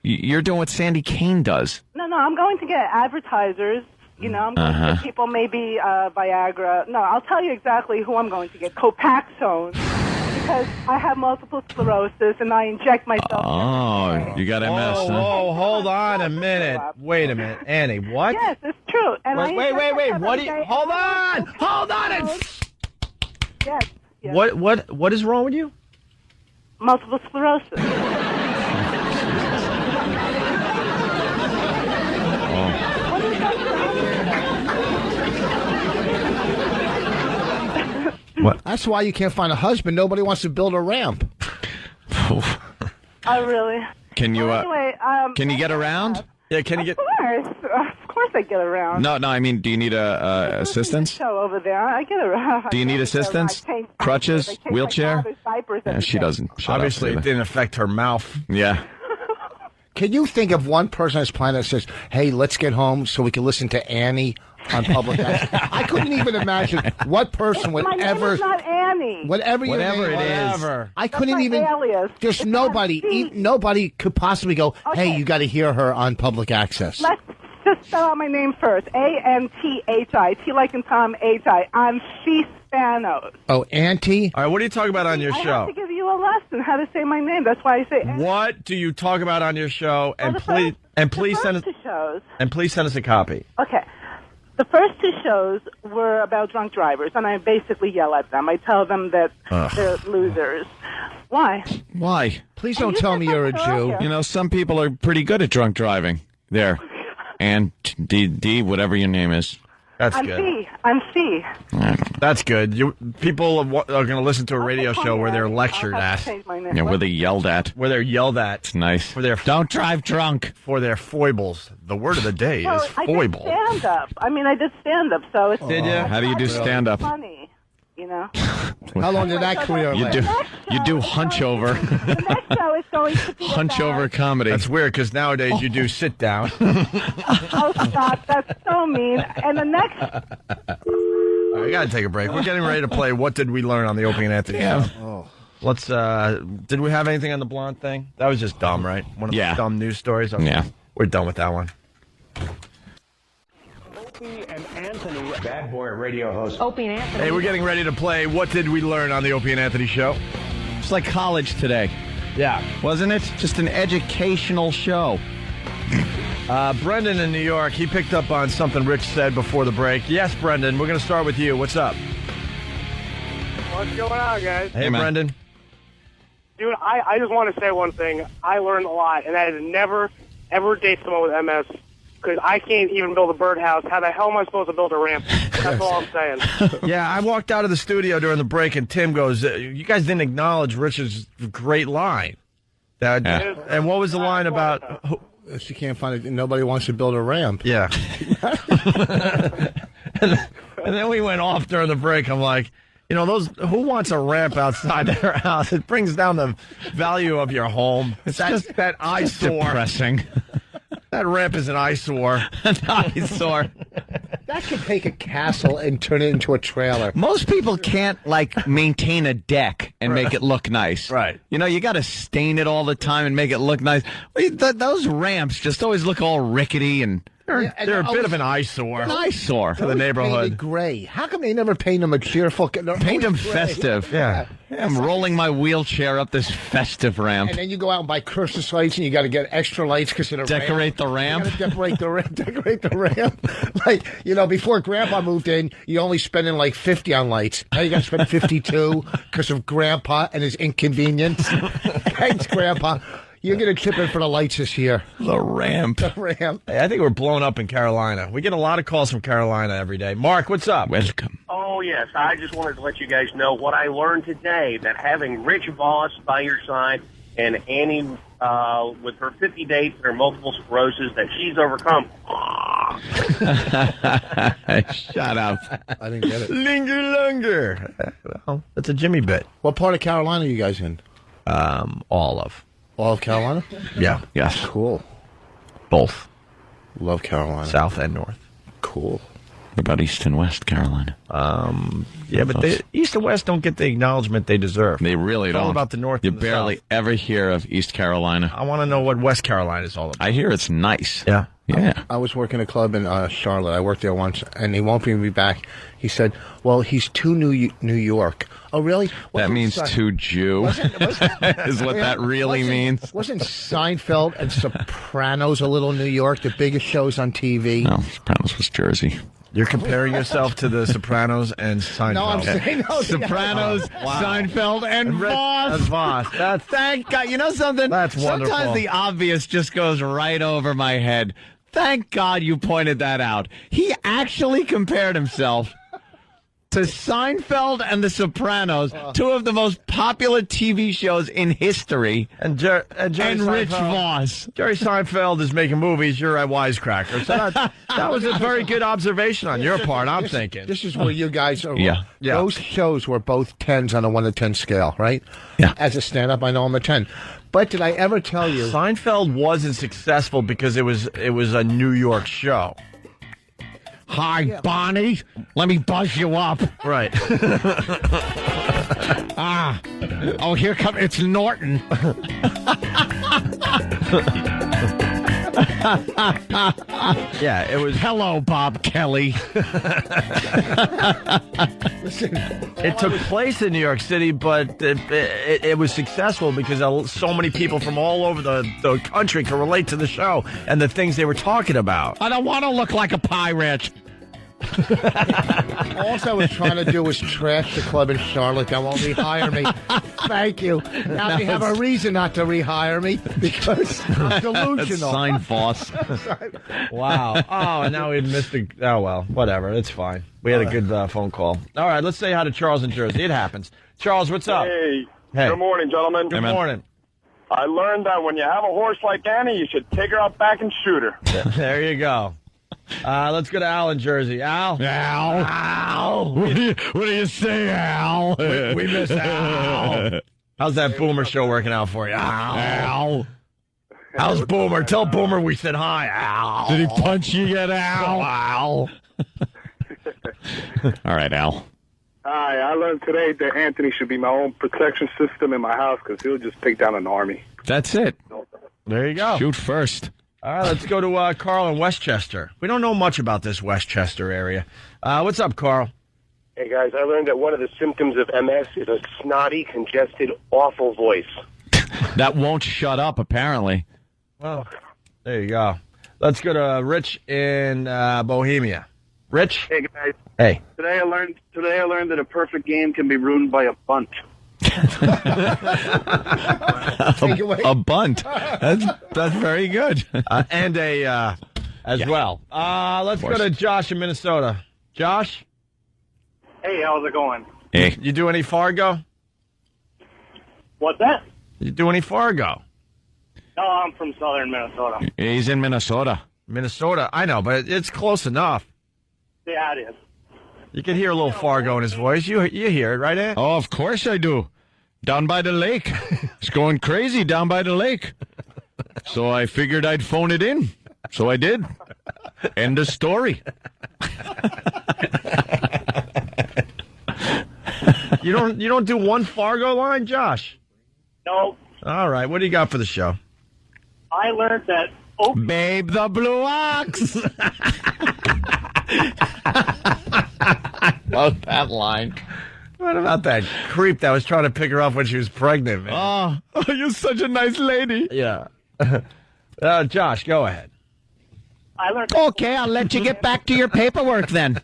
you're doing what Sandy Kane does. No, I'm going to get advertisers. You know, I'm going to get people, maybe Viagra. No, I'll tell you exactly who I'm going to get. Copaxone. Because I have multiple sclerosis and I inject myself. Oh, you got MS. huh? Whoa, hold on a minute. Wait a minute. Annie, what? Yes, it's true. And I Wait. inject myself What do you... every day. Hold on. Hold on. Yes. What is wrong with you? Multiple sclerosis. What? That's why you can't find a husband. Nobody wants to build a ramp. Oh, really? Can you? Anyway, Can you get around? Yeah, can you get? Of course I get around. No. I mean, do you need assistance? Show over there. I get around. Do you need assistance? I change Crutches? diapers. I change Wheelchair? my father's diapers Yeah, every she day. doesn't. Shut up, Obviously, it Sheila. didn't affect her mouth. Yeah. Can you think of one person on this planet that says, "Hey, let's get home so we can listen to Annie on public access"? I couldn't even imagine what person would My name ever. is not Annie. Whatever your Whatever name it is. I That's couldn't my even. alias. There's It's nobody. not C. Nobody could possibly go. Okay. Hey, you got to hear her on public access. Let's just spell out my name first. A-N-T-H-I. T like in Tom, H-I. I'm C. Spanos. Oh, Auntie. All right, what are you talking about on your I show? have to give you a lesson how to say my name. That's why I say Annie. What do you talk about on your show? And the please, first send us two shows. and please send us a copy. Okay. The first two shows were about drunk drivers, and I basically yell at them. I tell them that they're losers. Why? Why? Please don't tell me you're a Jew. You know, some people are pretty good at drunk driving. There. And D, whatever your name is. That's I'm good. C. I'm C. That's good. People are going to listen to a radio show where they're lectured I'll have at. to change my name. Yeah, where they yelled at. Where they're yelled at. It's nice. For their Don't drive drunk. For their foibles. The word of the day Well, is I did foible. stand up. I mean, I did stand up, so it's Did ya? How do you do stand up? funny, you know. How long did that career You last? do hunch over. The next show is going to be Hunch about, over comedy. That's weird because nowadays you do sit down. Oh, stop! That's so mean. And the next, All right, we got to take a break. We're getting ready to play What Did We Learn on the Opie and Anthony Yeah. show. Let's, did we have anything on the blonde thing? That was just dumb, right? One of Yeah. the dumb news stories? Okay. Yeah. We're done with that one. Opie and Anthony, Bad Boy Radio host. Opie and Anthony. Hey, we're getting ready to play What Did We Learn on the Opie and Anthony show. It's like college today, Yeah. wasn't it? Just an educational show. Brendan in New York, he picked up on something Rich said before the break. Yes, Brendan, we're going to start with you. What's up? What's going on, guys? Hey, man. Brendan. Dude, I just want to say one thing. I learned a lot, and that is never, ever date someone with MS, because I can't even build a birdhouse. How the hell am I supposed to build a ramp? That's all I'm saying. Yeah, I walked out of the studio during the break, and Tim goes, you guys didn't acknowledge Rich's great line. And what was the line about? She can't find it. Nobody wants to build a ramp. Yeah. And then we went off during the break. I'm like, who wants a ramp outside their house? It brings down the value of your home. It's just that eyesore. Depressing. That ramp is an eyesore. An eyesore. That could take a castle and turn it into a trailer. Most people can't, maintain a deck and make it look nice. Right. You got to stain it all the time and make it look nice. Those ramps just always look all rickety and... They're a bit of an eyesore. An eyesore to the neighborhood. Gray. How come they never paint them a cheerful? Paint them festive. Yeah. I'm rolling my wheelchair up this festive ramp. And then you go out and buy Christmas lights, and you got to get extra lights because of the decorate the ramp. You gotta decorate the ramp. Before Grandpa moved in, you only spending 50 on lights. Now you got to spend 52 because of Grandpa and his inconvenience. Thanks, Grandpa. You're going to chip in for the lights this year. The ramp. Hey, I think we're blown up in Carolina. We get a lot of calls from Carolina every day. Mark, what's up? Welcome. Oh, yes. I just wanted to let you guys know what I learned today, that having Rich Voss by your side and Annie with her 50 dates and her multiple sclerosis, that she's overcome. Shut up. I didn't get it. Linger longer. Well, that's a Jimmy bit. What part of Carolina are you guys in? All of. All of Carolina? Yeah. Yes. Cool. Both. Love Carolina. South and north. Cool. What about East and West Carolina? Yeah, but East and West don't get the acknowledgement they deserve. They really don't. All about the North. You and the barely South. ever hear of East Carolina. I want to know what West Carolina is all about. I hear it's nice. Yeah. Yeah. I was working a club in Charlotte. I worked there once, and he won't bring me back. He said, well, he's too New York. Oh, really? That means too Jew, is what that really means. Wasn't Seinfeld and Sopranos a little New York, the biggest shows on TV? No, Sopranos was Jersey. You're comparing yourself to the Sopranos and Seinfeld. No, I'm saying Sopranos, Seinfeld, and Voss. Voss. Thank God. You know something? That's wonderful. Sometimes the obvious just goes right over my head. Thank God you pointed that out. He actually compared himself to Seinfeld and The Sopranos, two of the most popular TV shows in history, and Jerry Rich Voss. Jerry Seinfeld is making movies. You're a wisecracker. So that was a very good observation on your part, I'm thinking. This is where you guys are. Yeah. Those shows were both 10s on a 1 to 10 scale, right? Yeah. As a stand-up, I know I'm a 10. But did I ever tell you... Seinfeld wasn't successful because it was a New York show. Hi, Bonnie. Let me buzz you up. Right. Oh, here comes... It's Norton. Yeah, it was... Hello, Bob Kelly. Listen, it took place in New York City, but it was successful because so many people from all over the country could relate to the show and the things they were talking about. I don't want to look like a pirate. all I was trying to do was trash the club in Charlotte. That won't rehire me. Thank you. Now they have a reason not to rehire me because I'm delusional. Sign Voss. Wow. Oh, and now we missed the... Oh, well, whatever. It's fine. We had a good phone call. All right, let's say hi to Charles in Jersey. It happens. Charles, what's up? Hey. Hey. Good morning, gentlemen. Good morning. I learned that when you have a horse like Annie, you should take her out back and shoot her. There you go. Let's go to Al in Jersey. Al? Al? What do you say, Al? We miss Al. How's that Boomer show working out for you? Al? How's Boomer? Tell Boomer we said hi, Al. Did he punch you yet, Al? Al. All right, Al. Hi, I learned today that Anthony should be my own protection system in my house because he'll just take down an army. That's it. There you go. Shoot first. All right, let's go to Carl in Westchester. We don't know much about this Westchester area. What's up, Carl? Hey, guys, I learned that one of the symptoms of MS is a snotty, congested, awful voice. That won't shut up, apparently. Well, there you go. Let's go to Rich in Bohemia. Rich? Hey, guys. Hey. Today I learned that a perfect game can be ruined by a bunt. A bunt. That's very good. And as well. Let's go to Josh in Minnesota. Josh? Hey, how's it going? Hey. You do any Fargo? What's that? You do any Fargo? No, I'm from southern Minnesota. He's in Minnesota. Minnesota, I know, but it's close enough. Yeah, it is. You can hear a little Fargo in his voice. You hear it, right, Ed? Oh, of course I do. Down by the lake. It's going crazy down by the lake. So I figured I'd phone it in. So I did. End of story. You don't do one Fargo line, Josh? No. All right, what do you got for the show? I learned that. Babe, the blue ox. Love that line. What about that creep that was trying to pick her up when she was pregnant, man? Oh, you're such a nice lady. Yeah. Josh, go ahead. I learned. Okay, I'll let you get back to your paperwork then.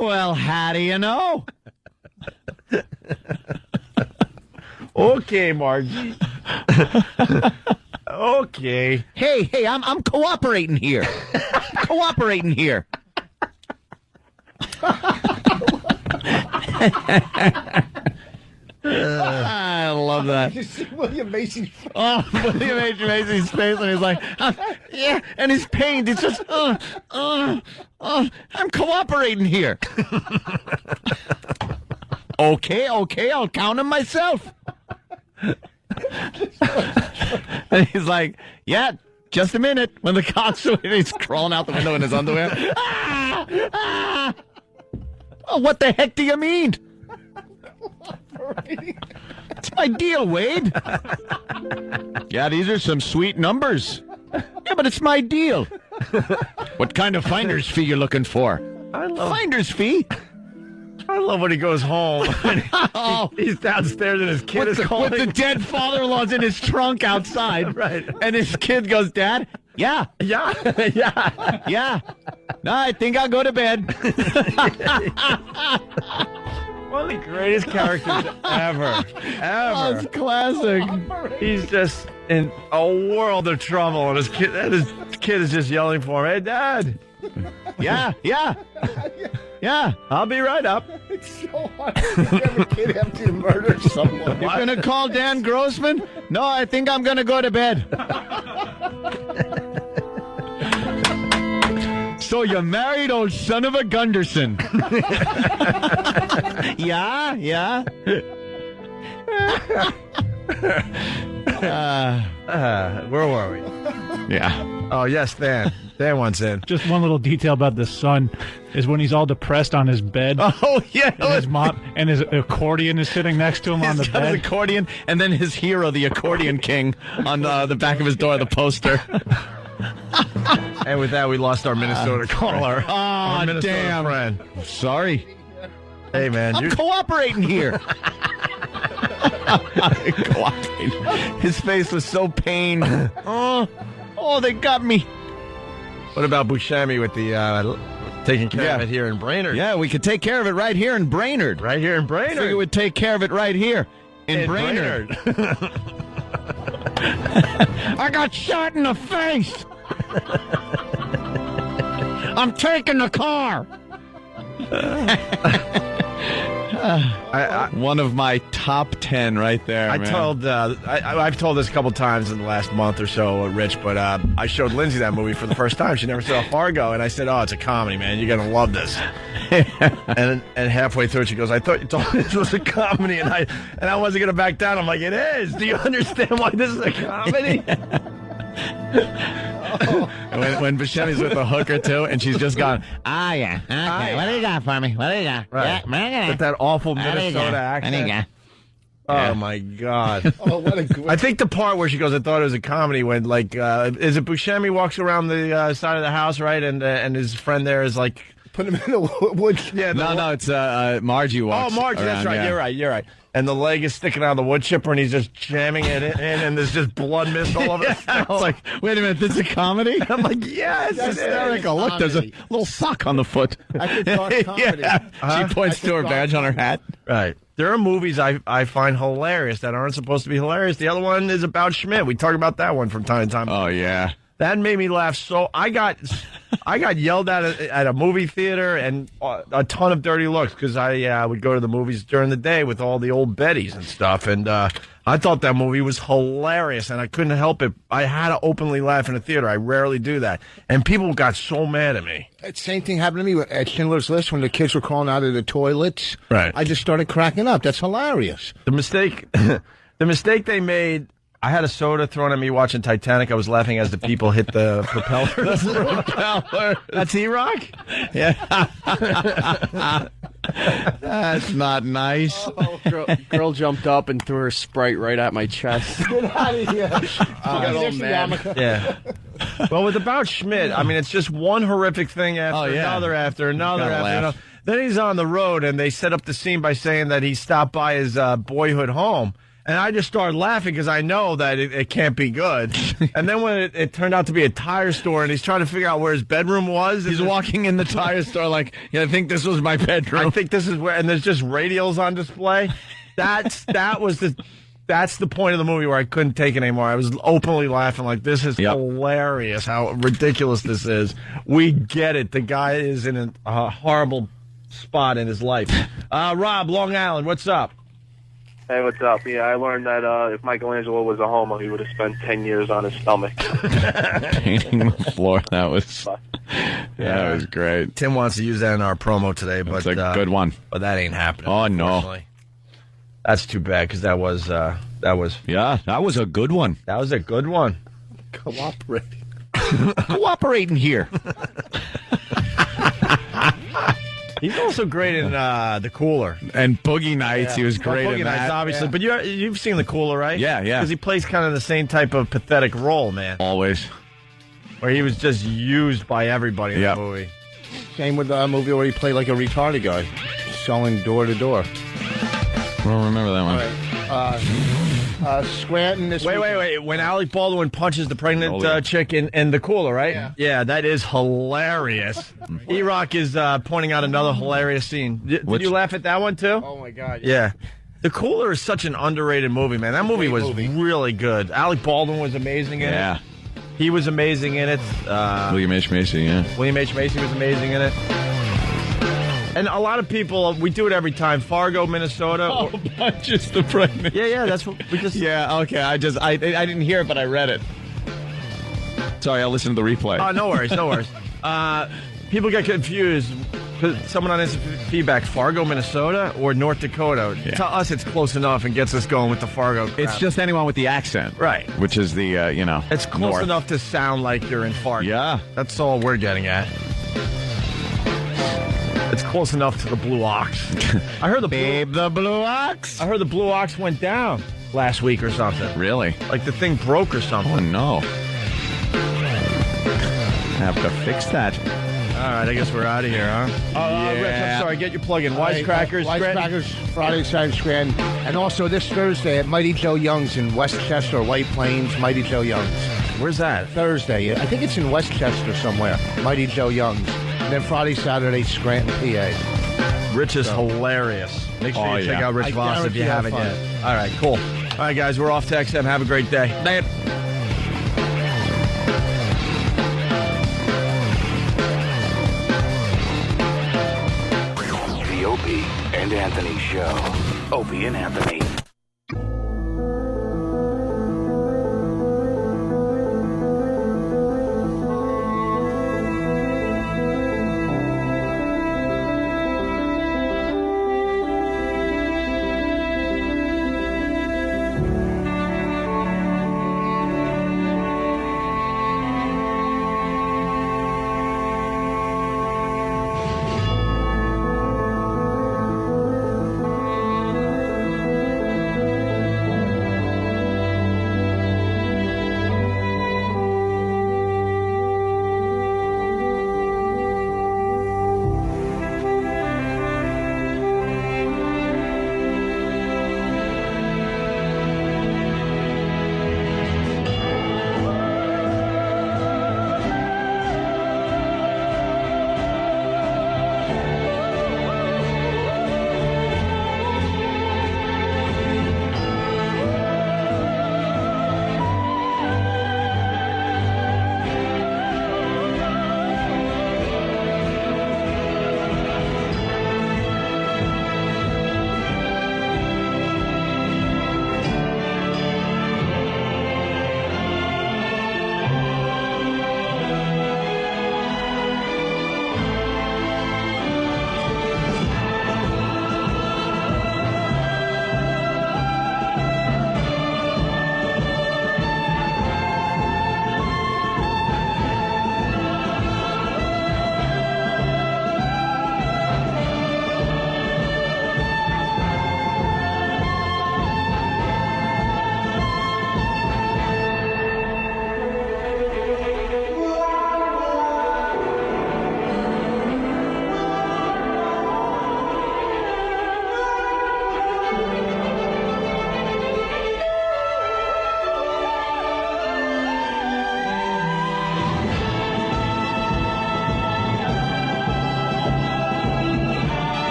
Well, how do you know? Okay, Margie. Okay. Hey, I'm cooperating here. Cooperating here. I love that. You see William Macy's face? Oh, William H. Macy's face, and he's like, yeah, and he's pained. He's just, I'm cooperating here. Okay, I'll count him myself. And he's like, yeah, just a minute. When the cops are, he's crawling out the window in his underwear. Oh, what the heck do you mean? It's my deal, Wade. Yeah, these are some sweet numbers. Yeah, but it's my deal. What kind of finder's fee you looking for? Finder's fee? I love when he goes home. He's downstairs and his kid is calling. With the dead father-in-law's in his trunk outside. Right. And his kid goes, Dad? Yeah. Yeah. Yeah. No, I think I'll go to bed. One of the greatest characters ever. Oh, it's classic. He's just in a world of trouble, and his kid is just yelling for him, "Hey, Dad!" Yeah. I'll be right up. It's so hard to have a kid have to murder someone. You're going to call Dan Grossman? No, I think I'm going to go to bed. So you're married, old son of a Gunderson. Yeah. Where were we? Yeah. Oh, yes, Dan. Dan wants in. Just one little detail about the son is when he's all depressed on his bed. Oh, yeah. And his mom and his accordion is sitting next to him on the He's got bed. his accordion, and then his hero, the accordion king, on the back of his door, the poster. And with that, we lost our Minnesota caller. Oh, Minnesota damn. friend. Sorry. Hey, man. I'm cooperating here. Cooperating. His face was so pained. Oh, they got me. What about Buscemi with the taking care of it here in Brainerd? Yeah, we could take care of it right here in Brainerd. Right here in Brainerd. We would take care of it right here in Brainerd. I got shot in the face. I'm taking the car. One of my top 10 right there. I've told this a couple times in the last month or so, Rich, but I showed Lindsay that movie for the first time. She never saw Fargo, and I said, "Oh, it's a comedy, man. You're gonna love this." and halfway through it, she goes, "I thought you told me this was a comedy," and I wasn't gonna back down. I'm like, "It is. Do you understand why this is a comedy?" When Buscemi's with a hooker too, and she's just gone, yeah. Okay, what do you got for me? What do you got? Right. Yeah, with that awful Minnesota accent. What do you got? Oh my God! Oh, what a great... I think the part where she goes, "I thought it was a comedy," when like, is it Buscemi walks around the side of the house, right, and his friend there is like, put him in the wood. Yeah, no, it's Margie walks. Oh, Margie, that's right. Yeah. You're right. And the leg is sticking out of the wood chipper, and he's just jamming it in, and there's just blood mist all over. It's like, wait a minute, this is a comedy? I'm like, yes, it's hysterical. Look, there's a little sock on the foot. I could talk comedy. She points to her badge on her hat. Right. There are movies I find hilarious that aren't supposed to be hilarious. The other one is about Schmidt. We talk about that one from time to time. Oh, yeah. That made me laugh. So I got yelled at a movie theater and a ton of dirty looks because I would go to the movies during the day with all the old Bettys and stuff. And I thought that movie was hilarious, and I couldn't help it. I had to openly laugh in the theater. I rarely do that. And people got so mad at me. Same thing happened to me at Schindler's List when the kids were crawling out of the toilets. Right. I just started cracking up. That's hilarious. The mistake they made. I had a soda thrown at me watching Titanic. I was laughing as the people hit the propeller. That's E-Rock? Yeah. That's not nice. Oh, girl jumped up and threw her Sprite right at my chest. Get out of here. Got all mad. Yeah. Well, with about Schmidt, I mean, it's just one horrific thing after another after another Gotta after laugh. another. Then he's on the road, and they set up the scene by saying that he stopped by his boyhood home. And I just started laughing because I know that it can't be good. And then when it turned out to be a tire store and he's trying to figure out where his bedroom was. He's walking in the tire store like, yeah, I think this was my bedroom. I think this is where, and there's just radials on display. That's the point of the movie where I couldn't take it anymore. I was openly laughing like, this is hilarious how ridiculous this is. We get it. The guy is in a horrible spot in his life. Rob, Long Island, what's up? Hey, what's up? Yeah, I learned that if Michelangelo was a homo, he would have spent 10 years on his stomach. Painting the floor. That was great. Tim wants to use that in our promo today, but it's a good one. But that ain't happening. Oh no, that's too bad because that was a good one. That was a good one. Cooperating here. He's also great in The Cooler. And Boogie Nights, he was great Boogie in Nights, that. obviously. But you've seen The Cooler, right? Yeah. Because he plays kind of the same type of pathetic role, man. Always. Where he was just used by everybody in the movie. Same with the movie where he played like a retarded guy, selling door to door. I don't remember that one. Scranton this week. Wait. When Alec Baldwin punches the pregnant chick in The Cooler, right? Yeah, that is hilarious. E-Rock is pointing out another hilarious scene. Did you laugh at that one, too? Oh, my God. Yeah. The Cooler is such an underrated movie, man. That movie was really good. Alec Baldwin was amazing in it. He was amazing in it. William H. Macy, William H. Macy was amazing in it. And a lot of people, we do it every time. Fargo, Minnesota. Oh, punches the pregnant. Yeah, that's what we just... Yeah, okay, I didn't hear it, but I read it. Sorry, I'll listen to the replay. Oh, no worries. People get confused. Someone on instant feedback, Fargo, Minnesota, or North Dakota? Yeah. To us, it's close enough and gets us going with the Fargo crowd. It's just anyone with the accent. Right. Which is the, It's close north. enough to sound like you're in Fargo. Yeah. That's all we're getting at. It's close enough to the Blue Ox. I heard the Blue Ox. I heard the Blue Ox went down last week or something. Really? Like the thing broke or something. Oh, no. Have to fix that. All right, I guess we're out of here, huh? Rich, I'm sorry. Get your plug in. Wisecrackers. Wisecrackers, Friday, Saturday, Scranton. And also this Thursday at Mighty Joe Young's in Westchester, White Plains, Mighty Joe Young's. Where's that? Thursday. I think it's in Westchester somewhere. Mighty Joe Young's. And then Friday, Saturday, Scranton, PA. Rich is hilarious. Make sure you check out Rich Voss if you haven't yet. All right, cool. All right, guys, we're off to XM. Have a great day. The Opie and Anthony Show. Opie and Anthony.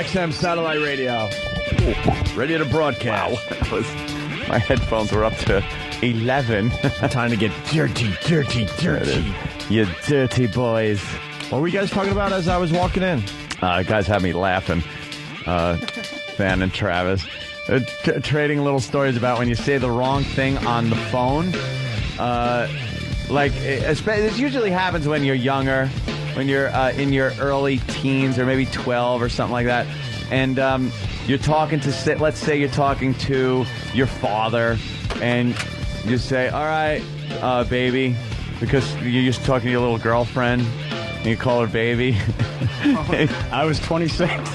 XM Satellite Radio. Ready to broadcast. Wow. My headphones were up to 11. Time to get dirty. You dirty boys. What were you guys talking about as I was walking in? Guys had me laughing. Van and Travis. Trading little stories about when you say the wrong thing on the phone. This usually happens when you're younger, when you're in your early teens or maybe 12 or something like that. And you're talking to, let's say you're talking to your father, and you say, all right, baby, because you're used to talking to your little girlfriend, and you call her baby. I was 26.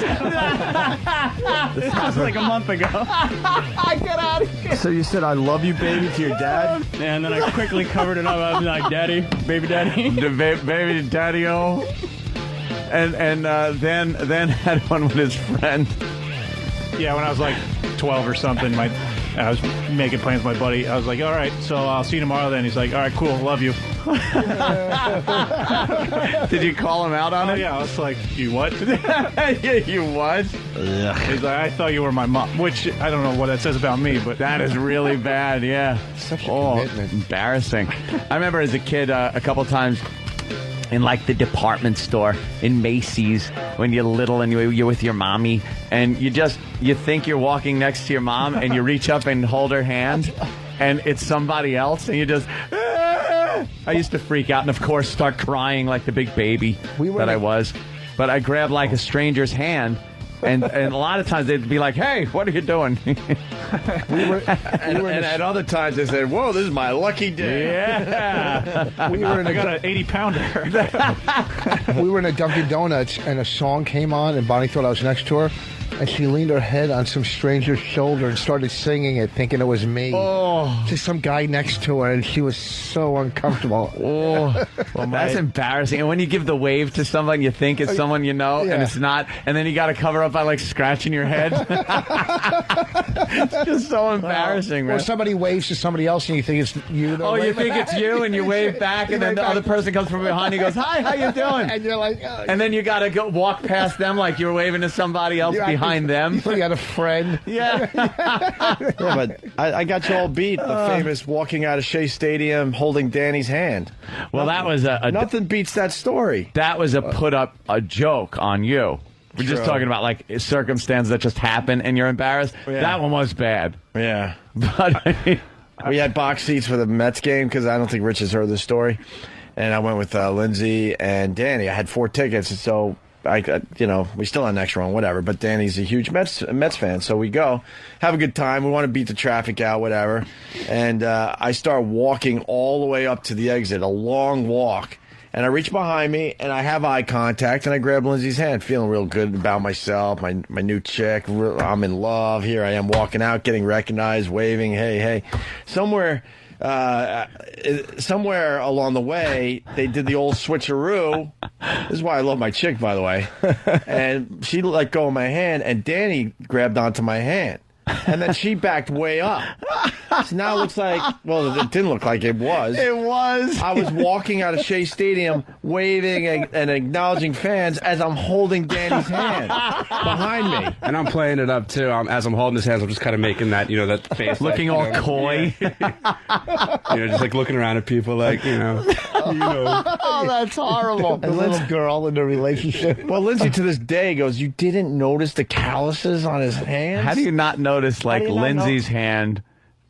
This was like a month ago. Get out of here. So you said, I love you, baby, to your dad? And then I quickly covered it up. I was like, daddy, baby daddy. Baby daddy-o. And then had one with his friend. Yeah, when I was like 12 or something, I was making plans with my buddy. I was like, all right, so I'll see you tomorrow then. He's like, all right, cool, love you. Did you call him out on it? Yeah, I was like, you what? You what? He's like, I thought you were my mom, which I don't know what that says about me, but that is really bad, yeah. Such a commitment. Embarrassing. I remember as a kid a couple times in like the department store in Macy's when you're little and you're with your mommy and you think you're walking next to your mom and you reach up and hold her hand and it's somebody else and you just I used to freak out and of course start crying like the big baby I was. But I grabbed like a stranger's hand and a lot of times they'd be like, hey, what are you doing? and at other times they said, whoa, this is my lucky day. Yeah. I got an 80-pounder. We were in a Dunkin' Donuts, and a song came on, and Bonnie thought I was next to her, and she leaned her head on some stranger's shoulder and started singing it, thinking it was me. Oh. Just some guy next to her, and she was so uncomfortable. Oh. Well, that's embarrassing. And when you give the wave to someone, you think it's someone you know, and it's not, and then you got to cover up by, like, scratching your head. It's just so embarrassing, man. Or somebody waves to somebody else, and you think it's you. You think it's you, and you wave back, and then the other person comes from behind you and goes, hi, how you doing? And you're like... and then you got to go walk past them like you're waving to somebody else behind them. You got a friend. Yeah. Yeah, but I got you all beat. The famous walking out of Shea Stadium holding Danny's hand. Well, that was nothing beats that story. That was a joke on you. We're just talking about like circumstances that just happen and you're embarrassed. Yeah. That one was bad. Yeah. But we had box seats for the Mets game because I don't think Rich has heard this story. And I went with Lindsay and Danny. I had 4 tickets, so we still on next round, whatever. But Danny's a huge Mets fan, so we go, have a good time. We want to beat the traffic out, whatever. And I start walking all the way up to the exit, a long walk. And I reach behind me, and I have eye contact, and I grab Lindsay's hand, feeling real good about myself, my new chick. I'm in love. Here I am walking out, getting recognized, waving, hey. Somewhere along the way, they did the old switcheroo. This is why I love my chick, by the way. And she let go of my hand, and Danny grabbed onto my hand. And then she backed way up. So now it looks like, well, it didn't look like it was. It was. I was walking out of Shea Stadium waving and acknowledging fans as I'm holding Danny's hand behind me. And I'm playing it up, too. As I'm holding his hands, I'm just kind of making that, that face. Looking all coy. Just like looking around at people like, Oh, that's horrible. The little girl in the relationship. Well, Lindsay to this day goes, you didn't notice the calluses on his hands? How do you not notice Lindsay's hand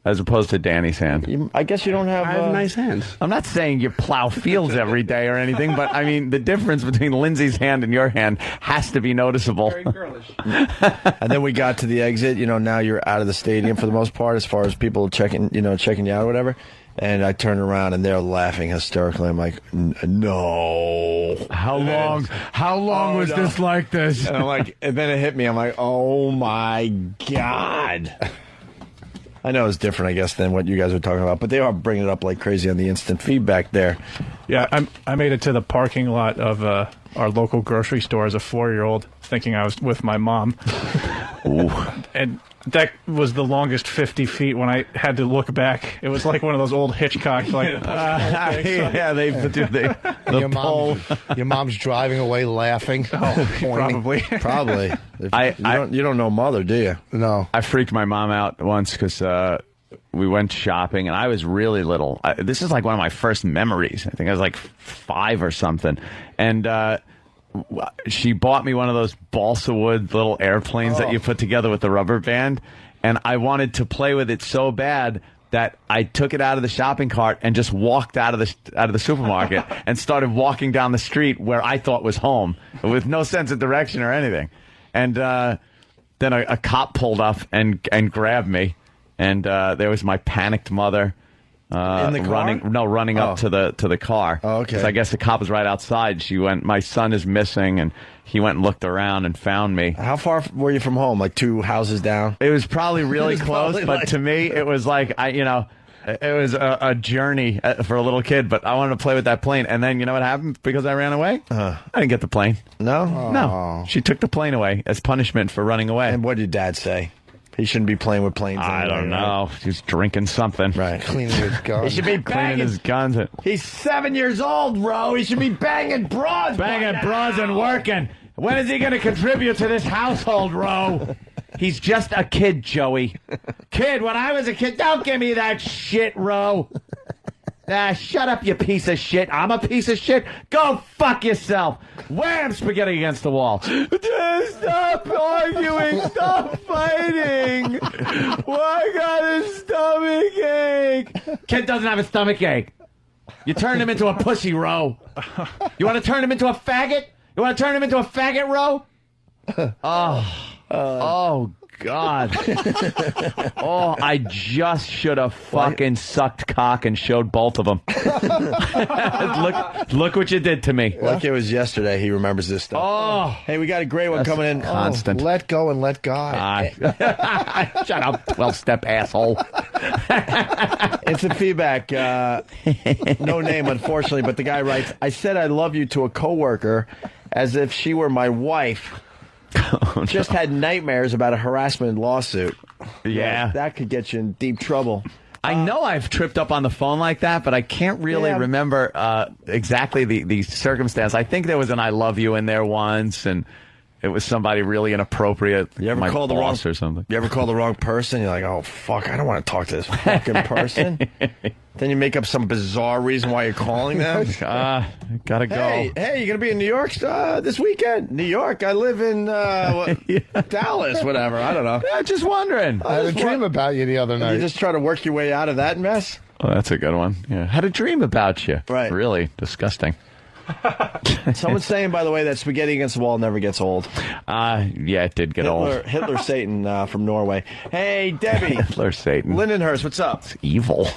as opposed to Danny's hand? I guess you don't have... I have nice hands. I'm not saying you plow fields every day or anything, but I mean, the difference between Lindsay's hand and your hand has to be noticeable. Very girlish. And then we got to the exit. Now you're out of the stadium for the most part as far as people checking you out or whatever. And I turn around and they're laughing hysterically. I'm like, no. How long was this like this? And I'm like, and then it hit me. I'm like, oh my God. I know it's different, I guess, than what you guys were talking about, but they are bringing it up like crazy on the instant feedback there. Yeah, I made it to the parking lot of our local grocery store as a 4-year-old, thinking I was with my mom. And that was the longest 50 feet when I had to look back. It was like one of those old Hitchcock, like, yeah, your mom's driving away laughing. Probably. Probably. You don't know mother, do you? No. I freaked my mom out once because we went shopping, and I was really little. This is like one of my first memories. I think I was like 5 or something. And she bought me one of those balsa wood little airplanes that you put together with the rubber band, and I wanted to play with it so bad that I took it out of the shopping cart and just walked out of the supermarket and started walking down the street where I thought was home with no sense of direction or anything. And then a cop pulled up and grabbed me, and there was my panicked mother. In the car? running up to the car. Oh, okay. 'Cause I guess the cop was right outside. She went, "My son is missing," and he went and looked around and found me. How far were you from home? Like 2 houses down? It was probably really It was close, probably but like- to me, it was like it was a journey for a little kid. But I wanted to play with that plane, and then you know what happened because I ran away? I didn't get the plane. No? No, she took the plane away as punishment for running away. And what did Dad say? He shouldn't be playing with planes. I anymore, don't right? know. He was drinking something. Right. Cleaning his gun. He should be Cleaning banging his guns. He's 7 years old, Ro. He should be banging broads. Banging bras and working. When is he going to contribute to this household, Ro? He's just a kid, Joey. Kid, when I was a kid, don't give me that shit, Ro. Shut up, you piece of shit. I'm a piece of shit. Go fuck yourself. Wham! Spaghetti against the wall. Stop arguing. Stop fighting. Why got a stomach ache? Kid doesn't have a stomach ache. You turned him into a pussy, Ro. You want to turn him into a faggot? You want to turn him into a faggot, Ro? Oh, God. Oh, I just should have fucking sucked cock and showed both of them. Look what you did to me. Like it was yesterday. He remembers this stuff. Oh. Hey, we got a great one coming in. Constant. Let go and let God. Shut up, 12-step asshole. Instant feedback. No name, unfortunately, but the guy writes, I said I love you to a coworker as if she were my wife. Just had nightmares about a harassment lawsuit. Yeah. That could get you in deep trouble. I know I've tripped up on the phone like that, but I can't really remember exactly the circumstance. I think there was an I love you in there once, and it was somebody really inappropriate. You ever my call the boss wrong or something? You ever call the wrong person? You're like, oh fuck, I don't want to talk to this fucking person. Then you make up some bizarre reason why you're calling them. Gotta go. Hey, you gonna be in New York this weekend? New York? I live in Dallas, whatever. I don't know. Yeah, just wondering. I had a dream about you the other night. You just try to work your way out of that mess. Oh, that's a good one. Yeah, had a dream about you. Right. Really disgusting. Someone's saying, by the way, that spaghetti against the wall never gets old. Yeah, it did get old. Hitler Satan from Norway. Hey, Debbie. Hitler Satan. Lindenhurst, what's up? It's evil.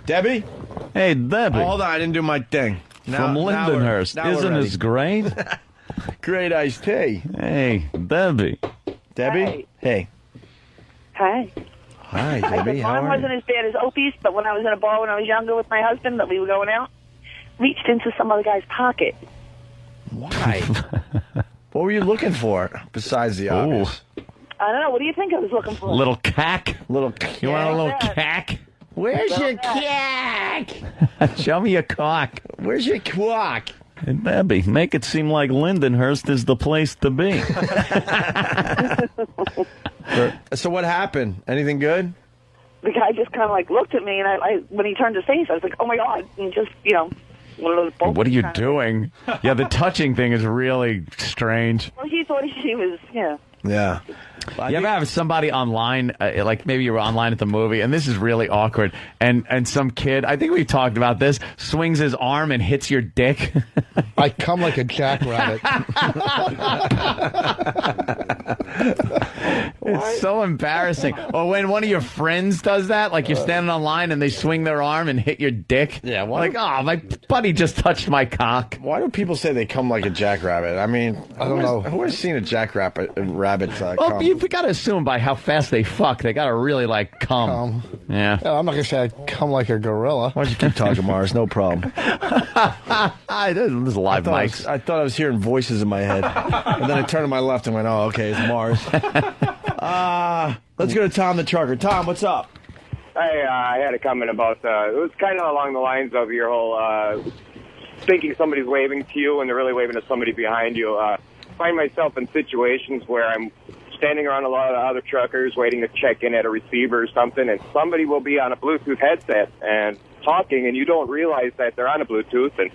Debbie? Hey, Debbie. Oh, hold on, I didn't do my thing. From Lindenhurst. Isn't this great? Great iced tea. Hey, Debbie. Debbie? Hey. Hi. Hi, I Debbie. said How mine are wasn't you? as bad as Opie's, but when I was in a bar when I was younger with my husband, that we were going out, reached into some other guy's pocket. Why? What were you looking for besides the obvious? I don't know. What do you think I was looking for? Little cack? You want a little Yeah. cack? Where's Little your cack? Show me your cock. Where's your quack? Hey, Debbie, make it seem like Lindenhurst is the place to be. So what happened? Anything good? The guy just kind of like looked at me, and I when he turned his face, I was like, "Oh my god!" And just one of those. What are you doing? Yeah, the touching thing is really strange. Well, he thought he was, Yeah. You ever have somebody online, like maybe you were online at the movie, and this is really awkward, and some kid, I think we talked about this, swings his arm and hits your dick? I come like a jackrabbit. It's so embarrassing. Or when one of your friends does that, like you're standing on line and they swing their arm and hit your dick. Yeah, like, oh, my buddy just touched my cock. Why do people say they come like a jackrabbit? I mean, I don't know. Who has seen a jackrabbit Well, come? you've got to assume by how fast they fuck, they got to really like come. Yeah. Yeah, I'm not gonna say I come like a gorilla. Why don't you keep talking, Mars? No problem. There's live mics. I thought I was hearing voices in my head, and then I turned to my left and went, "Oh, okay, it's Mars." Let's go to Tom the trucker. Tom, what's up? Hey, I had a comment about, it was kind of along the lines of your whole thinking somebody's waving to you and they're really waving to somebody behind you. I find myself in situations where I'm standing around a lot of other truckers waiting to check in at a receiver or something, and somebody will be on a Bluetooth headset and talking, and you don't realize that they're on a Bluetooth, and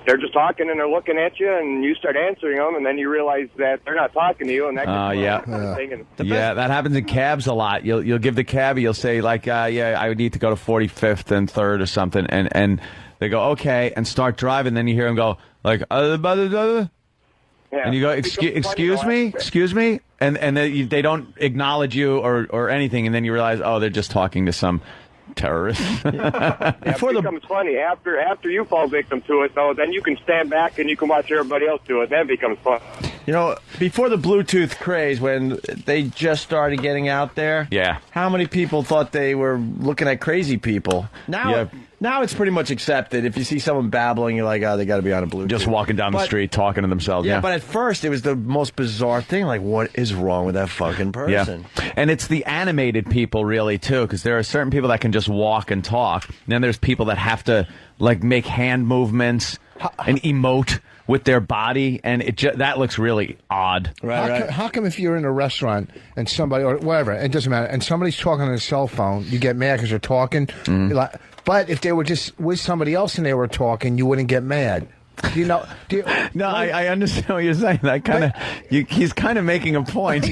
they're just talking and they're looking at you, and you start answering them, and then you realize that they're not talking to you, and that Yeah, that happens in cabs a lot. You'll give the cabbie, you'll say like, yeah, I would need to go to 45th and 3rd or something, and they go okay and start driving. Then you hear them go like, and you go, excuse me, and they don't acknowledge you or anything, and then you realize, oh, they're just talking to some terrorist. It becomes funny after you fall victim to it, though. Then you can stand back and you can watch everybody else do it. That becomes fun. You know, before the Bluetooth craze, when they just started getting out there, how many people thought they were looking at crazy people? Now it's pretty much accepted. If you see someone babbling, you're like, oh, they got to be on a Bluetooth. Just walking down the street talking to themselves. Yeah, but at first it was the most bizarre thing. Like, what is wrong with that fucking person? Yeah. And it's the animated people, really, too, because there are certain people that can just walk and talk. And then there's people that have to, like, make hand movements and emote with their body, and that looks really odd. How come if you're in a restaurant and somebody, or whatever, it doesn't matter, and somebody's talking on a cell phone, you get mad because they're talking? But if they were just with somebody else and they were talking, you wouldn't get mad. No, I understand what you're saying. That kind of, he's kind of making a point.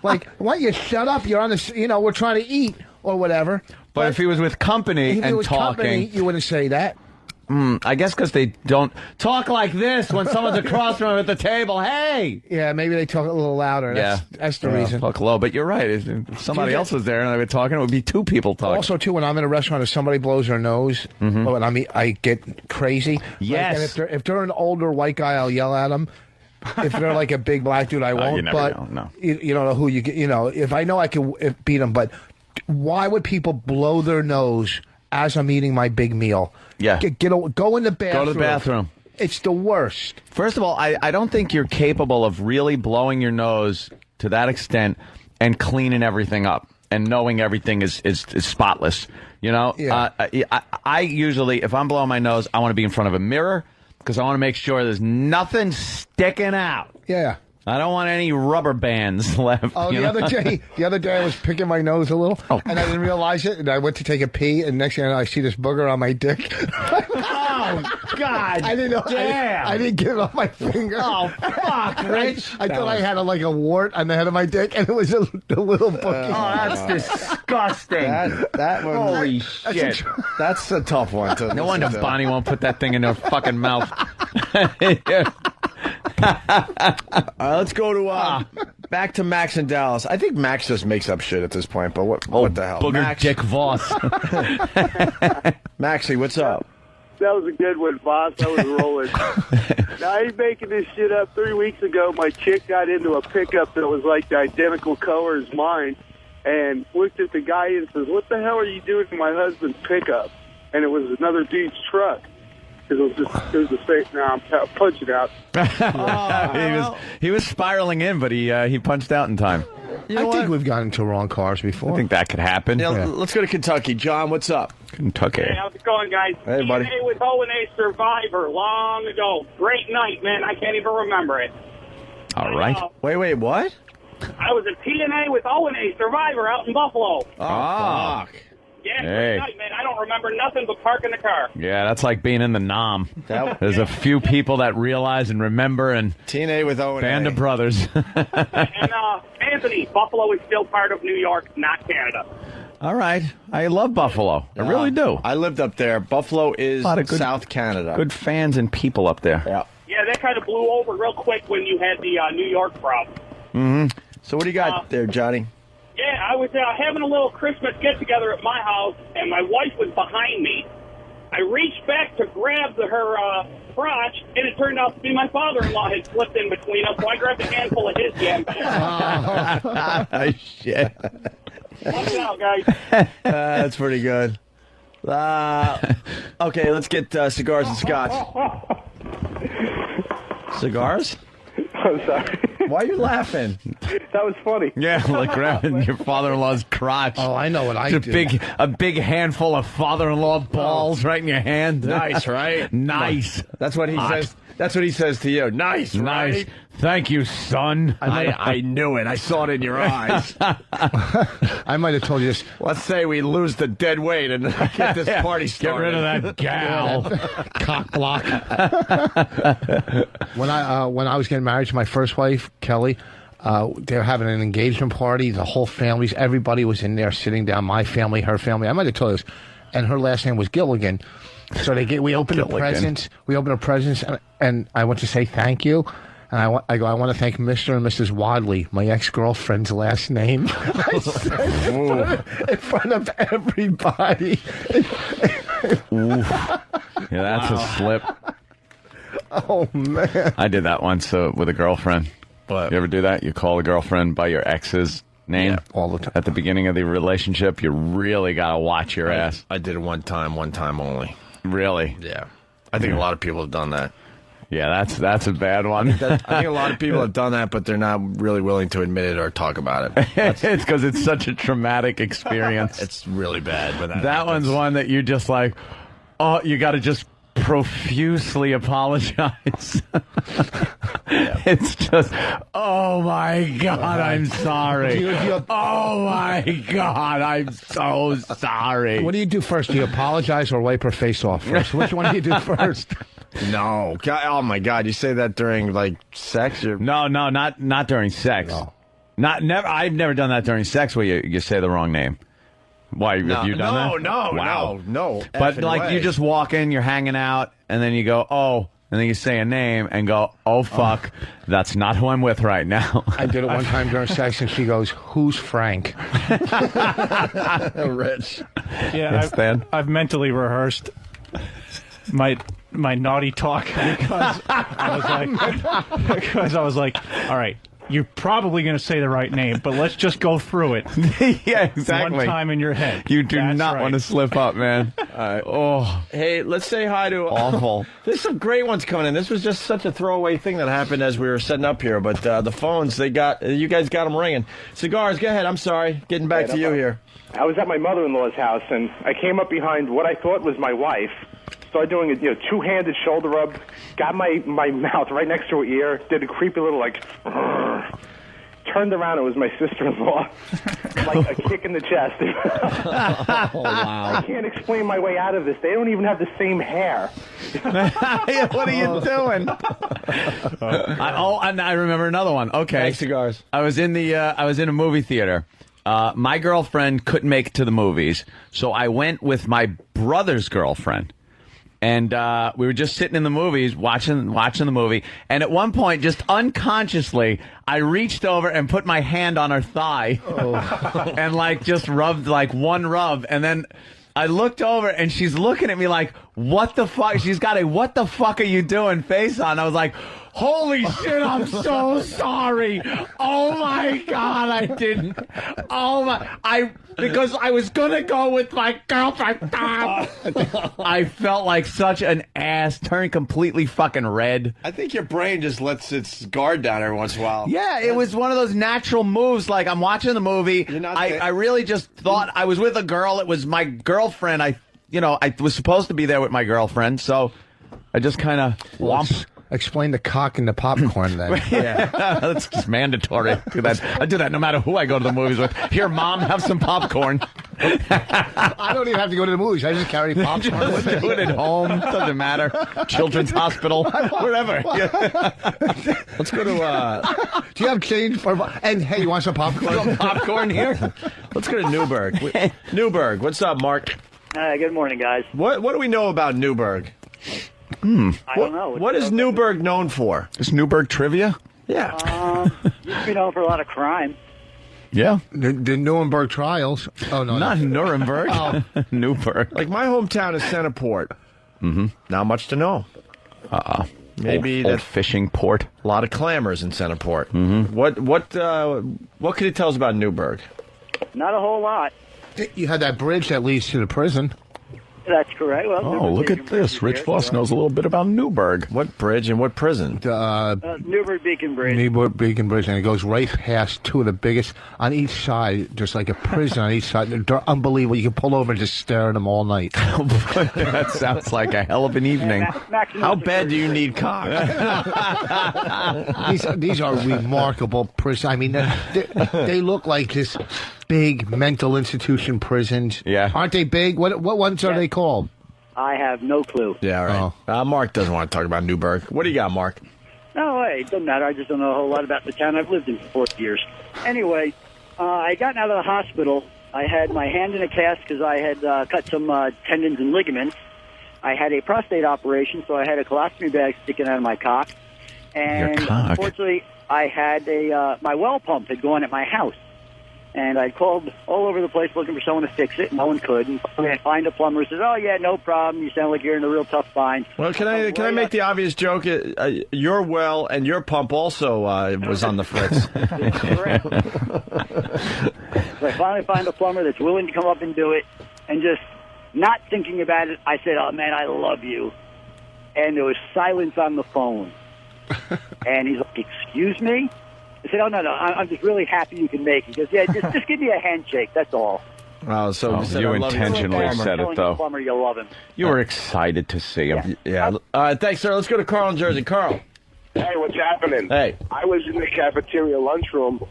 Like, why don't you shut up? You're on this, we're trying to eat or whatever. But if he was with company and talking, you wouldn't say that. I guess because they don't talk like this when someone's across from them at the table. Hey! Yeah, maybe they talk a little louder. That's the reason. Talk low, but you're right. If somebody else was there and they were talking, it would be two people talking. Also, too, when I'm in a restaurant, if somebody blows their nose, I get crazy. Yes. Like, and if they're an older white guy, I'll yell at them. If they're like a big black dude, I won't. You never know. No. You don't know who you get. If I know I can beat them, but why would people blow their nose as I'm eating my big meal? Yeah. Go in the bathroom. Go to the bathroom. It's the worst. First of all, I don't think you're capable of really blowing your nose to that extent and cleaning everything up and knowing everything is spotless. Yeah. I usually, if I'm blowing my nose, I want to be in front of a mirror because I want to make sure there's nothing sticking out. Yeah. I don't want any rubber bands left. Oh, the other day I was picking my nose a little, and I didn't realize it, and I went to take a pee, and next thing I know, I see this booger on my dick. Oh, God! I didn't know. Damn! I didn't get it off my finger. Oh, fuck, Rich! I thought I had a wart on the head of my dick, and it was a little boogie. Oh, that's disgusting. That one. Holy shit! That's a tough one. No wonder Bonnie won't put that thing in her fucking mouth. Let's go to back to Max in Dallas. I think Max just makes up shit at this point, but what the hell? Booger Max, Dick Voss. Maxie, what's up? That was a good one, boss. I was rolling. Now, I ain't making this shit up. 3 weeks ago, my chick got into a pickup that was like the identical color as mine, and looked at the guy and says, "What the hell are you doing to my husband's pickup?" And it was another dude's truck. It was the same. Now I'm punching out. He was spiraling in, but he punched out in time. I think we've gotten into wrong cars before. I think that could happen. Yeah, let's go to Kentucky. John, what's up? Kentucky. Hey, how's it going, guys? Hey, buddy. TNA with O&A Survivor long ago. Great night, man. I can't even remember it. All right. Wait, what? I was at TNA with O&A Survivor out in Buffalo. Oh, fuck. Yeah, great night, man. I don't remember nothing but parking the car. Yeah, that's like being in the Nam. There's a few people that realize and remember, and TNA with O&A. Band of Brothers. And Anthony, Buffalo is still part of New York, not Canada. All right. I love Buffalo. I really do. I lived up there. Buffalo is South Canada. Good fans and people up there. Yeah. Yeah, that kind of blew over real quick when you had the New York problem. Mm-hmm. So what do you got there, Johnny? Yeah, I was having a little Christmas get-together at my house, and my wife was behind me. I reached back to grab her crotch, and it turned out to be my father-in-law had slipped in between us, so I grabbed a handful of his yam. Shit. Watch out, guys. That's pretty good. Okay, let's get cigars and scotch. Cigars? I'm sorry. Why are you laughing? That was funny. Yeah, like grabbing your father-in-law's crotch. Oh, I know what I Just do. a big handful of father-in-law balls right in your hand. Nice, right? Nice. That's what he Hot. says. That's what he says to you. Nice, Nice. right? Thank you, son. I knew it. I saw it in your eyes. I might have told you this. Let's say we lose the dead weight and get this party Get started. rid of that gal. Cock block. When I was getting married to my first wife, Kelly, they were having an engagement party. The whole families, everybody was in there sitting down. My family, her family. I might have told you this. And her last name was Gilligan. So we opened the presents. We opened the presents, and I went to say thank you. And I go, I want to thank Mr. and Mrs. Wadley, my ex-girlfriend's last name. I said in front of everybody. Yeah, that's a slip. Oh, man. I did that once with a girlfriend. What? You ever do that? You call a girlfriend by your ex's name? Yeah, all the time. At the beginning of the relationship, you really got to watch your ass. I did it one time only. Really? Yeah. I think a lot of people have done that. Yeah, that's a bad one. I think a lot of people have done that, but they're not really willing to admit it or talk about it. It's because it's such a traumatic experience. It's really bad. When that one's one that you just like, oh, you got to just profusely apologize. It's just, oh my God, I'm sorry. Oh my God, I'm so sorry. What do you do first? Do you apologize or wipe her face off first? Which one do you do first? No. God, oh my God, you say that during like sex? Or... No, not during sex. No. I've never done that during sex where you say the wrong name. Why, have you done that? No. But like you just walk in, you're hanging out, and then you go, oh, and then you say a name and go, oh, fuck, that's not who I'm with right now. I did it one time during sex, and she goes, who's Frank? Rich. Yeah, I've mentally rehearsed my naughty talk because I was like, all right, you're probably going to say the right name, but let's just go through it. Yeah, exactly. One time in your head. You do not want to slip up, man. Oh, hey, let's say hi to awful. There's some great ones coming in. This was just such a throwaway thing that happened as we were setting up here, but the phones, you guys got them ringing. Cigars, go ahead. I'm sorry. Getting back to you here. I was at my mother-in-law's house, and I came up behind what I thought was my wife. Started doing a two-handed shoulder rub, got my mouth right next to her ear, did a creepy little turned around, it was my sister-in-law, like a kick in the chest. Oh, wow. I can't explain my way out of this. They don't even have the same hair. What are you doing? And I remember another one. Okay, Thanks, cigars. I was in a movie theater. My girlfriend couldn't make it to the movies, so I went with my brother's girlfriend. And we were just sitting in the movies, watching the movie. And at one point, just unconsciously, I reached over and put my hand on her thigh. And, just rubbed, one rub. And then I looked over, and she's looking at me like, what the fuck? She's got a what the fuck are you doing face on. I was like, holy shit, I'm so sorry. Oh, my God, I didn't. Because I was going to go with my girlfriend. I felt like such an ass, turned completely fucking red. I think your brain just lets its guard down every once in a while. Yeah, it was one of those natural moves. Like, I'm watching the movie. I really just thought I was with a girl. It was my girlfriend. I was supposed to be there with my girlfriend, so I just kind of whomped. Explain the cock and the popcorn then. Yeah, that's just mandatory. I do that no matter who I go to the movies with. Here, Mom, have some popcorn. I don't even have to go to the movies. I just carry popcorn with me. Do it at home. Doesn't matter. Children's hospital. Wherever. Let's go to... Do you have change for... And, hey, you want some popcorn? Some popcorn here? Let's go to Newburgh. Newburgh, what's up, Mark? Hi, good morning, guys. What do we know about Newburgh? I don't know. What is Newburgh known for? Is Newburgh trivia? Yeah. Used to be known for a lot of crime. Yeah. The Nuremberg trials. Oh, no. Not Nuremberg. Oh. Newburgh. Like my hometown is Centerport. Mm-hmm. Not much to know. Maybe old that fishing port. A lot of clammers in Centerport. Mm-hmm. What can you tell us about Newburgh? Not a whole lot. You had that bridge that leads to the prison. That's correct. Well, Oh, look at this. Rich Voss knows a little bit about Newburgh. What bridge and what prison? Newburgh Beacon Bridge. Newburgh Beacon Bridge, and it goes right past two of the biggest on each side. There's like a prison on each side. They're unbelievable. You can pull over and just stare at them all night. That sounds like a hell of an evening. How bad do you need cock? These are remarkable prisons. I mean, they look like this big mental institution prisons. Yeah. Aren't they big? What ones are they called? I have no clue. Yeah, right. Mark doesn't want to talk about Newburgh. What do you got, Mark? No, hey, it doesn't matter. I just don't know a whole lot about the town. I've lived in for 40 years. Anyway, I gotten out of the hospital. I had my hand in a cast because I had cut some tendons and ligaments. I had a prostate operation, so I had a colostomy bag sticking out of my cock. And unfortunately, I had my well pump had gone at my house. And I called all over the place looking for someone to fix it. No one could. And finally I find a plumber who says, "Oh, yeah, no problem. You sound like you're in a real tough bind." Well, can I make the obvious joke? Your well and your pump also was on the fritz. So I finally find a plumber that's willing to come up and do it. And just not thinking about it, I said, "Oh, man, I love you." And there was silence on the phone. And he's like, "Excuse me?" I said, "Oh, no, I'm just really happy you can make it." He goes, "Yeah, just give me a handshake, that's all." Oh, so you intentionally said it, though. Plumber, you love him. You were excited to see him. Yeah. Thanks, sir. Let's go to Carl in Jersey. Carl. Hey, what's happening? Hey. I was in the cafeteria lunchroom,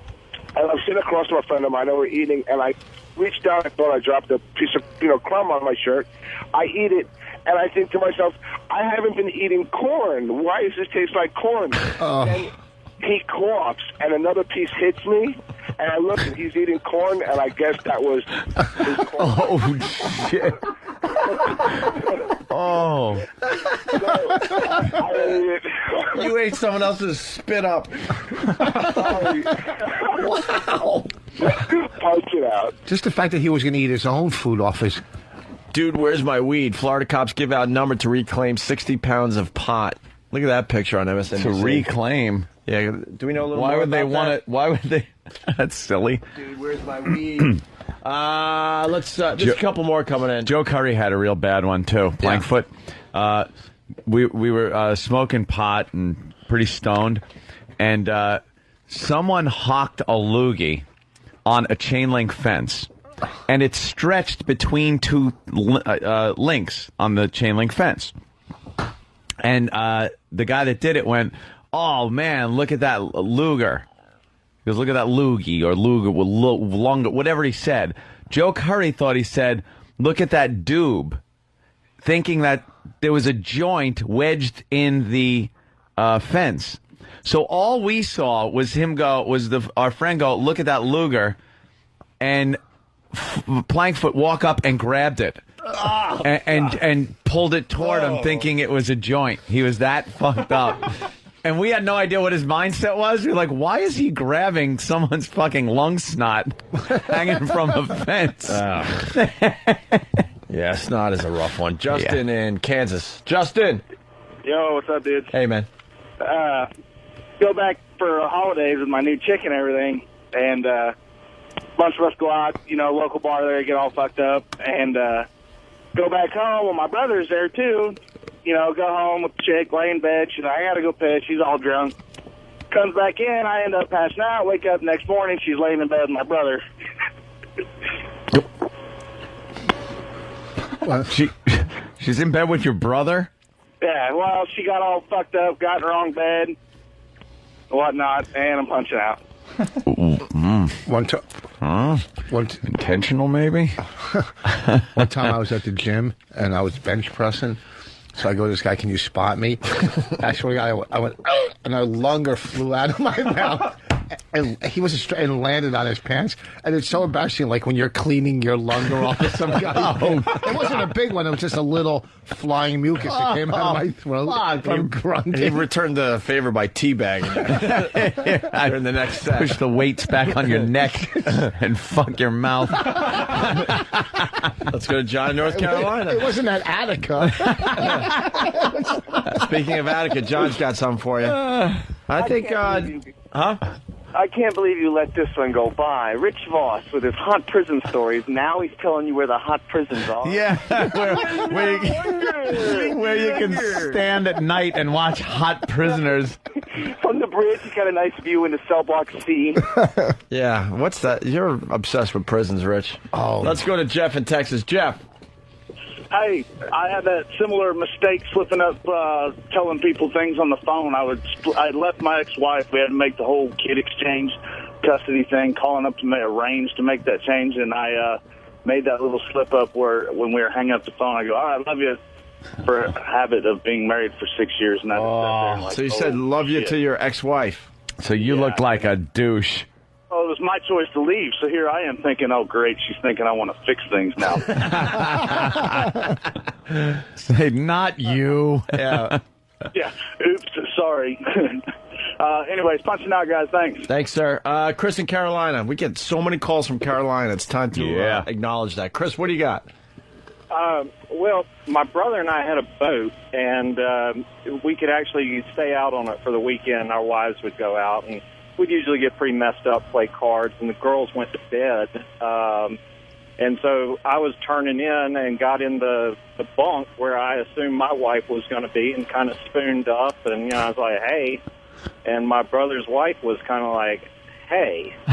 and I'm sitting across from a friend of mine, and we're eating, and I reached down and thought I dropped a piece of, crumb on my shirt. I eat it, and I think to myself, I haven't been eating corn. Why does this taste like corn? And he coughs, and another piece hits me, and I look, and he's eating corn, and I guess that was his corn. Oh, shit. Oh. You ate someone else's spit up. Wow. Punch it out. Just the fact that he was going to eat his own food off his... Dude, where's my weed? Florida cops give out number to reclaim 60 pounds of pot. Look at that picture on MSNBC. To reclaim? Yeah, do we know a little why more would they about want that? it? Why would they? That's silly. Dude, where's my weed? Let's just a couple more coming in. Joe Curry had a real bad one too. Blankfoot. We were smoking pot and pretty stoned, and someone hawked a loogie on a chain link fence, and it stretched between two links on the chain link fence. And the guy that did it went, "Oh man, look at that Luger." He goes, "Look at that loogie," or Luger, longer, whatever he said. Joe Curry thought he said, "Look at that doob," thinking that there was a joint wedged in the fence. So all we saw was our friend go, "Look at that Luger," and Plankfoot walk up and grabbed it. And pulled it toward him, thinking it was a joint. He was that fucked up. And we had no idea what his mindset was. We were like, why is he grabbing someone's fucking lung snot hanging from a fence? Yeah, snot is a rough one. Justin in Kansas. Justin! Yo, what's up, dude? Hey, man. Go back for holidays with my new chick and everything, and a bunch of us go out, local bar there, get all fucked up, and go back home. Well, my brother's there, too. Go home with the chick, lay in bed. She's like, "I gotta go piss." She's all drunk. Comes back in. I end up passing out. Wake up next morning. She's laying in bed with my brother. She's in bed with your brother? Yeah, well, she got all fucked up, got in the wrong bed, whatnot, and I'm punching out. Intentional, maybe? One time I was at the gym, and I was bench pressing. So I go to this guy, "Can you spot me?" Actually, I went, and a lunger flew out of my mouth. and he was and landed on his pants. And it's so embarrassing, like when you're cleaning your lung off of some guy. It wasn't a big one. It was just a little flying mucus that came out of my throat from grunting. He returned the favor by teabagging during the next set. Push the weights back on your neck and fuck your mouth. Let's go to John in North Carolina. It wasn't at Attica. Speaking of Attica, John's got something for you. I think, huh? I can't believe you let this one go by. Rich Voss with his hot prison stories. Now he's telling you where the hot prisons are. Yeah, where you can stand at night and watch hot prisoners. From the bridge, he's got a nice view into cell block C. Yeah, what's that? You're obsessed with prisons, Rich. Oh. Let's go to Jeff in Texas. Jeff. Hey, I had that similar mistake slipping up, telling people things on the phone. I left my ex-wife. We had to make the whole kid exchange custody thing, calling up to arrange to make that change, and I made that little slip up where when we were hanging up the phone, I go, all right, I love you for a habit of being married for 6 years. And I just sat there and like, so you said love you to your ex-wife. So you look like a douche. Oh, it was my choice to leave, so here I am thinking, oh, great, she's thinking I want to fix things now. Say, not you. Yeah. Yeah, oops, sorry. Anyways, punching out, guys, thanks. Thanks, sir. Chris in Carolina. We get so many calls from Carolina. It's time to acknowledge that. Chris, what do you got? Well, my brother and I had a boat, and we could actually stay out on it for the weekend. Our wives would go out, and we'd usually get pretty messed up, play cards, and the girls went to bed. And so I was turning in and got in the bunk where I assumed my wife was going to be and kind of spooned up. And, I was like, hey. And my brother's wife was kind of like, hey. So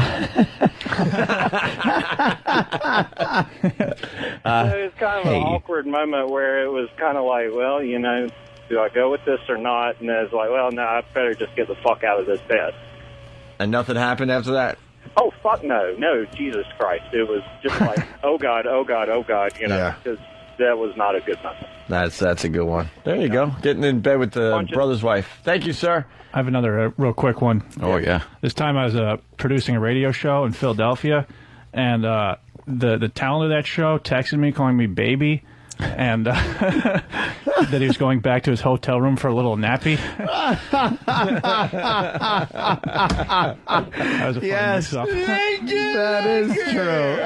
it was kind of an awkward moment where it was kind of like, well, do I go with this or not? And it was like, well, no, I better just get the fuck out of this bed. And nothing happened after that? Oh, fuck no. No, Jesus Christ. It was just like, oh, God, oh, God, oh, God, because that was not a good moment. That's a good one. There you go. Getting in bed with the brother's wife. Thank you, sir. I have another real quick one. Oh, yeah. This time I was producing a radio show in Philadelphia, and the talent of that show texted me, calling me baby, and that he was going back to his hotel room for a little nappy. That was a funny mix-up. That is true.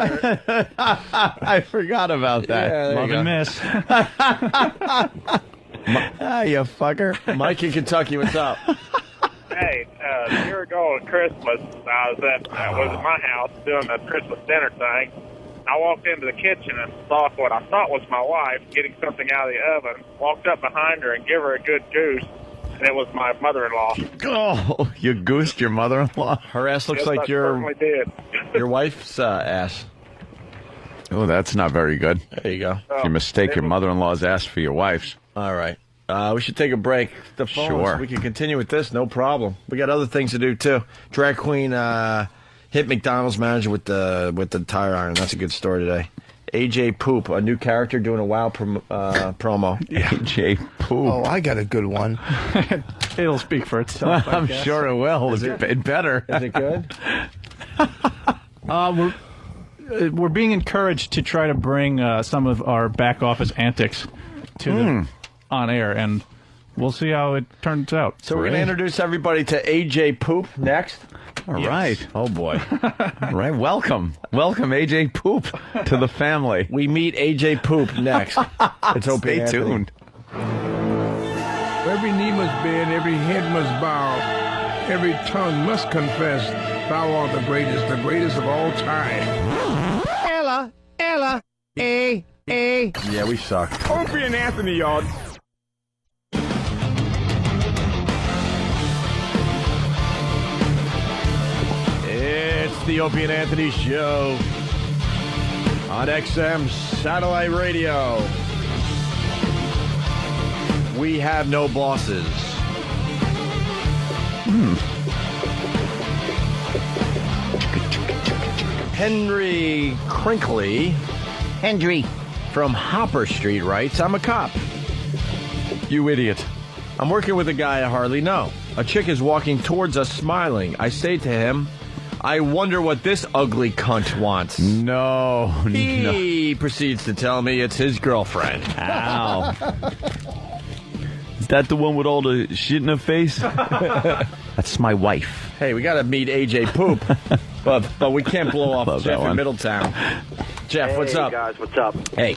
I forgot about that. Yeah, love and miss. You fucker. Mike in Kentucky, what's up? Hey, a year ago at Christmas, I was at my house doing the Christmas dinner thing. I walked into the kitchen and saw what I thought was my wife getting something out of the oven. Walked up behind her and gave her a good goose, and it was my mother-in-law. Oh, you goosed your mother-in-law? Her ass looks Yes, like I certainly did. your wife's ass. Oh, that's not very good. There you go. If you mistake your mother-in-law's ass for your wife's. All right. We should take a break. The phones. Sure. We can continue with this, no problem. We got other things to do, too. Drag queen hit McDonald's manager with the tire iron. That's a good story today. AJ Poop, a new character doing a WoW promo. AJ Poop. Oh, I got a good one. It'll speak for itself. I'm sure it will. Is it better? Is it good? We're being encouraged to try to bring some of our back office antics to the on air, and we'll see how it turns out. So we're going to introduce everybody to AJ Poop next. All right. Oh, boy. All right. Welcome, AJ Poop, to the family. We meet AJ Poop next. It's Opie Stay Anthony. tuned. Every knee must bend, every head must bow, every tongue must confess thou art the greatest of all time. Ella, A. Yeah, we suck. Opie and Anthony, y'all. It's the Opie and Anthony Show on XM Satellite Radio. We have no bosses. Henry Crinkley. Hendry. From Hopper Street writes, I'm a cop. You idiot. I'm working with a guy I hardly know. A chick is walking towards us smiling. I say to him, I wonder what this ugly cunt wants. No. He proceeds to tell me it's his girlfriend. Ow. Is that the one with all the shit in her face? That's my wife. Hey, we got to meet AJ Poop, but we can't blow off Love Jeff that in one. Middletown. Jeff, what's up? Hey, guys, what's up? Hey.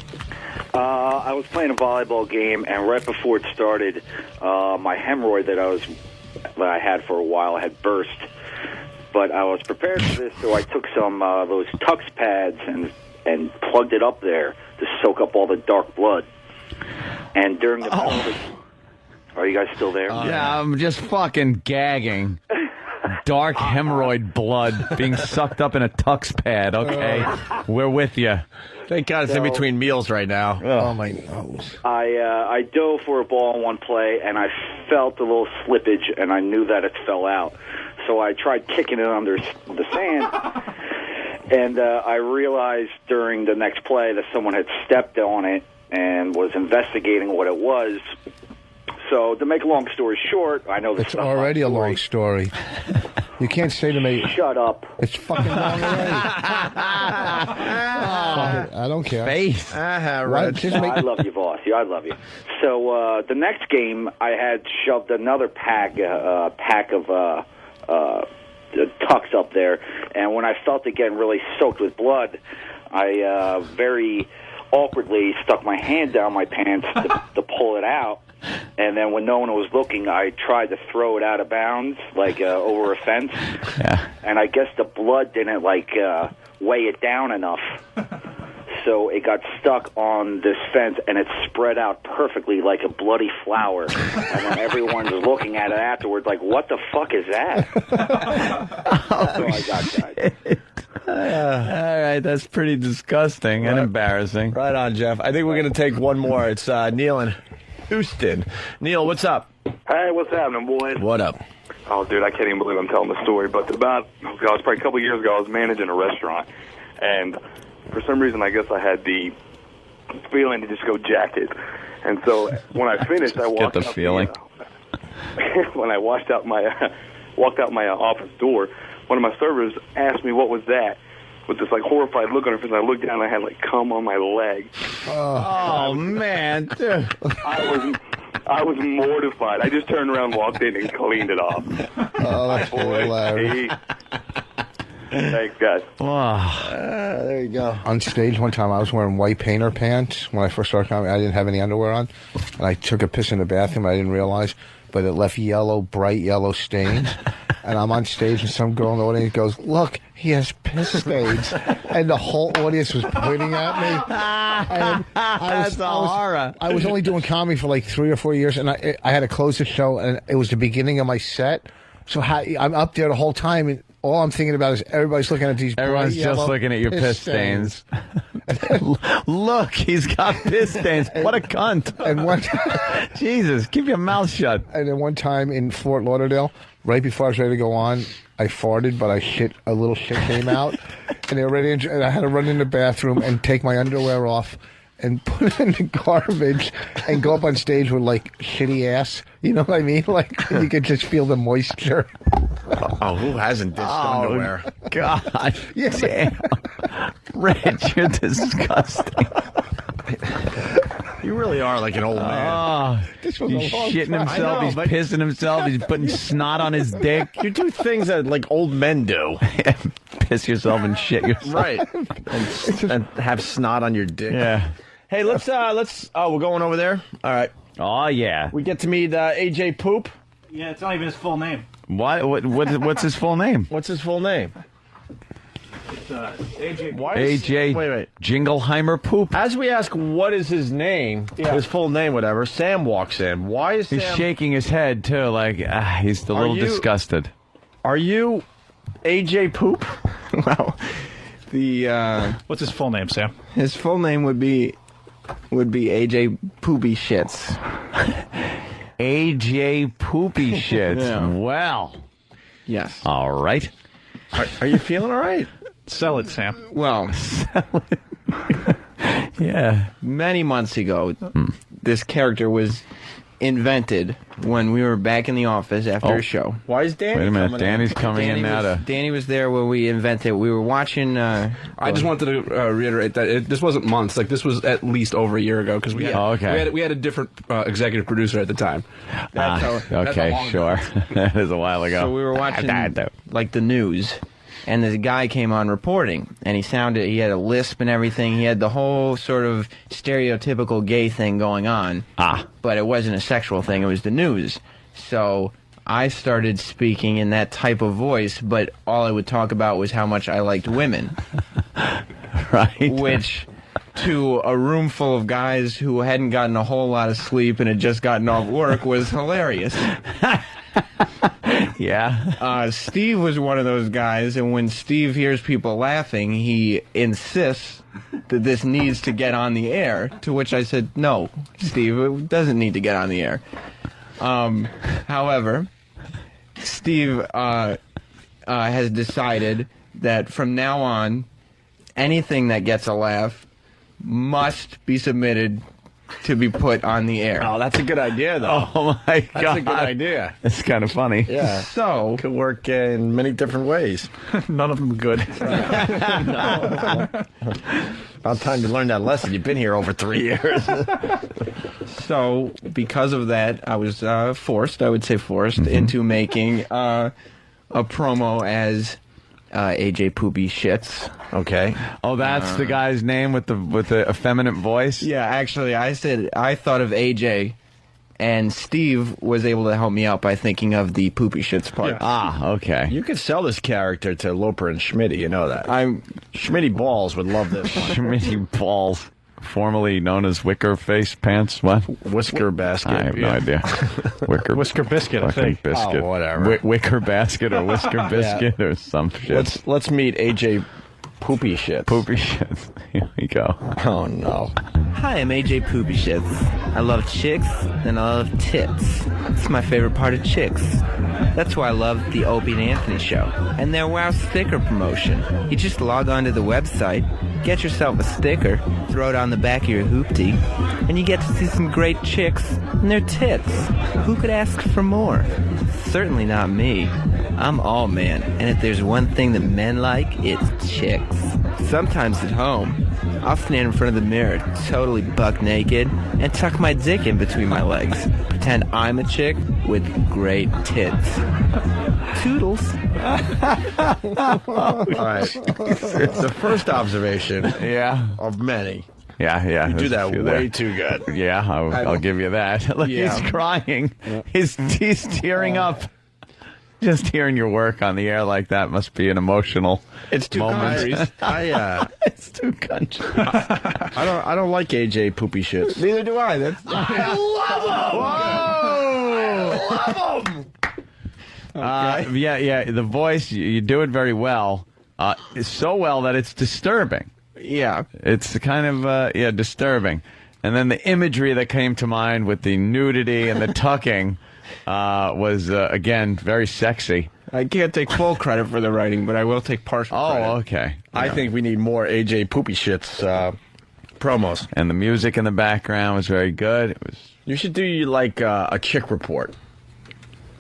I was playing a volleyball game, and right before it started, my hemorrhoid that I had for a while had burst. But I was prepared for this, so I took some those Tux pads and plugged it up there to soak up all the dark blood. And during the are you guys still there? Yeah, I'm just fucking gagging. Dark hemorrhoid blood being sucked up in a Tux pad. Okay, we're with you. Thank God it's in between meals right now. Oh, my nose. I dove for a ball in one play, and I felt a little slippage, and I knew that it fell out. So I tried kicking it under the sand, and I realized during the next play that someone had stepped on it and was investigating what it was. So to make a long story short, I know this It's already a long story. You can't say to me, shut up. It's fucking long already. I don't care. Face. What? Just make- I love you, boss. Yeah, I love you. So the next game, I had shoved another pack of Tux up there, and when I felt it getting really soaked with blood, I very awkwardly stuck my hand down my pants to pull it out. And then when no one was looking, I tried to throw it out of bounds, like over a fence. Yeah. And I guess the blood didn't weigh it down enough. So it got stuck on this fence, and it spread out perfectly like a bloody flower. And then everyone was looking at it afterwards like, what the fuck is that? So I got that. All right, that's pretty disgusting and embarrassing. Right on, Jeff. I think we're going to take one more. It's Neil in Houston. Neil, what's up? Hey, what's happening, boys? What up? Oh, dude, I can't even believe I'm telling the story. But it was probably a couple of years ago, I was managing a restaurant. And for some reason, I guess I had the feeling to just go jack it. And so when I finished, I walked Get the out feeling. when I walked out my office door, one of my servers asked me what was that, with this horrified look on her face. And I looked down and I had cum on my leg. Oh man, dude. I was mortified. I just turned around, walked in, and cleaned it off. Oh, that's hilarious. Thanks, guys. There you go. On stage one time, I was wearing white painter pants when I first started comedy. I didn't have any underwear on, and I took a piss in the bathroom. I didn't realize, but it left bright yellow stains. And I'm on stage, and some girl in the audience goes, "Look, he has piss stains," and the whole audience was pointing at me. And That's a horror. I was only doing comedy for 3 or 4 years, and I had to close the show, and it was the beginning of my set. So I'm up there the whole time, and all I'm thinking about is everybody's looking at these. Everyone's bright just yellow looking at your piss stains. Look, he's got piss stains. What a cunt. And one Jesus, keep your mouth shut. And then one time in Fort Lauderdale, right before I was ready to go on, I farted, but a little shit came out, and they were ready, and I had to run in the bathroom and take my underwear off and put it in the garbage and go up on stage with shitty ass. You know what I mean? You could just feel the moisture. Oh, who hasn't ditched underwear? God. Damn. Rich, you're disgusting. You really are like an old man. This was He's a long shitting time. himself, I know, he's but- pissing himself, he's putting snot on his dick. You do things that old men do. Piss yourself and shit yourself. Right. And have snot on your dick. Yeah. Hey, let's we're going over there? All right. Oh, yeah. We get to meet AJ Poop. Yeah, it's not even his full name. What's his full name? What's his full name? It's AJ. Why is- AJ Wait. Jingleheimer Poop. As we ask what is his name, his full name, whatever, Sam walks in. Why is He's Sam... shaking his head, too, he's a little disgusted. Are you AJ Poop? Well, what's his full name, Sam? His full name would be AJ Poopy Shits. AJ Poopy Shits. Yeah. Well. Yes. All right. Are you feeling all right? Sell it, Sam. Well, Yeah. many months ago, this character was invented when we were back in the office after a show. Why is Danny? Wait a minute, coming Danny's in? coming in now to. Danny was there when we invented. We were watching. I just wanted to reiterate that this wasn't months. Like this was at least over a year ago because we had we had a different executive producer at the time. Okay, sure. That is a while ago. So we were watching like the news, and this guy came on reporting, and he had a lisp and everything. He had the whole sort of stereotypical gay thing going on. But it wasn't a sexual thing. It was the news. So I started speaking in that type of voice, but all I would talk about was how much I liked women. Right. Which, to a room full of guys who hadn't gotten a whole lot of sleep and had just gotten off work, was hilarious. Yeah. Steve was one of those guys, and when Steve hears people laughing, he insists that this needs to get on the air, to which I said, no, Steve, it doesn't need to get on the air. However, Steve has decided that from now on, anything that gets a laugh must be submitted to be put on the air. Oh, that's a good idea, though. Oh, my God. That's a good idea. It's kind of funny. Yeah. So could work in many different ways. None of them good. About time you learned that lesson. You've been here over 3 years. So, because of that, I was forced into making a promo as AJ Poopy Shits. Okay. Oh, that's the guy's name with the effeminate voice? Yeah, actually, I thought of AJ, and Steve was able to help me out by thinking of the Poopy Shits part. Yeah. Ah, okay. You could sell this character to Loper and Schmitty, you know that. Schmitty Balls would love this one. Schmitty Balls. Formerly known as Wicker Face Pants, what? Whisker Basket. I have no idea. Whisker Biscuit, I think. Biscuit. Oh, whatever. Wicker Basket or Whisker Biscuit or some shit. Let's meet AJ Poopy Shits. Poopy Shits. Here we go. Oh, no. Hi, I'm AJ Poopy Shits. I love chicks and I love tits. It's my favorite part of chicks. That's why I love the Opie and Anthony show and their Wow sticker promotion. You just log on to the website, get yourself a sticker, throw it on the back of your hoopty, and you get to see some great chicks and their tits. Who could ask for more? Certainly not me. I'm all man, and if there's one thing that men like, it's chicks. Sometimes at home, I'll stand in front of the mirror, totally buck naked, and tuck my dick in between my legs. Pretend I'm a chick with great tits. Toodles. All right. It's the first observation of many. Yeah. You do there's a that few way there. too good. Yeah, I'll give you that. Look, Yeah. he's crying. He's tearing up. Just hearing your work on the air like that must be an emotional It's two moment. countries. It's two countries. I don't like AJ Poopy Shits. Neither do I. I love him. Yeah. The voice, you do it very well. It's so well that it's disturbing. Yeah. It's kind of, disturbing. And then the imagery that came to mind with the nudity and the tucking was, again, very sexy. I can't take full credit for the writing, but I will take partial credit. Oh, okay. I think we need more AJ Poopy Shits promos. And the music in the background was very good. It was. You should do like a chick report.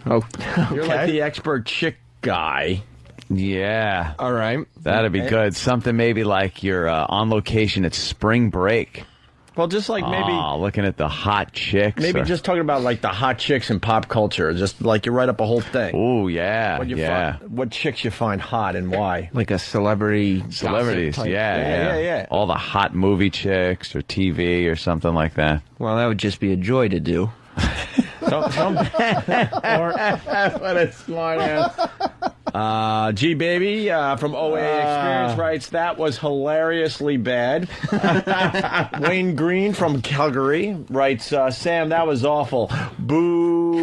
Oh, You're like the expert chick guy. Yeah. All right. That'd be good. Something maybe like you're on location at spring break. Well, just like maybe looking at the hot chicks. maybe or- just talking about like the hot chicks in pop culture. Just like you write up a whole thing. Oh, yeah. What you yeah. find, what chicks you find hot and why? Like a celebrities. Celebrities. Yeah. Yeah. All the hot movie chicks or TV or something like that. Well, that would just be a joy to do. What a smart ass. G Baby from OA Experience writes, that was hilariously bad. Wayne Green from Calgary writes, Sam, that was awful. Boo.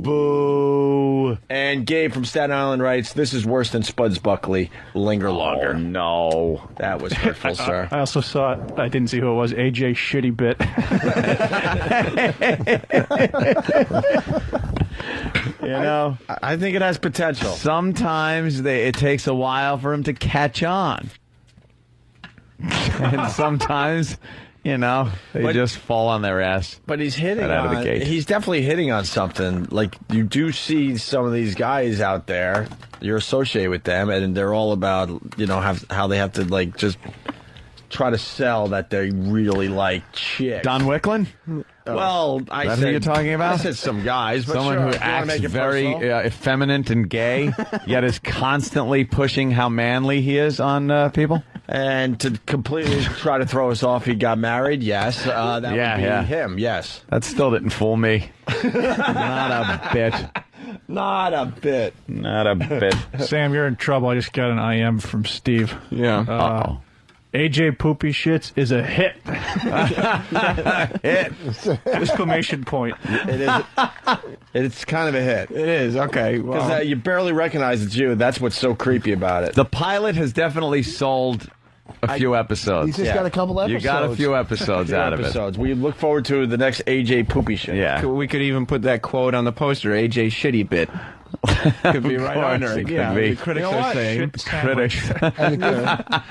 Boo. And Gabe from Staten Island writes, this is worse than Spuds Buckley. Linger longer. No. That was hurtful, sir. I also saw it. I didn't see who it was. AJ Shitty Bit. You know, I think it has potential. Sometimes it takes a while for him to catch on. And sometimes You know, they just fall on their ass. But he's hitting right out of the on. gate. He's definitely hitting on something. Like you do see some of these guys out there. You're associated with them, and they're all about how they have to like just try to sell that they really like chicks. Don Wicklin? Well, I That's said who you're talking about? I said some guys, but someone sure, who if you wanna acts make it very personal. effeminate and gay, yet is constantly pushing how manly he is on people. And to completely try to throw us off, he got married. Yes, that would be him. Yes, that still didn't fool me. Not a bit. Not a bit. Not a bit. Sam, you're in trouble. I just got an IM from Steve. Yeah. AJ Poopy Shits is a hit. Hit! Exclamation point. It is. It's kind of a hit. It is, okay. Because you barely recognize it's you. That's what's so creepy about it. The pilot has definitely sold a few episodes. He's just got a couple episodes. You got a few episodes out of it. We look forward to the next AJ Poopy Shit. Yeah. We could even put that quote on the poster, AJ Shitty Bit. Could be right under it. Yeah, The critics are saying. Critics.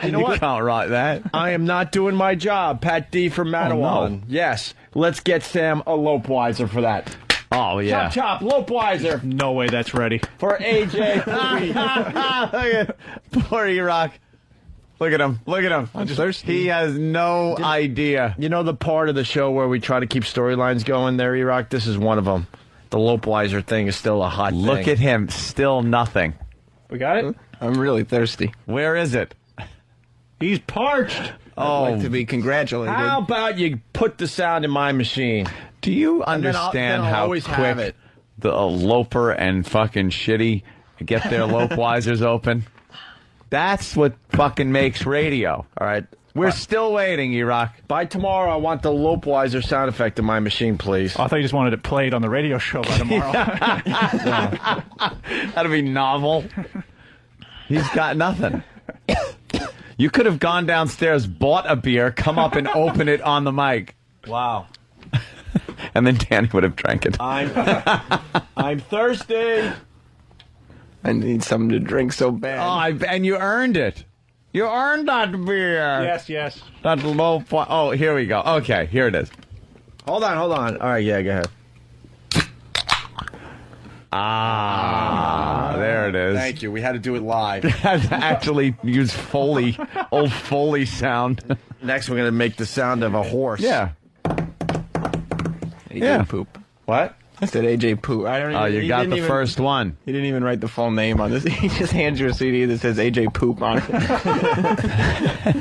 You know what? Can't write that. I am not doing my job. Pat D from Mattawan. no. Yes. Let's get Sam a Lopeweiser for that. Oh, yeah. Chop, Lopeweiser. No way that's ready. For AJ. Look at poor E-Rock. Look at him. Look at him. I'm thirsty. He has no idea. You know the part of the show where we try to keep storylines going there, E-Rock? This is one of them. The Lopeweiser thing is still a hot thing. Look at him. Still nothing. We got it? I'm really thirsty. Where is it? He's parched. I'd like to be congratulated. How about you put the sound in my machine? Do you And then understand I'll how always have quick it. the Loper and fucking Shitty get their Lopeweisers open? That's what fucking makes radio. All right. We're still waiting, E-Rock. By tomorrow, I want the Lopeweiser sound effect in my machine, please. I thought you just wanted it played on the radio show by tomorrow. That'd be novel. He's got nothing. You could have gone downstairs, bought a beer, come up and open it on the mic. Wow. And then Danny would have drank it. I'm thirsty. I need something to drink so bad. And you earned it. You earned that beer. Yes. That low point. Oh, here we go. Okay, here it is. Hold on. All right, yeah, go ahead. There it is. Thank you. We had to do it live. Had to actually use Foley, old Foley sound. Next, we're going to make the sound of a horse. Yeah. AJ Poop. What? I said AJ Poop. I don't even, Oh, you he got didn't the even- first one. He didn't even write the full name on this. He just hands you a CD that says AJ Poop on it.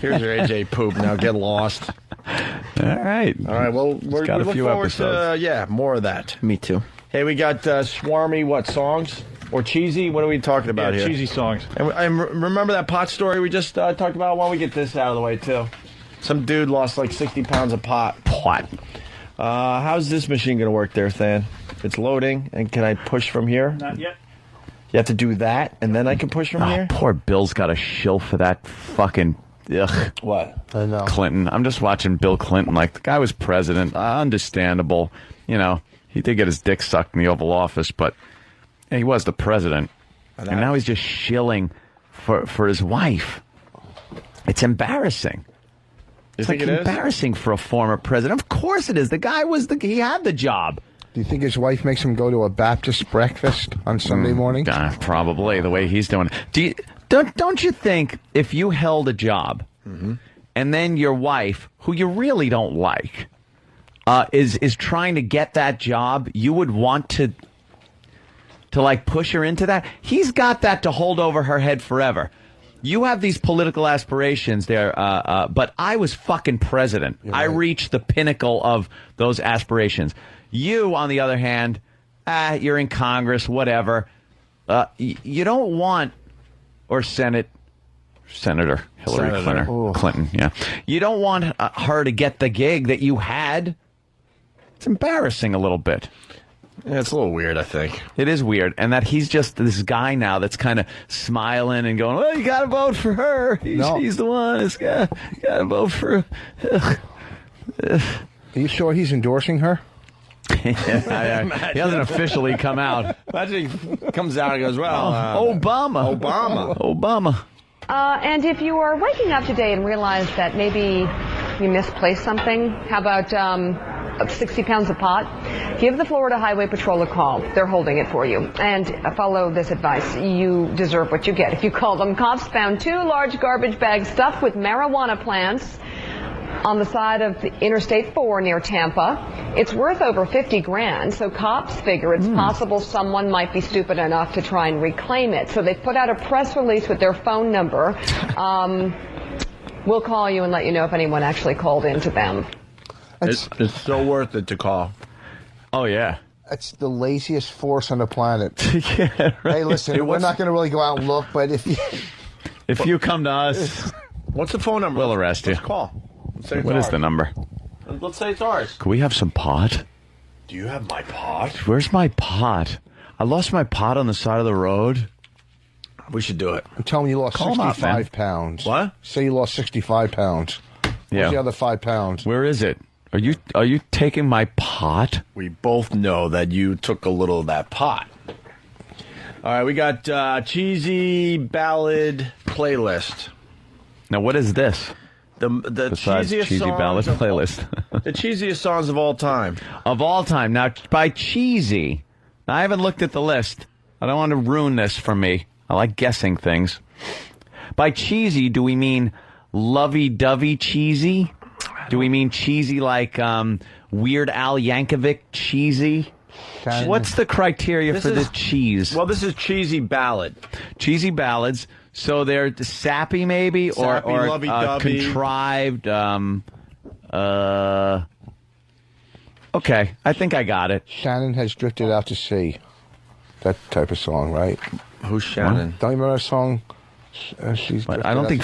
Here's your AJ Poop. Now get lost. All right. Well, we got a look few forward episodes. to more of that. Me too. Hey, we got swarmy songs or cheesy? What are we talking about here? Cheesy songs. And remember that pot story we just talked about? Why don't we get this out of the way too? Some dude lost like 60 pounds of pot. How's this machine going to work there, Than? It's loading, and can I push from here? Not yet. You have to do that, and then I can push from here? Poor Bill's got a shill for that fucking... Ugh. What? I know. Clinton. I'm just watching Bill Clinton. Like, the guy was president. Understandable. You know, he did get his dick sucked in the Oval Office, but he was the president. And now he's just shilling for his wife. It's embarrassing. It's like think it is? embarrassing for a former president. Of course it is. The guy he had the job. Do you think his wife makes him go to a Baptist breakfast on Sunday morning? Probably, the way he's doing it. Don't you think if you held a job and then your wife, who you really don't like, is trying to get that job, you would want to like push her into that? He's got that to hold over her head forever. You have these political aspirations there, but I was fucking president. I reached the pinnacle of those aspirations. You, on the other hand, you're in Congress, whatever. You don't want, or Senator Hillary Clinton, yeah. You don't want her to get the gig that you had. It's embarrassing a little bit. Yeah, it's a little weird, I think. It is weird. And that he's just this guy now that's kind of smiling and going, well, you got to vote for her. He's the one. You got to vote for her. Are you sure he's endorsing her? He hasn't officially come out. Imagine he comes out and goes, well, Obama. And if you are waking up today and realize that maybe you misplaced something? How about 60 pounds of pot? Give the Florida Highway Patrol a call. They're holding it for you. And follow this advice. You deserve what you get. If you call them, cops found 2 large garbage bags stuffed with marijuana plants on the side of the Interstate 4 near Tampa. It's worth over 50 grand, so cops figure it's possible someone might be stupid enough to try and reclaim it. So they've put out a press release with their phone number. We'll call you and let you know if anyone actually called in to them. It's so worth it to call. Oh, yeah. It's the laziest force on the planet. Yeah, right. Hey, listen, we're not going to really go out and look, but if you come to us, what's the phone number? We'll arrest you. Let's call. Let's say it's What is ours. the number? Let's say it's ours. Can we have some pot? Do you have my pot? Where's my pot? I lost my pot on the side of the road. We should do it. I'm telling you lost Call 'em out, 65 man. pounds. What? Say you lost 65 pounds. Yeah. Where's the other 5 pounds? Where is it? Are you taking my pot? We both know that you took a little of that pot. All right, we got cheesy ballad playlist. Now, what is this? The Besides cheesiest cheesy songs ballad of- playlist. The cheesiest songs of all time. Of all time. Now, by cheesy, now, I haven't looked at the list. I don't want to ruin this for me. I like guessing things. By cheesy, do we mean lovey-dovey cheesy? Do we mean cheesy like Weird Al Yankovic cheesy? What's the criteria for this cheese? Well, this is cheesy ballad. Cheesy ballads. So they're sappy, maybe, Sappy, or lovey-dovey. contrived. Okay, I think I got it. Shannon has drifted out to sea. That type of song, right? Who's Shannon? Don't you remember that song? She's But I don't think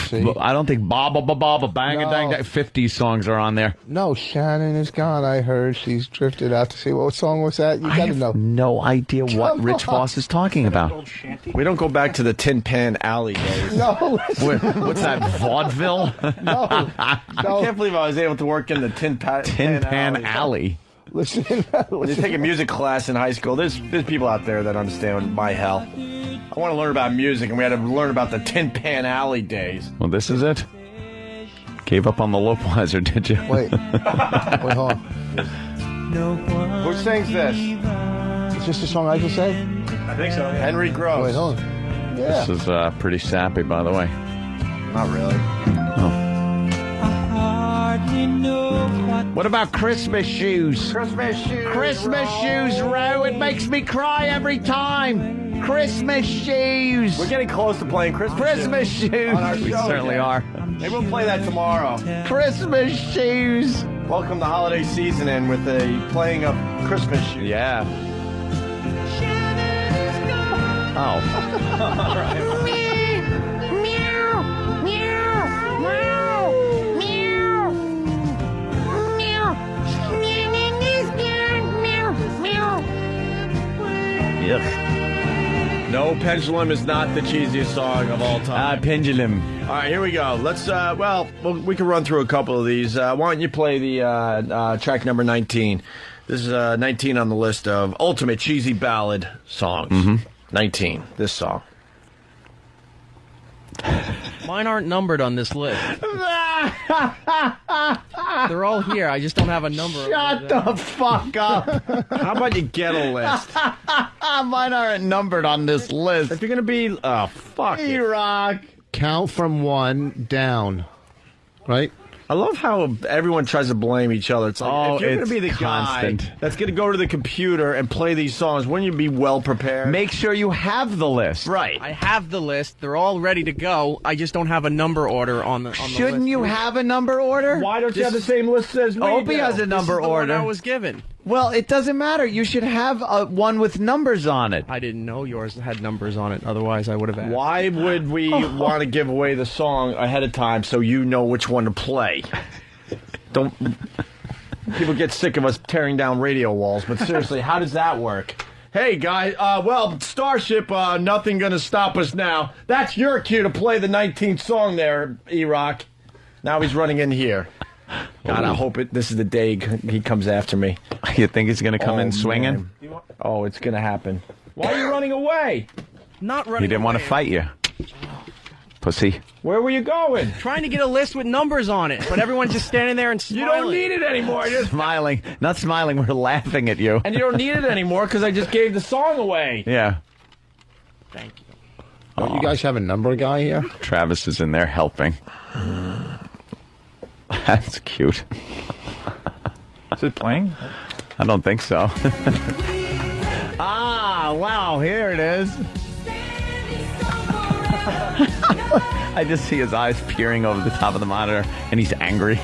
ba ba ba ba ba bang a dang dang 50 songs are on there. No, Shannon is gone. I heard she's drifted out to sea. What song was that? You got to know. No idea what Rich Voss is talking about. We don't go back to the Tin Pan Alley days. No. What's that, vaudeville? No. I can't believe I was able to work in the Tin Pan Alley. Listen. When you take a music class in high school, there's people out there that understand my hell. I want to learn about music, and we had to learn about the Tin Pan Alley days. Well, this is it. Gave up on the Lopeweiser, did you? Wait, hold on. Who sings this? Is this the song I just said? I think so. Henry Gross. Wait, hold on. Yeah. This is pretty sappy, by the way. Not really. What about Christmas shoes? Christmas shoes. Christmas shoes, Ro. It makes me cry every time. Christmas shoes. We're getting close to playing Christmas shoes. on our We show certainly again. are. Maybe we'll play that tomorrow. Christmas shoes. Welcome the holiday season in with a playing of Christmas shoes. Yeah. Oh. All right. Yuck. No, Pendulum is not the cheesiest song of all time. Pendulum. All right, here we go. Let's, we can run through a couple of these. Why don't you play the track number 19? This is 19 on the list of ultimate cheesy ballad songs. 19, this song. Mine aren't numbered on this list. They're all here. I just don't have a number. Shut the fuck up. How about you get a list? Mine aren't numbered on this list. If you're going to be... Oh, fuck it. E-Rock. Count from 1 down. Right? I love how everyone tries to blame each other. It's like, if you're going it's to be the constant. guy that's going to go to the computer and play these songs, wouldn't you be well prepared? Make sure you have the list. Right. I have the list. They're all ready to go. I just don't have a number order on the list. Shouldn't you have a number order? Why don't you have the same list as me? Opie do? has a number This is the one order. I was given. Well, it doesn't matter. You should have one with numbers on it. I didn't know yours had numbers on it. Otherwise, I would have asked. Why would we want to give away the song ahead of time so you know which one to play? Don't. People get sick of us tearing down radio walls, but seriously, how does that work? Hey, guys, Starship, nothing gonna stop us now. That's your cue to play the 19th song there, E-Rock. Now he's running in here. God, I hope this is the day he comes after me. You think he's going to come in swinging? Man. Oh, it's going to happen. Why are you running away? Not running He didn't want to away. fight you. pussy. Where were you going? Trying to get a list with numbers on it, but everyone's just standing there and smiling. You don't need it anymore. Smiling. Not smiling, we're laughing at you. And you don't need it anymore because I just gave the song away. Yeah. Thank you. Don't you guys have a number guy here? Travis is in there helping. That's cute. Is it playing? I don't think so. Wow, here it is. I just see his eyes peering over the top of the monitor, and he's angry.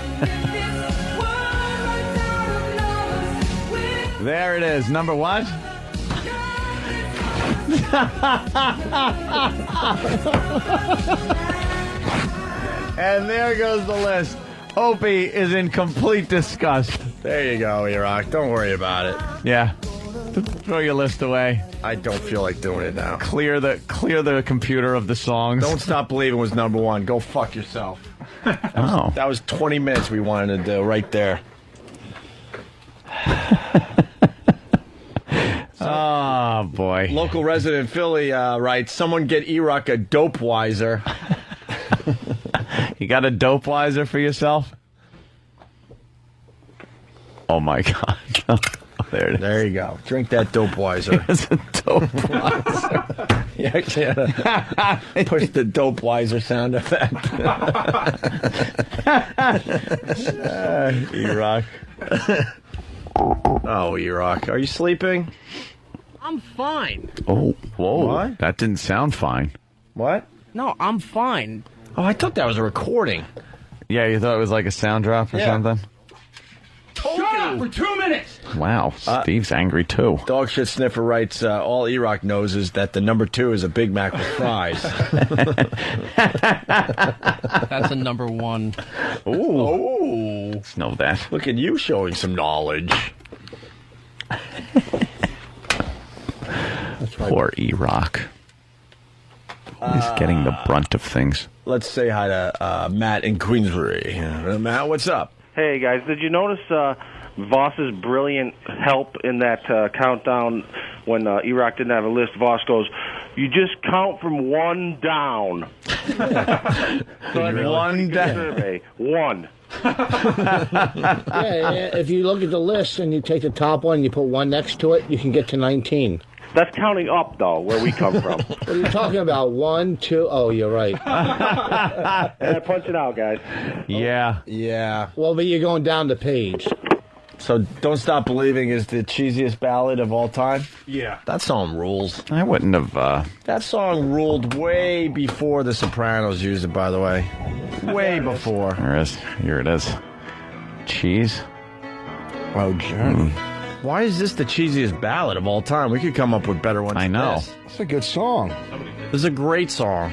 There it is. Number what? And there goes the list. Opie is in complete disgust. There you go, E-Rock. Don't worry about it. Yeah. Throw your list away. I don't feel like doing it now. Clear the computer of the songs. Don't Stop Believing was number one. Go fuck yourself. That was 20 minutes we wanted to do right there. Oh, boy. Local resident in Philly writes, someone get E-Rock a Dopewiser. You got a Dopewiser for yourself? Oh, my God. There it is. There you go. Drink that Dopewiser. It's a Dopewiser. You actually had to push the Dopewiser sound effect. E-Rock. Oh, E-Rock. Are you sleeping? I'm fine. Oh, whoa. What? That didn't sound fine. What? No, I'm fine. Oh, I thought that was a recording. Yeah, you thought it was like a sound drop or something? Shut up for 2 minutes! Wow, Steve's angry too. Dog Shit Sniffer writes, all E-Rock knows is that the number 2 is a Big Mac with fries. That's a number 1. Ooh. Let's know that. Look at you showing some knowledge. Poor E-Rock. He's getting the brunt of things. Let's say hi to Matt in Queensbury. Matt, what's up? Hey, guys, did you notice Voss's brilliant help in that countdown when E-Rock didn't have a list? Voss goes, you just count from 1 down. So Really? 1 down. Survey. 1. Yeah, if you look at the list and you take the top one and you put 1 next to it, you can get to 19. That's counting up, though, where we come from. What are you talking about? 1, 2... Oh, you're right. And I punch it out, guys. Yeah. Yeah. Well, but you're going down the page. So Don't Stop Believing is the cheesiest ballad of all time? Yeah. That song rules. I wouldn't have... That song ruled way before The Sopranos used it, by the way. Way before. Here it is. Cheese. Oh, Journey. Why is this the cheesiest ballad of all time? We could come up with better ones. I know. This. It's a good song. This is a great song.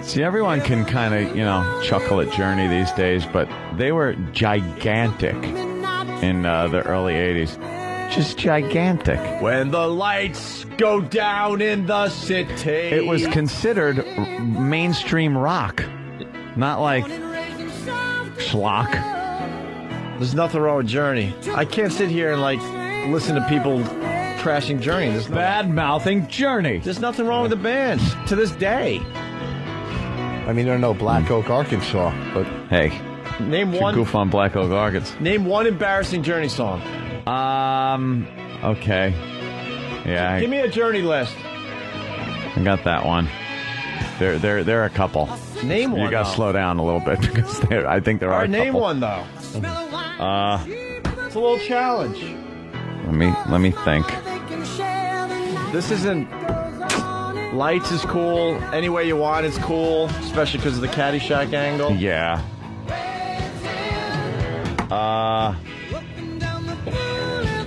See, everyone can kind of, chuckle at Journey these days, but they were gigantic in the early 80s. Just gigantic. When the lights go down in the city. It was considered mainstream rock, not like schlock. There's nothing wrong with Journey. I can't sit here and listen to people trashing Journey. There's bad-mouthing Journey. There's nothing wrong with the band to this day. I mean, there are no Black Oak, Arkansas, but... Hey. Name you one... goof on Black Oak, Arkansas. Name one embarrassing Journey song. Okay. Yeah. Give me a Journey list. I got that one. There are a couple. Name one. You got to slow down a little bit because I think there are a couple. Name one, though. It's a little challenge. Let me think. This isn't... Lights is cool. Any Way You Want is cool, especially because of the Caddyshack angle. Yeah.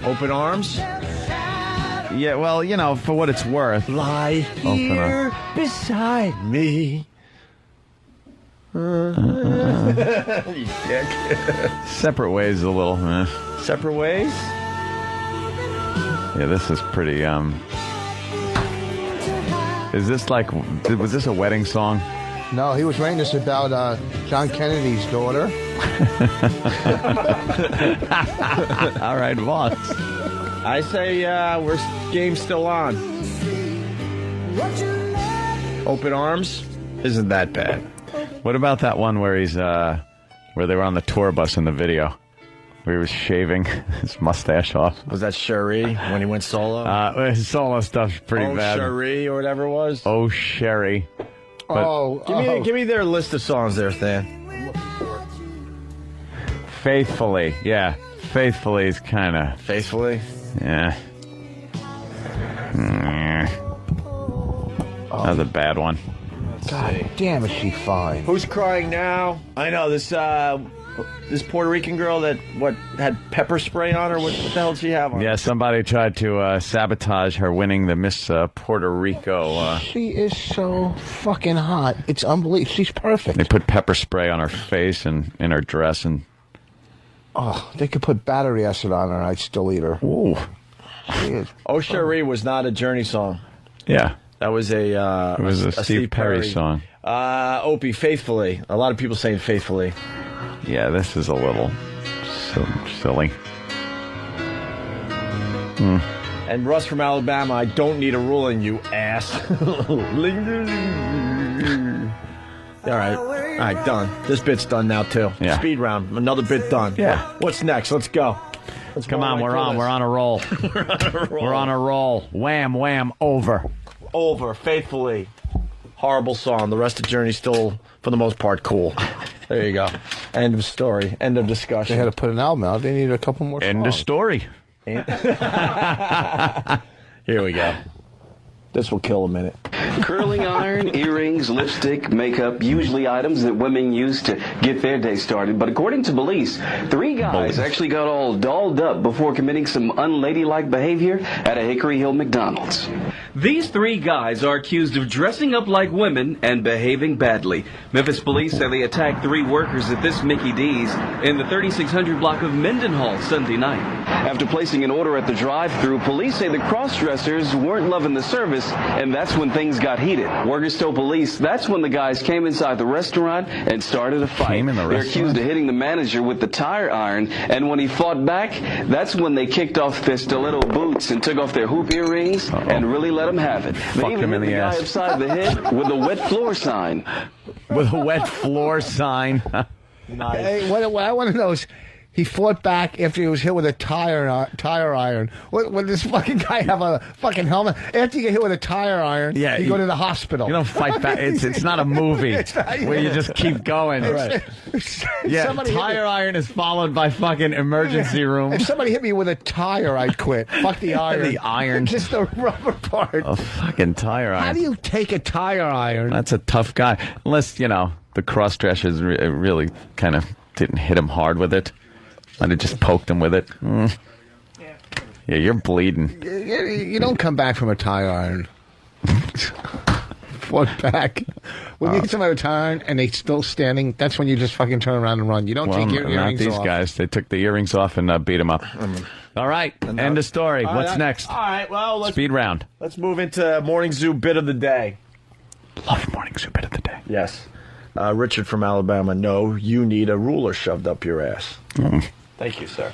Open Arms? Yeah, well, for what it's worth. Lie here beside me. You dick. Separate Ways is a little... Separate Ways? Yeah, this is pretty... Is this was this a wedding song? No, he was writing this about John Kennedy's daughter. All right, Voss. I say game's still on. Open Arms isn't that bad. What about that one where he's where they were on the tour bus in the video, where he was shaving his mustache off? Was that Cherie when he went solo? His solo stuff's pretty bad. Cherie or whatever it was. Oh, Sherry. But Give me their list of songs there, Stan. Faithfully, yeah. Faithfully is kind of... Faithfully? Yeah. That was a bad one. God damn, is she fine? Who's crying now? I know, this Puerto Rican girl that, had pepper spray on her? What the hell did she have on? Yeah, somebody tried to sabotage her winning the Miss Puerto Rico. She is so fucking hot. It's unbelievable. She's perfect. They put pepper spray on her face and in her dress, and... Oh, they could put battery acid on her and I'd still eat her. Ooh. She is. Oh, Cherie was not a Journey song. Yeah. That was it was a Steve Perry song. Opie, Faithfully. A lot of people saying Faithfully. Yeah, this is a little silly. And Russ from Alabama, I don't need a ruling, you ass. All right, done. This bit's done now, too. Yeah. Speed round, another bit done. Yeah. What's next? Let's go. Come on, we're on a roll. We're on a roll. Wham, wham, over. Over, Faithfully. Horrible song. The rest of Journey still, for the most part, cool. There you go. End of story. End of discussion. They had to put an album out. They needed a couple more songs. End of story. Here we go. This will kill a minute. Curling iron, earrings, lipstick, makeup, usually items that women use to get their day started. But according to police, 3 guys actually got all dolled up before committing some unladylike behavior at a Hickory Hill McDonald's. These 3 guys are accused of dressing up like women and behaving badly. Memphis police say they attacked 3 workers at this Mickey D's in the 3600 block of Mendenhall Sunday night. After placing an order at the drive-thru, police say the cross-dressers weren't loving the service, and that's when things got heated. Workers told police that's when the guys came inside the restaurant and started a fight. They're accused of hitting the manager with the tire iron, and when he fought back, that's when they kicked off their stiletto boots and took off their hoop earrings and really let him have it. They even hit the guy upside the head with a wet floor sign. With a wet floor sign. Nice. Hey, what I want to know is, he fought back after he was hit with a tire iron. Would this fucking guy have a fucking helmet? After you get hit with a tire iron, you go to the hospital. You don't fight back. It's not a movie where you just keep going. Right. Yeah, tire iron is followed by fucking emergency room. If somebody hit me with a tire, I'd quit. Fuck the iron. The iron. Just the rubber part. A fucking tire iron. How do you take a tire iron? That's a tough guy. Unless, the cross-dressers really kind of didn't hit him hard with it. I'd have just poked him with it. Yeah, you're bleeding. You don't come back from a tire iron. Fought back. When you get somebody with a tire iron and they're still standing, that's when you just fucking turn around and run. You don't take your earrings off. Not these guys. They took the earrings off and beat him up. All right, end of story. What's next? All right, well, Speed round. Let's move into Morning Zoo Bit of the Day. Love Morning Zoo Bit of the Day. Yes. Richard from Alabama, no, you need a ruler shoved up your ass. Thank you, sir.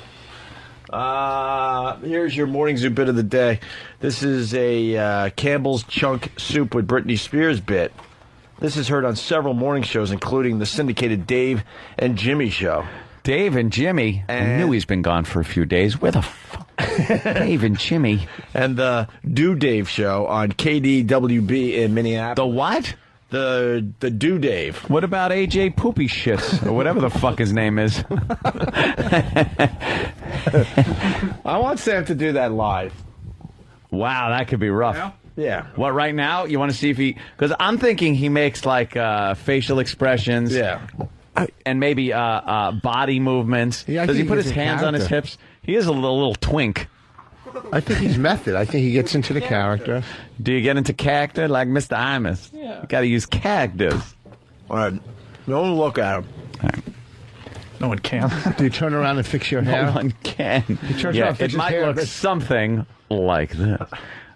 Here's your Morning Zoo Bit of the Day. This is a Campbell's Chunk Soup with Britney Spears bit. This is heard on several morning shows, including the syndicated Dave and Jimmy show. Dave and Jimmy? I knew he's been gone for a few days. Where the fuck? Dave and Jimmy. And the Do Dave show on KDWB in Minneapolis. The what? The Do Dave. What about AJ Poopy Shits or whatever the fuck his name is? I want Sam to do that live. Wow, that could be rough. Yeah. What, right now? You want to see if he... Because I'm thinking he makes, like, facial expressions. Yeah. And maybe body movements. Yeah, Does he put his hands on his hips? He is a little twink. I think he's method. I think he gets into the character. Do you get into character like Mr. Imus? Yeah. You got to use characters. All right. Don't look at him. Right. No one can. Do you turn around and fix your hair? No one can. It might look something like this.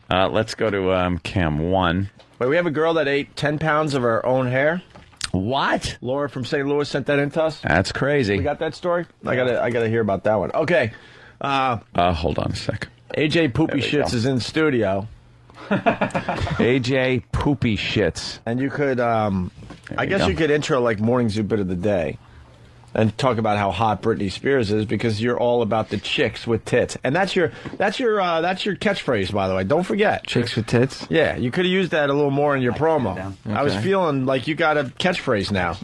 Let's go to Cam 1. Wait, we have a girl that ate 10 pounds of her own hair. What? Laura from St. Louis sent that in to us. That's crazy. We got that story? I gotta hear about that one. Okay. Hold on a sec. AJ Poopy Shits is in studio. AJ Poopy Shits. And you could, I guess you could intro like Morning Zoo Bit of the Day and talk about how hot Britney Spears is because you're all about the chicks with tits. And that's your catchphrase, by the way. Don't forget. Chicks with tits? Yeah, you could have used that a little more in your promo. I was feeling like you got a catchphrase now.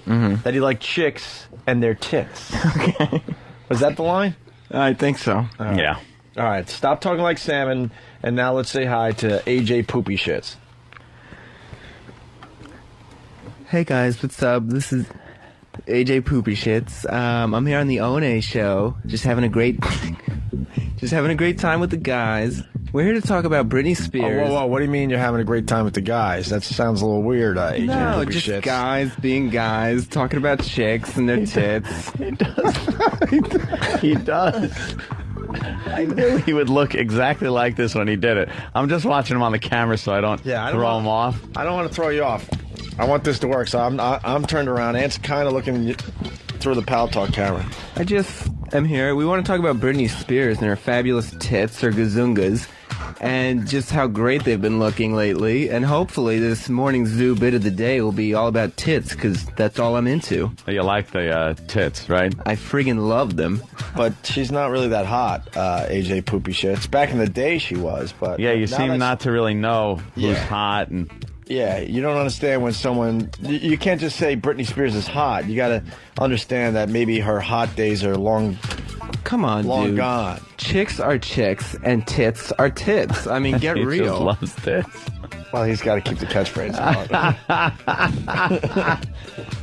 That you like chicks and their tits. Okay. Was that the line? I think so. Yeah. All right, stop talking like Sam, and now let's say hi to AJ Poopy Shits. Hey guys, what's up? This is AJ Poopy Shits. I'm here on the One show, just having a great time with the guys. We're here to talk about Britney Spears. Whoa, what do you mean you're having a great time with the guys? That sounds a little weird, AJ No, Poopy just Shits. guys being guys, talking about chicks and their tits. He does. I knew he would look exactly like this when he did it. I'm just watching him on the camera so I don't throw him off. I don't want to throw you off. I want this to work, so I'm turned around. Ant's kind of looking through the Pal Talk camera. I just am here. We want to talk about Britney Spears and her fabulous tits, her gazungas, and just how great they've been looking lately. And hopefully this Morning Zoo Bit of the Day will be all about tits, because that's all I'm into. You like the tits, right? I friggin' love them. But she's not really that hot, AJ Poopy Shits. Back in the day she was, but... Yeah, you seem not to really know who's hot and... Yeah, you don't understand when someone... You can't just say Britney Spears is hot. You got to understand that maybe her hot days are long... Come on, long dude. gone. Chicks are chicks, and tits are tits. I mean, get he real. Just loves tits. Well, he's got to keep the catchphrase out.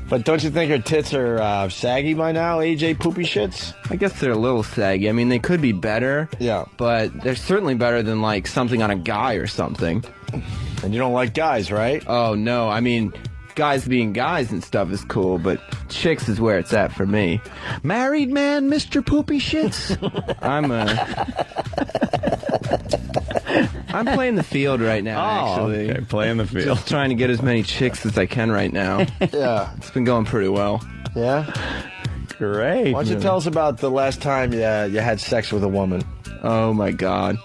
But don't you think her tits are saggy by now, AJ Poopy Shits? I guess they're a little saggy. I mean, they could be better. Yeah. But they're certainly better than, like, something on a guy or something. And you don't like guys, right? Oh, no. I mean, guys being guys and stuff is cool, but chicks is where it's at for me. Married man, Mr. Poopy Shits? I'm playing the field right now, actually. Okay, playing the field. Just trying to get as many chicks as I can right now. Yeah. It's been going pretty well. Yeah? Great. Why don't you tell us about the last time you had sex with a woman? Oh, my God.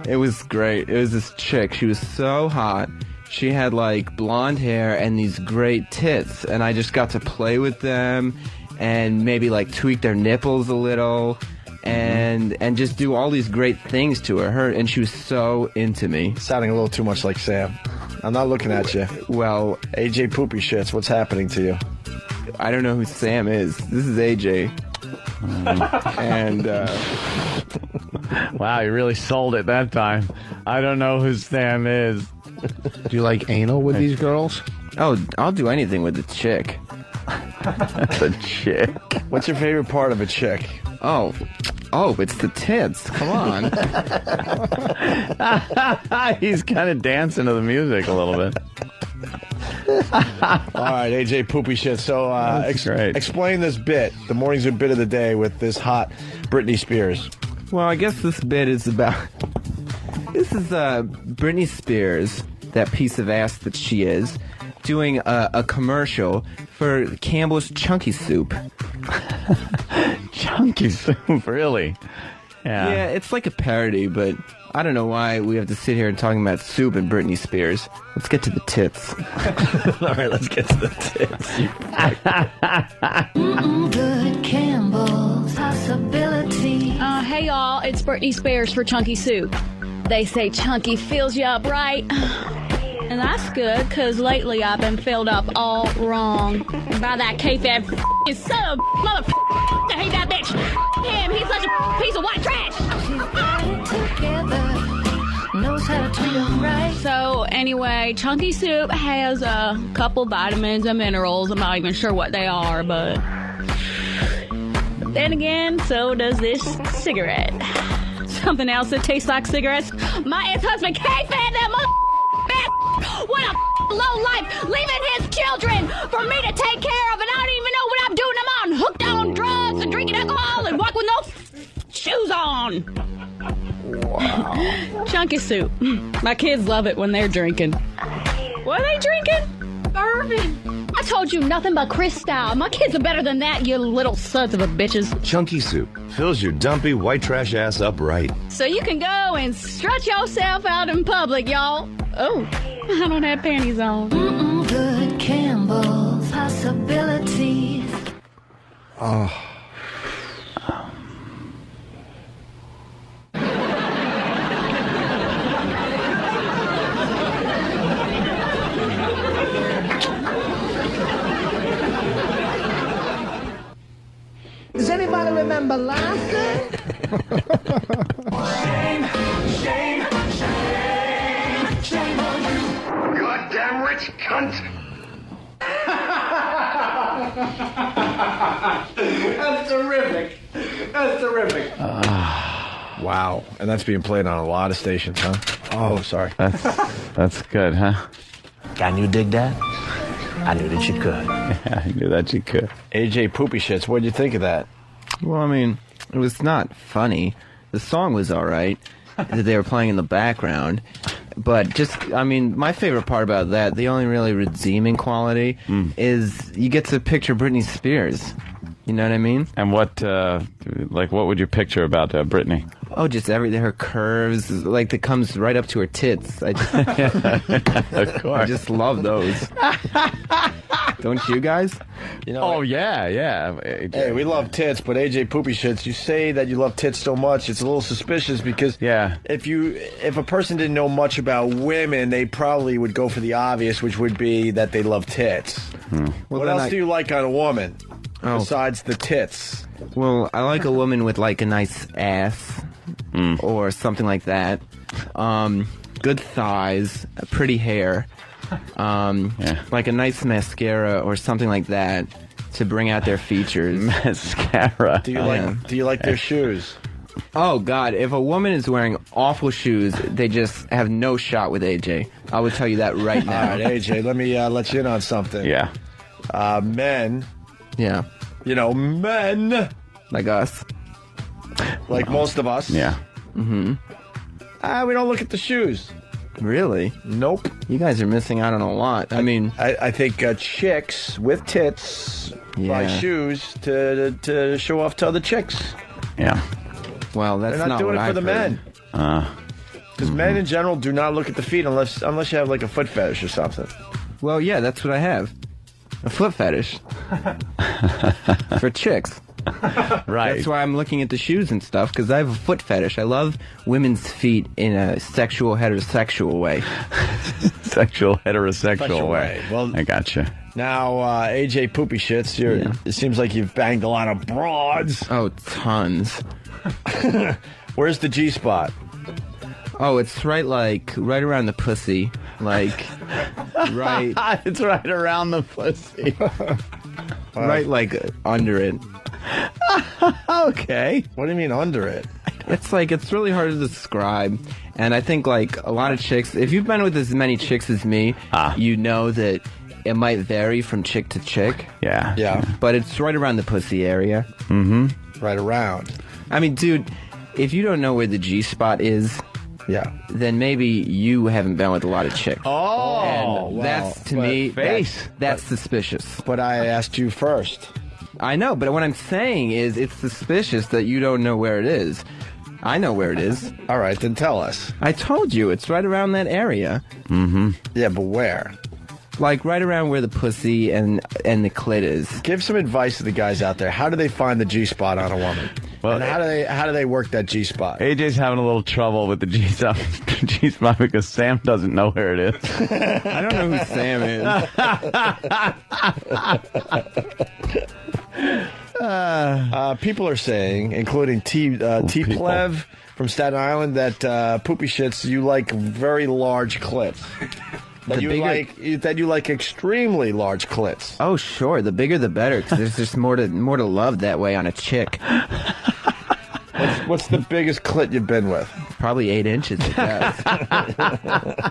It was great. It was this chick. She was so hot. She had, like, blonde hair and these great tits. And I just got to play with them and maybe, like, tweak their nipples a little and just do all these great things to her. And she was so into me. Sounding a little too much like Sam. I'm not looking at you. Well, AJ Poopy Shits, what's happening to you? I don't know who Sam is. This is AJ. And, wow, you really sold it that time. I don't know who Sam is. Do you like anal with these girls? Oh, I'll do anything with a chick. The chick. What's your favorite part of a chick? Oh, it's the tits. Come on. He's kind of dancing to the music a little bit. All right, AJ Poopy Shit. So explain this bit, the Morning Zoo Bit of the Day with this hot Britney Spears. Well, I guess this bit is about... This is Britney Spears, that piece of ass that she is, doing a commercial for Campbell's Chunky Soup. Chunky Soup, really? Yeah, it's like a parody, but I don't know why we have to sit here and talking about soup and Britney Spears. Let's get to the tits. All right, let's get to the tits. Good Campbell's possibility. Hey y'all, it's Britney Spears for Chunky Soup. They say chunky fills you up right. And that's good, because lately I've been filled up all wrong. By that K-Fab son of a mother. I hate that bitch. Him, he's such a piece of white trash. She's got it together. Knows how to treat 'em right. So anyway, Chunky Soup has a couple vitamins and minerals. I'm not even sure what they are, but then again, so does this cigarette. Something else that tastes like cigarettes. My ex-husband K-Fab, that mother. What a low life, leaving his children for me to take care of, and I don't even know what I'm doing. I'm on hooked on drugs and drinking alcohol and walk with no shoes on. Wow. Chunky Soup. My kids love it when they're drinking. What are they drinking? Bourbon. I told you nothing but Chris style. My kids are better than that, you little sons of a bitches. Chunky Soup fills your dumpy white trash ass up right. So you can go and strut yourself out in public, y'all. Oh, I don't have panties on. Good Campbell possibilities. Oh. Does anybody remember laughing? Shame, shame, shame, shame on you. Goddamn rich cunt! That's terrific. That's terrific. Wow. And that's being played on a lot of stations, huh? Oh, sorry. That's good, huh? Can you dig that? I knew that you could. Yeah, I knew that you could. AJ Poopy Shits, what'd you think of that? Well, I mean, it was not funny. The song was all right that they were playing in the background. But my favorite part about that, the only really redeeming quality, is you get to picture Britney Spears. You know what I mean? And what would you picture about Britney? Oh, just everything. Her curves, that comes right up to her tits. Of course. I just love those. Don't you guys? Yeah. Hey, we love tits, but AJ Poopy Shits, you say that you love tits so much, it's a little suspicious because if a person didn't know much about women, they probably would go for the obvious, which would be that they love tits. What else do you like on a woman besides the tits? Well, I like a woman with a nice ass or something like that. Good thighs, pretty hair. Like a nice mascara or something like that to bring out their features. Mascara. Do you like their shoes? Oh God! If a woman is wearing awful shoes, they just have no shot with AJ. I would tell you that right now. All right, AJ, let me let you in on something. Yeah. Men. Yeah. Men. Like us. Like most of us. Yeah. Mm-hmm. We don't look at the shoes. Really? Nope. You guys are missing out on a lot. I think chicks with tits buy shoes to show off to other chicks. Yeah. Well, that's They're not doing it for the men. Because men in general do not look at the feet unless you have a foot fetish or something. Well, yeah, that's what I have. A foot fetish. For chicks. Right. That's why I'm looking at the shoes and stuff, because I have a foot fetish. I love women's feet in a sexual, heterosexual way. Sexual, heterosexual way. Well, I gotcha. Now, AJ Poopy Shits, it seems like you've banged a lot of broads. Oh, tons. Where's the G-spot? Oh, it's right around the pussy. Right. It's right around the pussy. Right, under it. Okay. What do you mean under it? It's really hard to describe. And I think, a lot of chicks, if you've been with as many chicks as me, you know that it might vary from chick to chick. Yeah. Yeah. But it's right around the pussy area. Mm-hmm. Right around. I mean, dude, if you don't know where the G-spot is, then maybe you haven't been with a lot of chicks. Oh, and that's, to me, that's suspicious. But I asked you first. I know, but what I'm saying is it's suspicious that you don't know where it is. I know where it is. All right, then tell us. I told you, it's right around that area. Mm-hmm. Yeah, but where? Right around where the pussy and the clit is. Give some advice to the guys out there. How do they find the G-spot on a woman? Well, and how do they work that G-spot? AJ's having a little trouble with the G-spot because Sam doesn't know where it is. I don't know who Sam is. People are saying, including T Plev from Staten Island, that Poopy Shits, you like very large clits. That you like extremely large clits. Oh, sure. The bigger the better, because there's just more to love that way on a chick. What's the biggest clit you've been with? Probably 8 inches, I guess.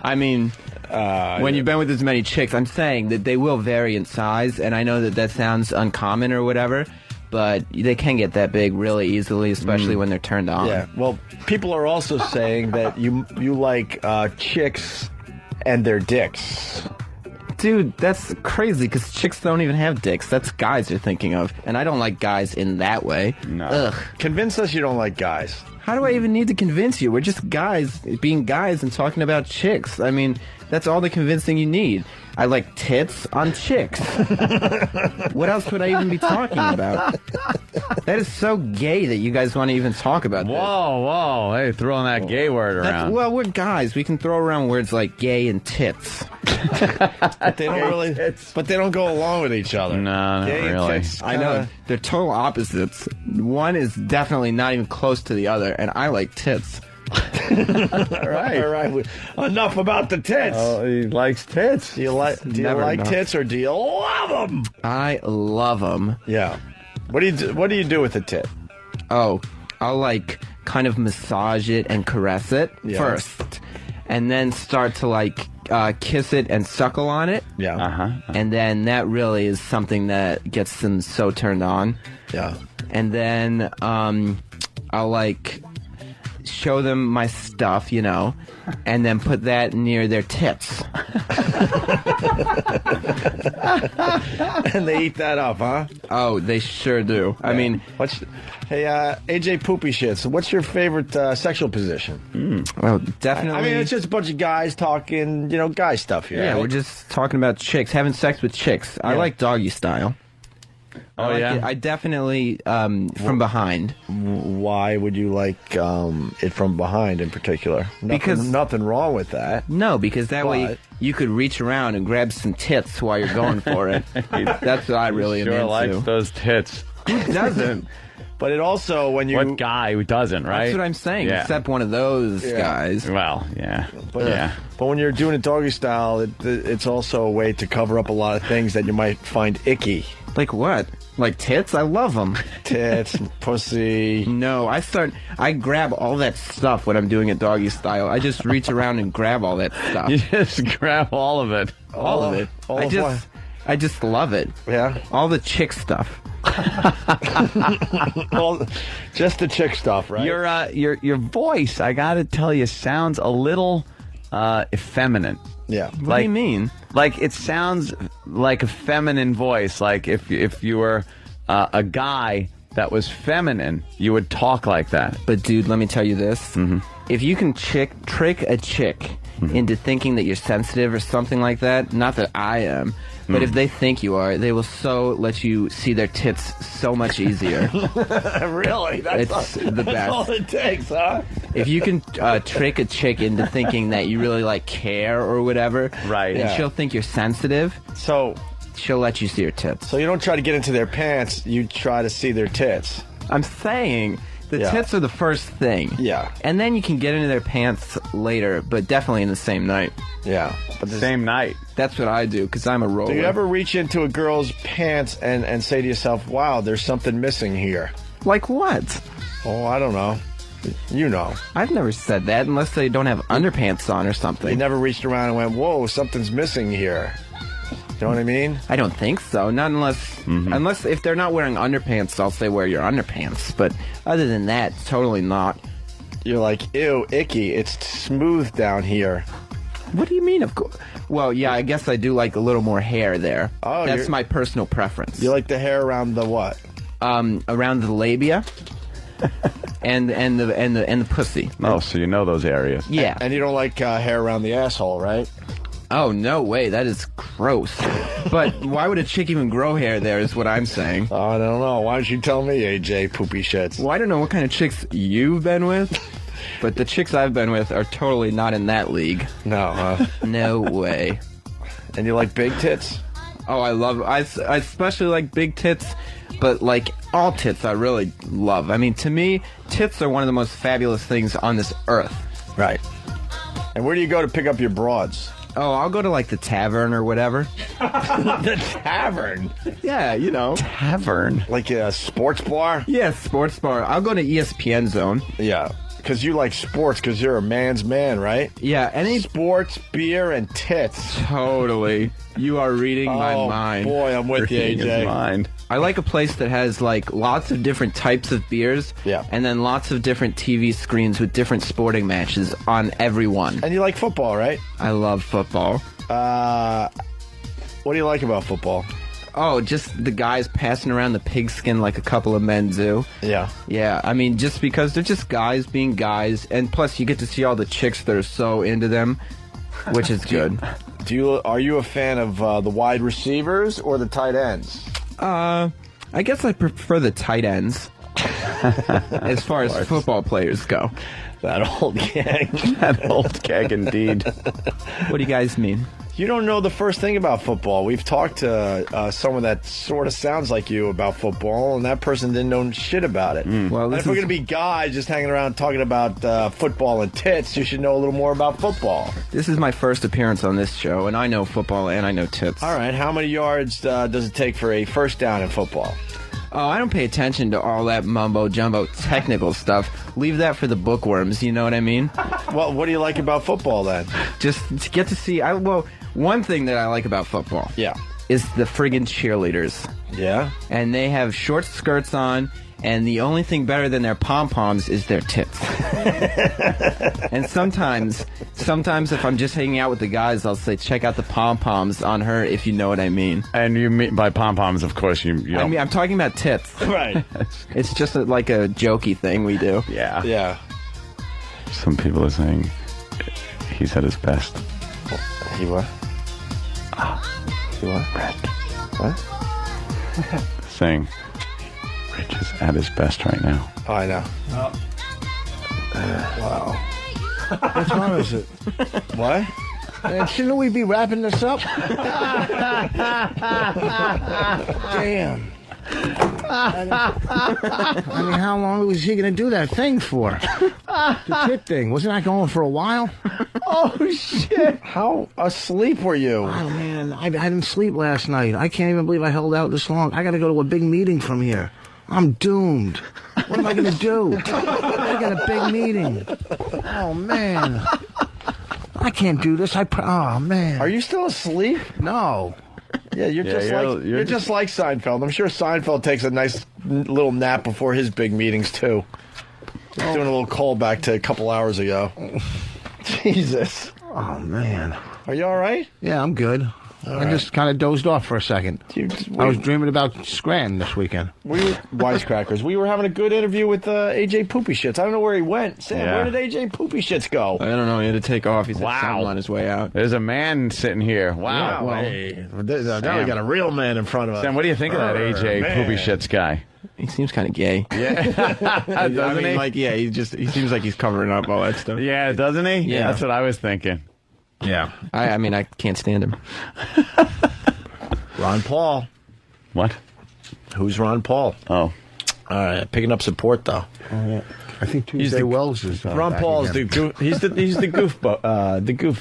I mean, when you've been with as many chicks, I'm saying that they will vary in size, and I know that sounds uncommon or whatever, but they can get that big really easily, especially when they're turned on. Yeah. Well, people are also saying that you like chicks and their dicks. Dude, that's crazy because chicks don't even have dicks. That's guys you're thinking of. And I don't like guys in that way. No. Ugh. Convince us you don't like guys. How do I even need to convince you? We're just guys being guys and talking about chicks. I mean, that's all the convincing you need. I like tits on chicks. What else would I even be talking about? That is so gay that you guys want to even talk about this. Whoa. Hey, throwing that gay word around. Well, we're guys. We can throw around words like gay and tits. But they don't really. But they don't go along with each other. No, not Gay and really. tits I know. They're total opposites. One is definitely not even close to the other, and I like tits. All right. Enough about the tits. Oh, he likes tits. Do you like Never enough. tits or do you love them? I love them. Yeah. What do you do with the tit? Oh, I'll like kind of massage it and caress it first, and then start to like kiss it and suckle on it. Yeah. And then that really is something that gets them so turned on. Yeah. And then I'll like show them my stuff, you know, and then put that near their tits. And they eat that up, huh? Oh, they sure do. I mean, hey, AJ Poopy Shits, what's your favorite sexual position? Well, definitely. I mean, it's just a bunch of guys talking, guy stuff here. Yeah, right? we're just talking about chicks, having sex with chicks. I like doggy style. Oh, yeah? I definitely, from behind. Why would you like it from behind in particular? Because nothing wrong with that. No, because that way you could reach around and grab some tits while you're going for it. That's what I really am Sure into. likes those tits. Who doesn't? But it also, when you... What guy who doesn't, right? That's what I'm saying, Yeah. except one of those guys. Well, yeah. But when you're doing it doggy style, it's also a way to cover up a lot of things that you might find icky. Like what? Like tits? I love them. Tits, pussy. No, I grab all that stuff when I'm doing it doggy style. I just reach around and grab all that stuff. You just grab all of it. All of it. I just love it. Yeah? All the chick stuff. Well, just the chick stuff, right? Your voice, I gotta tell you, sounds a little effeminate. Yeah. What do you mean? Like it sounds like a feminine voice. Like if you were a guy that was feminine, you would talk like that. But dude, let me tell you this: if you can trick a chick into thinking that you're sensitive or something like that, not that I am. But if they think you are, they will so let you see their tits so much easier. Really? It's the best. That's all it takes, huh? If you can trick a chick into thinking that you really like care or whatever, right? And she'll think you're sensitive. So she'll let you see her tits. So you don't try to get into their pants. You try to see their tits. I'm saying the tits are the first thing. Yeah. And then you can get into their pants later, but definitely in the same night. Yeah. But same night. That's what I do, because I'm a roller. Do you ever reach into a girl's pants and say to yourself, wow, there's something missing here? Like what? Oh, I don't know. You know. I've never said that unless they don't have underpants on or something. You never reached around and went, whoa, something's missing here. You know what I mean? I don't think so. Not unless if they're not wearing underpants, I'll say wear your underpants. But other than that, totally not. You're like, ew, icky. It's smooth down here. What do you mean? Of course. Well, yeah, I guess I do like a little more hair there. Oh, that's my personal preference. You like the hair around the what? Around the labia. and the pussy. Oh, so you know those areas. Yeah. And you don't like hair around the asshole, right? Oh, no way. That is gross. But why would a chick even grow hair there is what I'm saying. Oh, I don't know. Why don't you tell me, AJ Poopy Shits? Well, I don't know what kind of chicks you've been with, but the chicks I've been with are totally not in that league. No, huh? No way. And you like big tits? Oh, I especially like big tits, but like all tits I really love. I mean, to me, tits are one of the most fabulous things on this earth. Right. And where do you go to pick up your broads? Oh, I'll go to like the tavern or whatever. The tavern? Yeah, you know. Tavern? Like a sports bar? Yeah, sports bar. I'll go to ESPN Zone. Yeah. Because you like sports, because you're a man's man, right? Yeah, any sports, beer, and tits. Totally. You are reading my mind. Boy, I'm with you, Reading his AJ. mind. I like a place that has like lots of different types of beers. Yeah. And then lots of different TV screens with different sporting matches on every one. And you like football, right? I love football. What do you like about football? Oh, just the guys passing around the pigskin like a couple of men do. Yeah. Yeah, I mean, just because they're just guys being guys, and plus you get to see all the chicks that are so into them, which is good. Are you a fan of the wide receivers or the tight ends? I guess I prefer the tight ends as far as football players go. That old gag. That old gag indeed. What do you guys mean? You don't know the first thing about football. We've talked to someone that sort of sounds like you about football, and that person didn't know shit about it. Well, and if we're going to be guys just hanging around talking about football and tits, you should know a little more about football. This is my first appearance on this show, and I know football and I know tits. All right, how many yards does it take for a first down in football? Oh, I don't pay attention to all that mumbo-jumbo technical stuff. Leave that for the bookworms, you know what I mean? Well, what do you like about football, then? Just to get to see... one thing that I like about football... Yeah. ...is the friggin' cheerleaders. Yeah? And they have short skirts on, and the only thing better than their pom-poms is their tits. And sometimes if I'm just hanging out with the guys, I'll say, check out the pom-poms on her, if you know what I mean. And you mean by pom-poms, of course, you don't... I mean, I'm talking about tits. Right. It's just like a jokey thing we do. Yeah. Yeah. Some people are saying he's at his best. He what? He what? What? Saying Rich is at his best right now. Oh, I know. Wow. What time is it? What? Shouldn't we be wrapping this up? Damn. I mean, how long was he going to do that thing for? The tit thing. Wasn't that going for a while? Oh, shit. How asleep were you? Oh, man. I didn't sleep last night. I can't even believe I held out this long. I got to go to a big meeting from here. I'm doomed. What am I going to do? I got a big meeting. Oh, man. I can't do this. Oh, man. Are you still asleep? No. Yeah, you're just like Seinfeld. I'm sure Seinfeld takes a nice little nap before his big meetings, too. Just doing a little callback to a couple hours ago. Jesus. Oh, man. Are you all right? Yeah, I'm good. I just kind of dozed off for a second. I was dreaming about Scranton this weekend. We were wisecrackers. We were having a good interview with AJ Poopy Shits. I don't know where he went. Sam, where did AJ Poopy Shits go? I don't know. He had to take off. He's on his way out. There's a man sitting here. Wow. Yeah, hey, now we got a real man in front of us. Sam, what do you think of that AJ Poopy Shits guy? He seems kind of gay. Yeah. Doesn't he? Like, yeah, he seems like he's covering up all that stuff. Yeah, doesn't he? Yeah. That's what I was thinking. Yeah. I mean, I can't stand him. Ron Paul. What? Who's Ron Paul? Oh. Picking up support, though. Yeah. I think Tuesday Wells is Ron Paul is the goof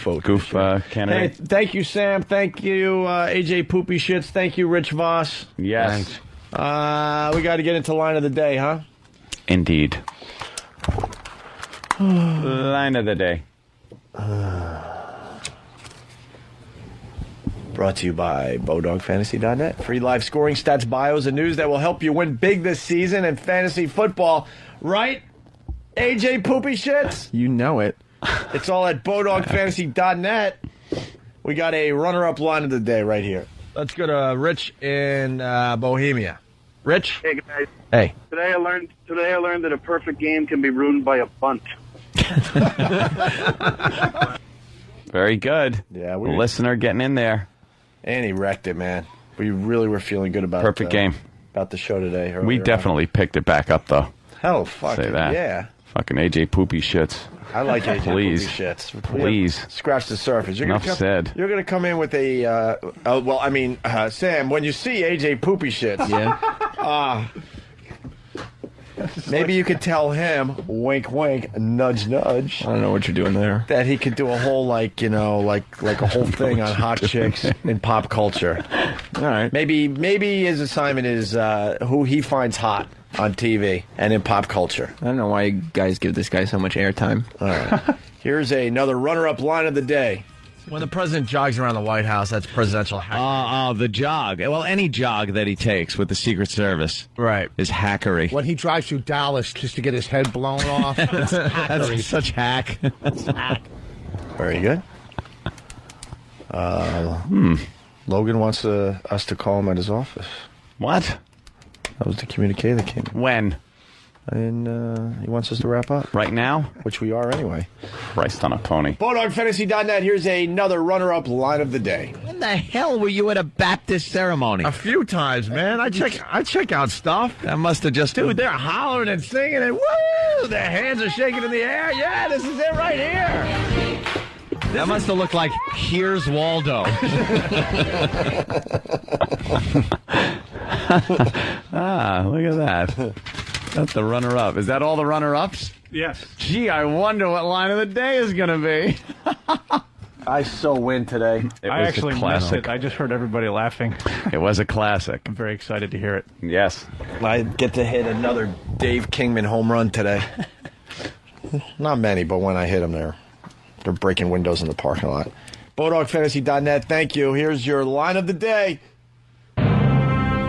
vote. Goof candidate. Hey, thank you, Sam. Thank you, AJ Poopy Shits. Thank you, Rich Voss. Yes. Thanks. We got to get into line of the day, huh? Indeed. Line of the day. Brought to you by BowDogFantasy.net. Free live scoring, stats, bios, and news that will help you win big this season in fantasy football. Right, AJ Poopy Shits? You know it. It's all at BowDogFantasy.net. We got a runner-up line of the day right here. Let's go to Rich in Bohemia. Rich? Hey, guys. Hey. Today I learned that a perfect game can be ruined by a bunt. Very good. Yeah, listener getting in there. And he wrecked it, man. We really were feeling good about perfect game. About the show today. We definitely picked it back up, though. Hell, fucking say that. Yeah. Fucking AJ Poopy Shits. I like AJ Please. Poopy Shits. Please. Scratch the surface. Enough said. You're going to come in with a, Sam, when you see AJ Poopy Shits, maybe you could tell him, wink, wink, nudge, nudge. I don't know what you're doing there. That he could do a whole, like a whole thing on hot chicks in pop culture. All right. Maybe his assignment is who he finds hot on TV and in pop culture. I don't know why you guys give this guy so much airtime. All right. Here's another runner-up line of the day. When the president jogs around the White House, that's presidential hackery. The jog. Well, any jog that he takes with the Secret Service is hackery. When he drives through Dallas just to get his head blown off, that's hackery. That's such hack. Very good. Logan wants us to call him at his office. What? That was the communique that came in. When? And he wants us to wrap up. Right now? Which we are anyway. Christ on a pony. BulldogFantasy.net. Here's another runner-up line of the day. When the hell were you at a Baptist ceremony? A few times, man. I check out stuff. That must have just... Dude, they're hollering and singing and woo! Their hands are shaking in the air. Yeah, this is it right here. That must have looked like Here's Waldo. Look at that. That's the runner-up. Is that all the runner-ups? Yes. Gee, I wonder what line of the day is going to be. I so win today. I actually missed it. I just heard everybody laughing. It was a classic. I'm very excited to hear it. Yes. I get to hit another Dave Kingman home run today. Not many, but when I hit them, they're breaking windows in the parking lot. BulldogFantasy.net, thank you. Here's your line of the day.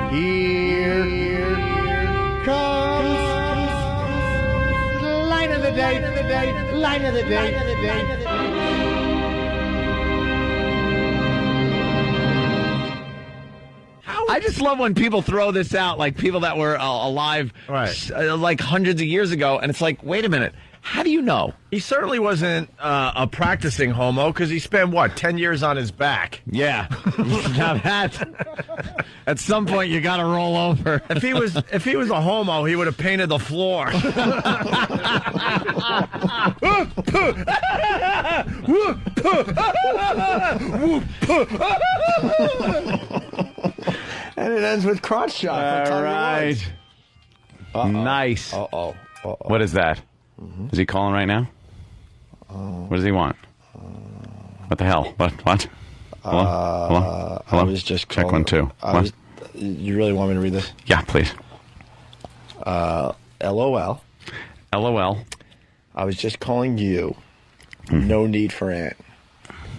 Here comes line of the day, line of the day. I just love when people throw this out, like people that were alive like hundreds of years ago, and it's like, wait a minute. How do you know? He certainly wasn't a practicing homo because he spent, 10 years on his back? Yeah. Now that, at some point, you got to roll over. If he was a homo, he would have painted the floor. And it ends with crotch shot. All right. Nice. Uh-oh. What is that? Is he calling right now? What does he want? What the hell? What? Hello? I was just calling. Check 1 2. You really want me to read this? Yeah, please. LOL. LOL. I was just calling you. No need for Ant.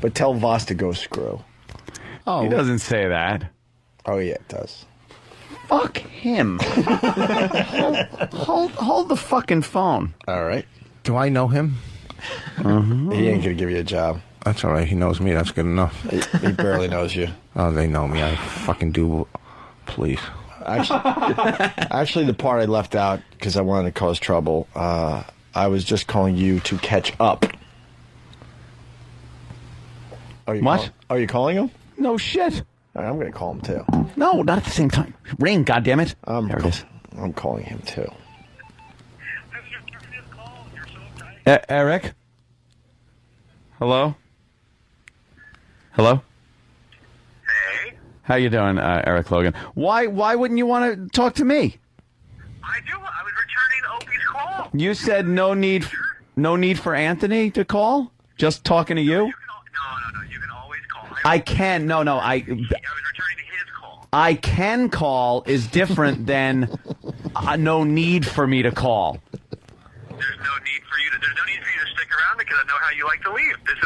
But tell Voss to go screw. Oh, he doesn't say that. Oh, yeah, it does. Fuck him. hold the fucking phone. All right. Do I know him? He ain't going to give you a job. That's all right. He knows me. That's good enough. He barely knows you. Oh, they know me. I fucking do. Please. Actually, the part I left out because I wanted to cause trouble, I was just calling you to catch up. Are you calling him? No shit. All right, I'm going to call him, too. No, not at the same time. Ring, goddammit. There it is. I'm calling him, too. Eric? Hello? Hello? Hey? How you doing, Eric Logan? Why wouldn't you want to talk to me? I do. I was returning Opie's call. You said no need for Anthony to call? Just talking to you? No. You can always call. I can. No. I was returning his call. I can call is different than no need for me to call. There's no need for you to stick around because I know how you like to leave. It's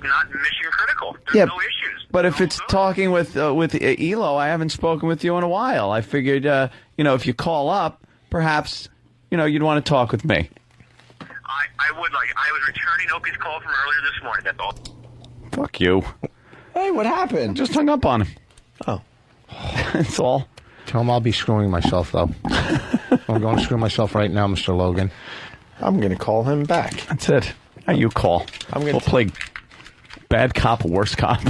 not mission critical. There's no issues. But if it's talking with Elo, I haven't spoken with you in a while. I figured, if you call up, perhaps, you'd want to talk with me. I would like. I was returning Opie's call from earlier this morning. That's all. Fuck you. Hey, what happened? Just hung up on him. Oh. That's all. Tell him I'll be screwing myself, though. I'm going to screw myself right now, Mr. Logan. I'm going to call him back. That's it. Now you call. We'll play bad cop, worst cop.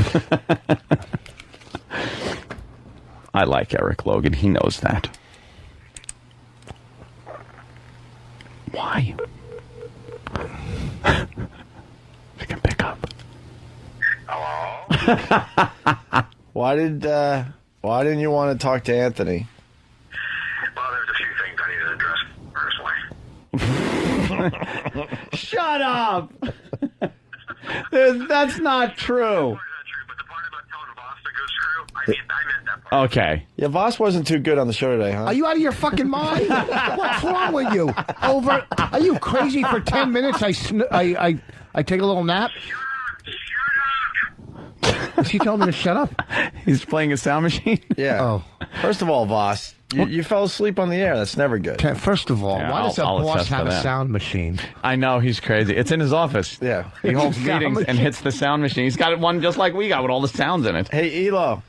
I like Eric Logan. He knows that. Why? He can pick up. Hello? Why didn't you want to talk to Anthony? Well, there's a few things I need to address personally. Shut up! That's not true. Okay. Yeah, Voss wasn't too good on the show today, huh? Are you out of your fucking mind? What's wrong with you? Are you crazy? For 10 minutes, I take a little nap. Is he telling me to shut up? He's playing a sound machine? Yeah. Oh. First of all, Voss, you fell asleep on the air. That's never good. First of all, why does a boss have a sound machine? I know, he's crazy. It's in his office. Yeah. He holds meetings and hits the sound machine. He's got one just like we got with all the sounds in it. Hey, Elo.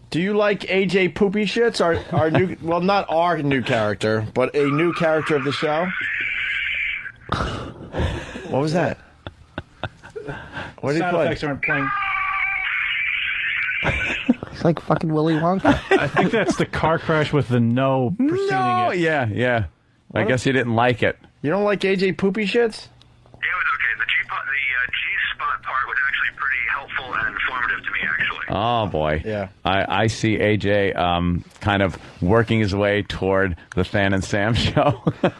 Do you like AJ Poopy Shits? Our new, well, not our new character, but a new character of the show? What was that? What did he Sound play? effects aren't playing. It's like fucking Willy Wonka. I think that's the car crash with the no preceding No, it. yeah. I guess you didn't like it. You don't like AJ Poopy Shits? G-spot part was actually pretty helpful and informative to me, actually. Oh, boy. Yeah. I see AJ kind of working his way toward the Fan and Sam show. There's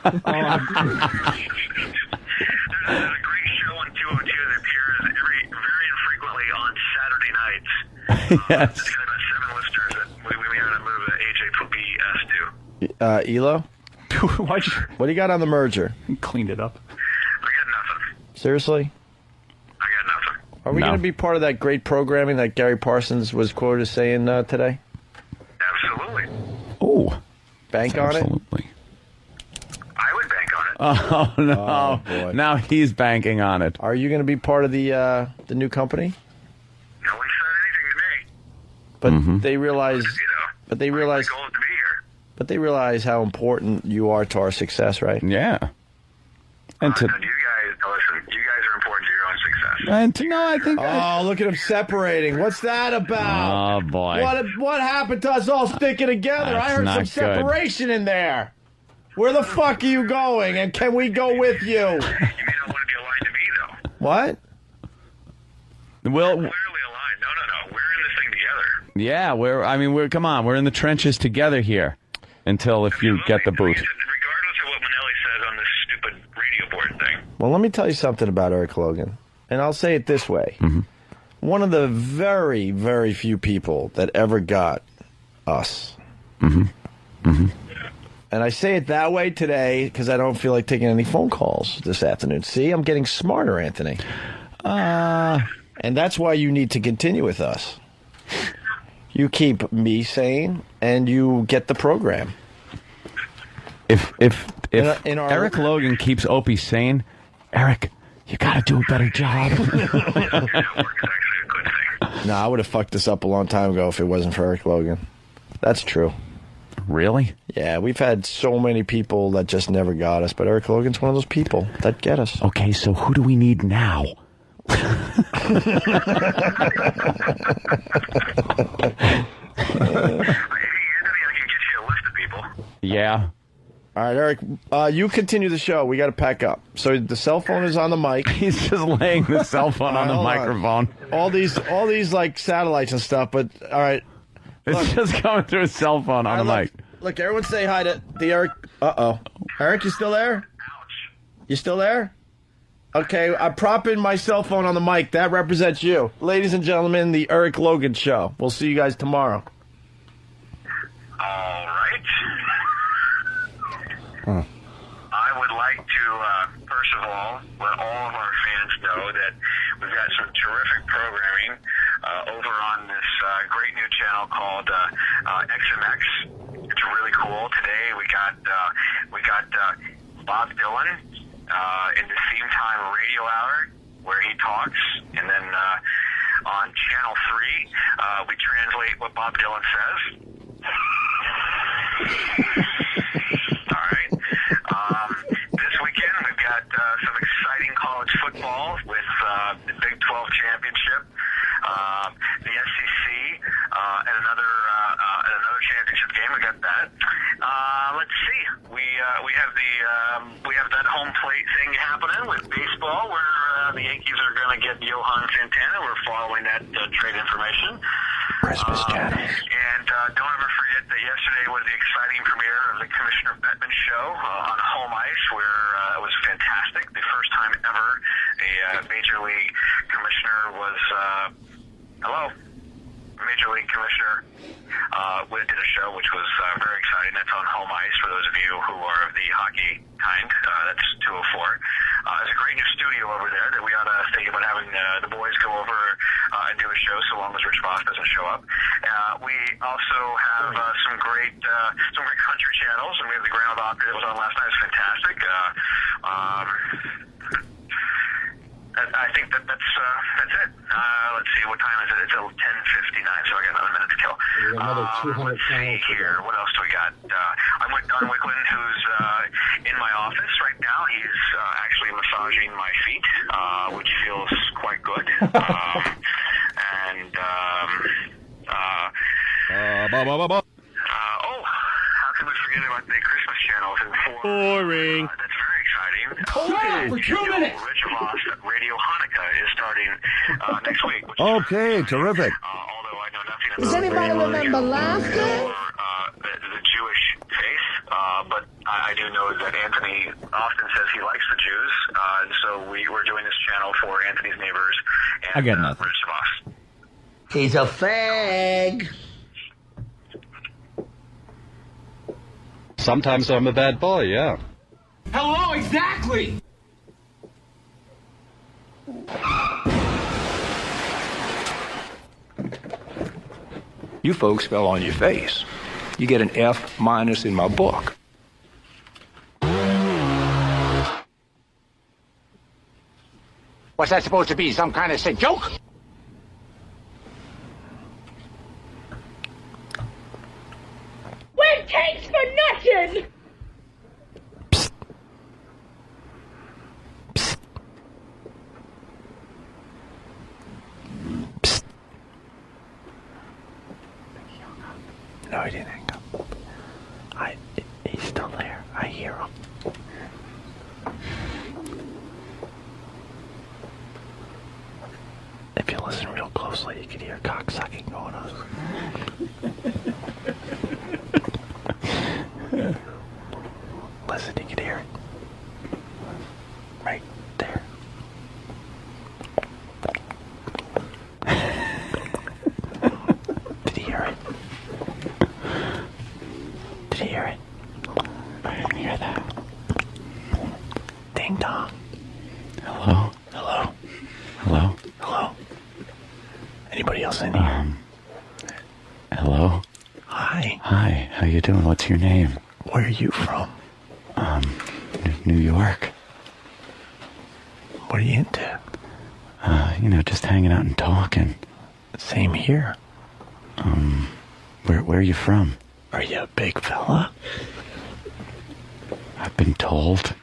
a great show on 202 that appears very infrequently on Saturday nights. Yes. It's got about 7 listeners that we had to move AJ Poopy S to. Elo? What do you got on the merger? Cleaned it up. I got nothing. Seriously? I got nothing. Are we No. going to be part of that great programming that Gary Parsons was quoted as saying today? Absolutely. Oh. Bank on it? Absolutely. I would bank on it. Oh, no. Oh, boy. Now he's banking on it. Are you going to be part of the new company? No one said anything to me. But Mm-hmm. they realize, but they realize, My goal is to be here. but they realize how important you are to our success, right? Yeah. And to, You guys, listen, you guys are important to your own success. and to know, I think. Oh, look at them separating. What's that about? Oh, boy. What happened to us all sticking together? That's I heard not some good. separation in there. Where the fuck are you going? And can we go with you? You may not want to be aligned to me, though. What? Well, Clearly aligned. No. We're in this thing together. yeah, come on, we're in the trenches together here until if you get the boot. Regardless of what Manelli says on this stupid radio board thing. Well, let me tell you something about Eric Logan. And I'll say it this way. Mm-hmm. One of the very, very few people that ever got us. Mm-hmm. Mm-hmm. And I say it that way today because I don't feel like taking any phone calls this afternoon. See, I'm getting smarter, Anthony. And that's why you need to continue with us. You keep me sane, and you get the program. If In our- Eric Logan keeps Opie sane, Eric, you got to do a better job. No, I would have fucked this up a long time ago if it wasn't for Eric Logan. That's true. Really? Yeah, we've had so many people that just never got us, but Eric Logan's one of those people that get us. Okay, so who do we need now? Yeah. All right, Eric, you continue the show. We got to pack up. So the cell phone is on the mic. He's just laying the cell phone on the hold microphone. All these like satellites and stuff, but all right. It's just coming through his cell phone on the mic. Look, everyone say hi to the Eric. Uh-oh. Eric, you still there? You still there? Okay, I'm propping my cell phone on the mic. That represents you. Ladies and gentlemen, the Eric Logan Show. We'll see you guys tomorrow. All right. I would like to, first of all, let all of our fans know that we've got some terrific programming over on this great new channel called XMX. It's really cool. Today we got Bob Dylan in the Theme Time Radio Hour where he talks, and then on Channel 3 we translate what Bob Dylan says. All right. This weekend we've got some exciting college football with the Big 12 championship, the SEC, and another championship game. We got that. Let's see. We have that home plate thing happening with baseball where the Yankees are going to get Johan Santana. We're following that trade information. Christmas chat. And don't ever forget that yesterday was the exciting premiere of the Commissioner Bettman show on home ice, where it was fantastic. The first time ever a Major League Commissioner was Major League Commissioner did a show, which was very exciting. That's on home ice for those of you who are of the hockey kind. That's 204. There's a great new studio over there that we ought to think about having the boys go over and do a show, so long as Rich Voss doesn't show up. We also have some great country channels, and we have the Grand Opry that was on last night. It's fantastic. I think that's it. Let's see, what time is it? It's 10:59, so I got another minute to kill. Another 200 let's see here. What else do we got? I'm with Don Wicklund, who's in my office right now. He's actually massaging my feet, which feels quite good. How can we forget about the Christmas channel? Boring. That's very exciting. For 2 minutes. Rich Voss Radio Hanukkah is starting next week. Which Okay, terrific. although I know nothing about Does anybody remember laughter? the Jewish faith, but I do know that Anthony often says he likes the Jews, and so we're doing this channel for Anthony's neighbors and I got nothing. Rich Voss. He's a fag. Sometimes I'm a bad boy, yeah. Hello, exactly. You folks fell on your face. You get an F- in my book. What's that supposed to be? Some kind of sick joke? Win cakes for nothing! No, he didn't hang up. He's still there. I hear him. If you listen real closely, you can hear cocksucking going on. Listen, you can hear it. Right there. Did he hear it? Did you hear it? I didn't hear that. Ding dong. Hello? Hello? Hello? Hello? Anybody else in here? Hello? Hi. Hi, how you doing? What's your name? Where are you from? New York. What are you into? Just hanging out and talking. Same here. Where are you from? Are you a big fella? I've been told.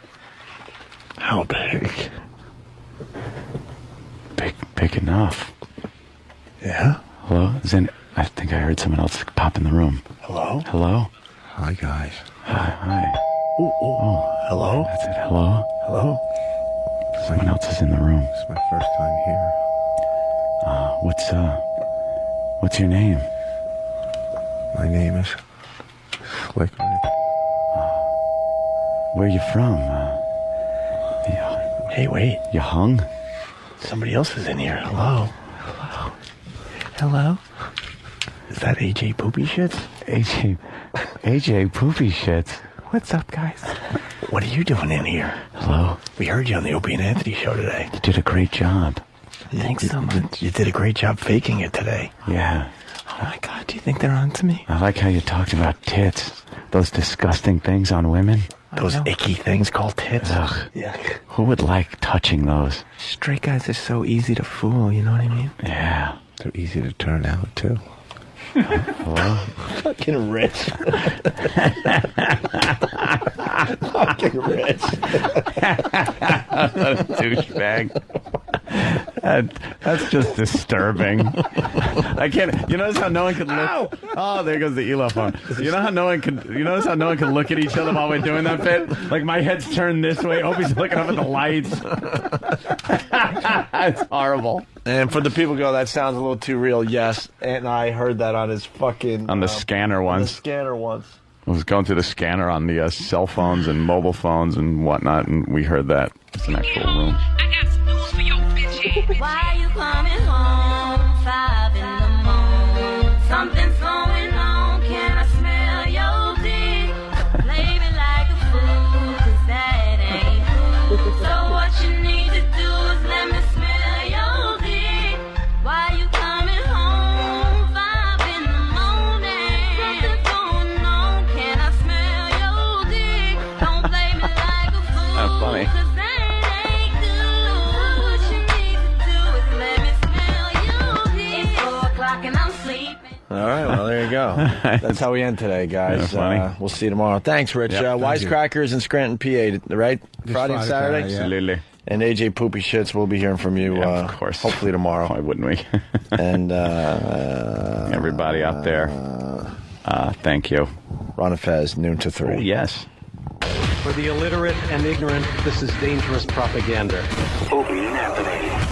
How big? Big enough. Yeah? Hello? I think I heard someone else pop in the room. Hello? Hello? Hi, guys. Hi. Ooh. Hello? That's it. Hello? Hello? Someone else is in the room. It's my first time here. What's your name? My name is Slicker. Where are you from? Hey, wait. You hung? Somebody else is in here. Hello? Hello? Hello? Is that AJ Poopy Shits? AJ Poopy Shits. What's up, guys? What are you doing in here? Hello? We heard you on the Opie and Anthony show today. You did a great job. Thanks so much. You did a great job faking it today. Yeah. Oh my God, do you think they're on to me? I like how you talked about tits. Those disgusting things on women. Those icky things called tits. Ugh. Yeah. Who would like touching those? Straight guys are so easy to fool, you know what I mean? Yeah. They're easy to turn out, too. Hello? Fucking rich. Fucking rich. What a douchebag. That's just disturbing. I can't. You notice how no one can look. Oh, there goes the ELO phone. You know how no one can. You notice how no one can look at each other while we're doing that bit? Like my head's turned this way. Opie's looking up at the lights. It's horrible. And for the people who go, that sounds a little too real. Yes, Ant and I heard that on his fucking On the scanner once. The scanner once. I was going through the scanner on the cell phones and mobile phones and whatnot, and we heard that. It's an actual room. Why you coming home 5 in the morning? Something's going on. Can I smell your dick? Play me like a fool, 'cause that ain't cool. So what you need to do is let me smell your dick. Why you coming home 5 in the morning? Something's going on. Can I smell your dick? Don't play me like a fool. That's funny. 'Cause that ain't good. What you go. That's how we end today, guys. Yeah, we'll see you tomorrow. Thanks, Rich. Yep, Wisecrackers in Scranton, PA, right? Friday and Saturday? Absolutely. And AJ Poopy Shits, we'll be hearing from you, of course. Hopefully tomorrow. Why wouldn't we? And everybody out there, thank you. Ron and Fez, noon to 3. Oh, yes. For the illiterate and ignorant, this is dangerous propaganda. Opie and Anthony.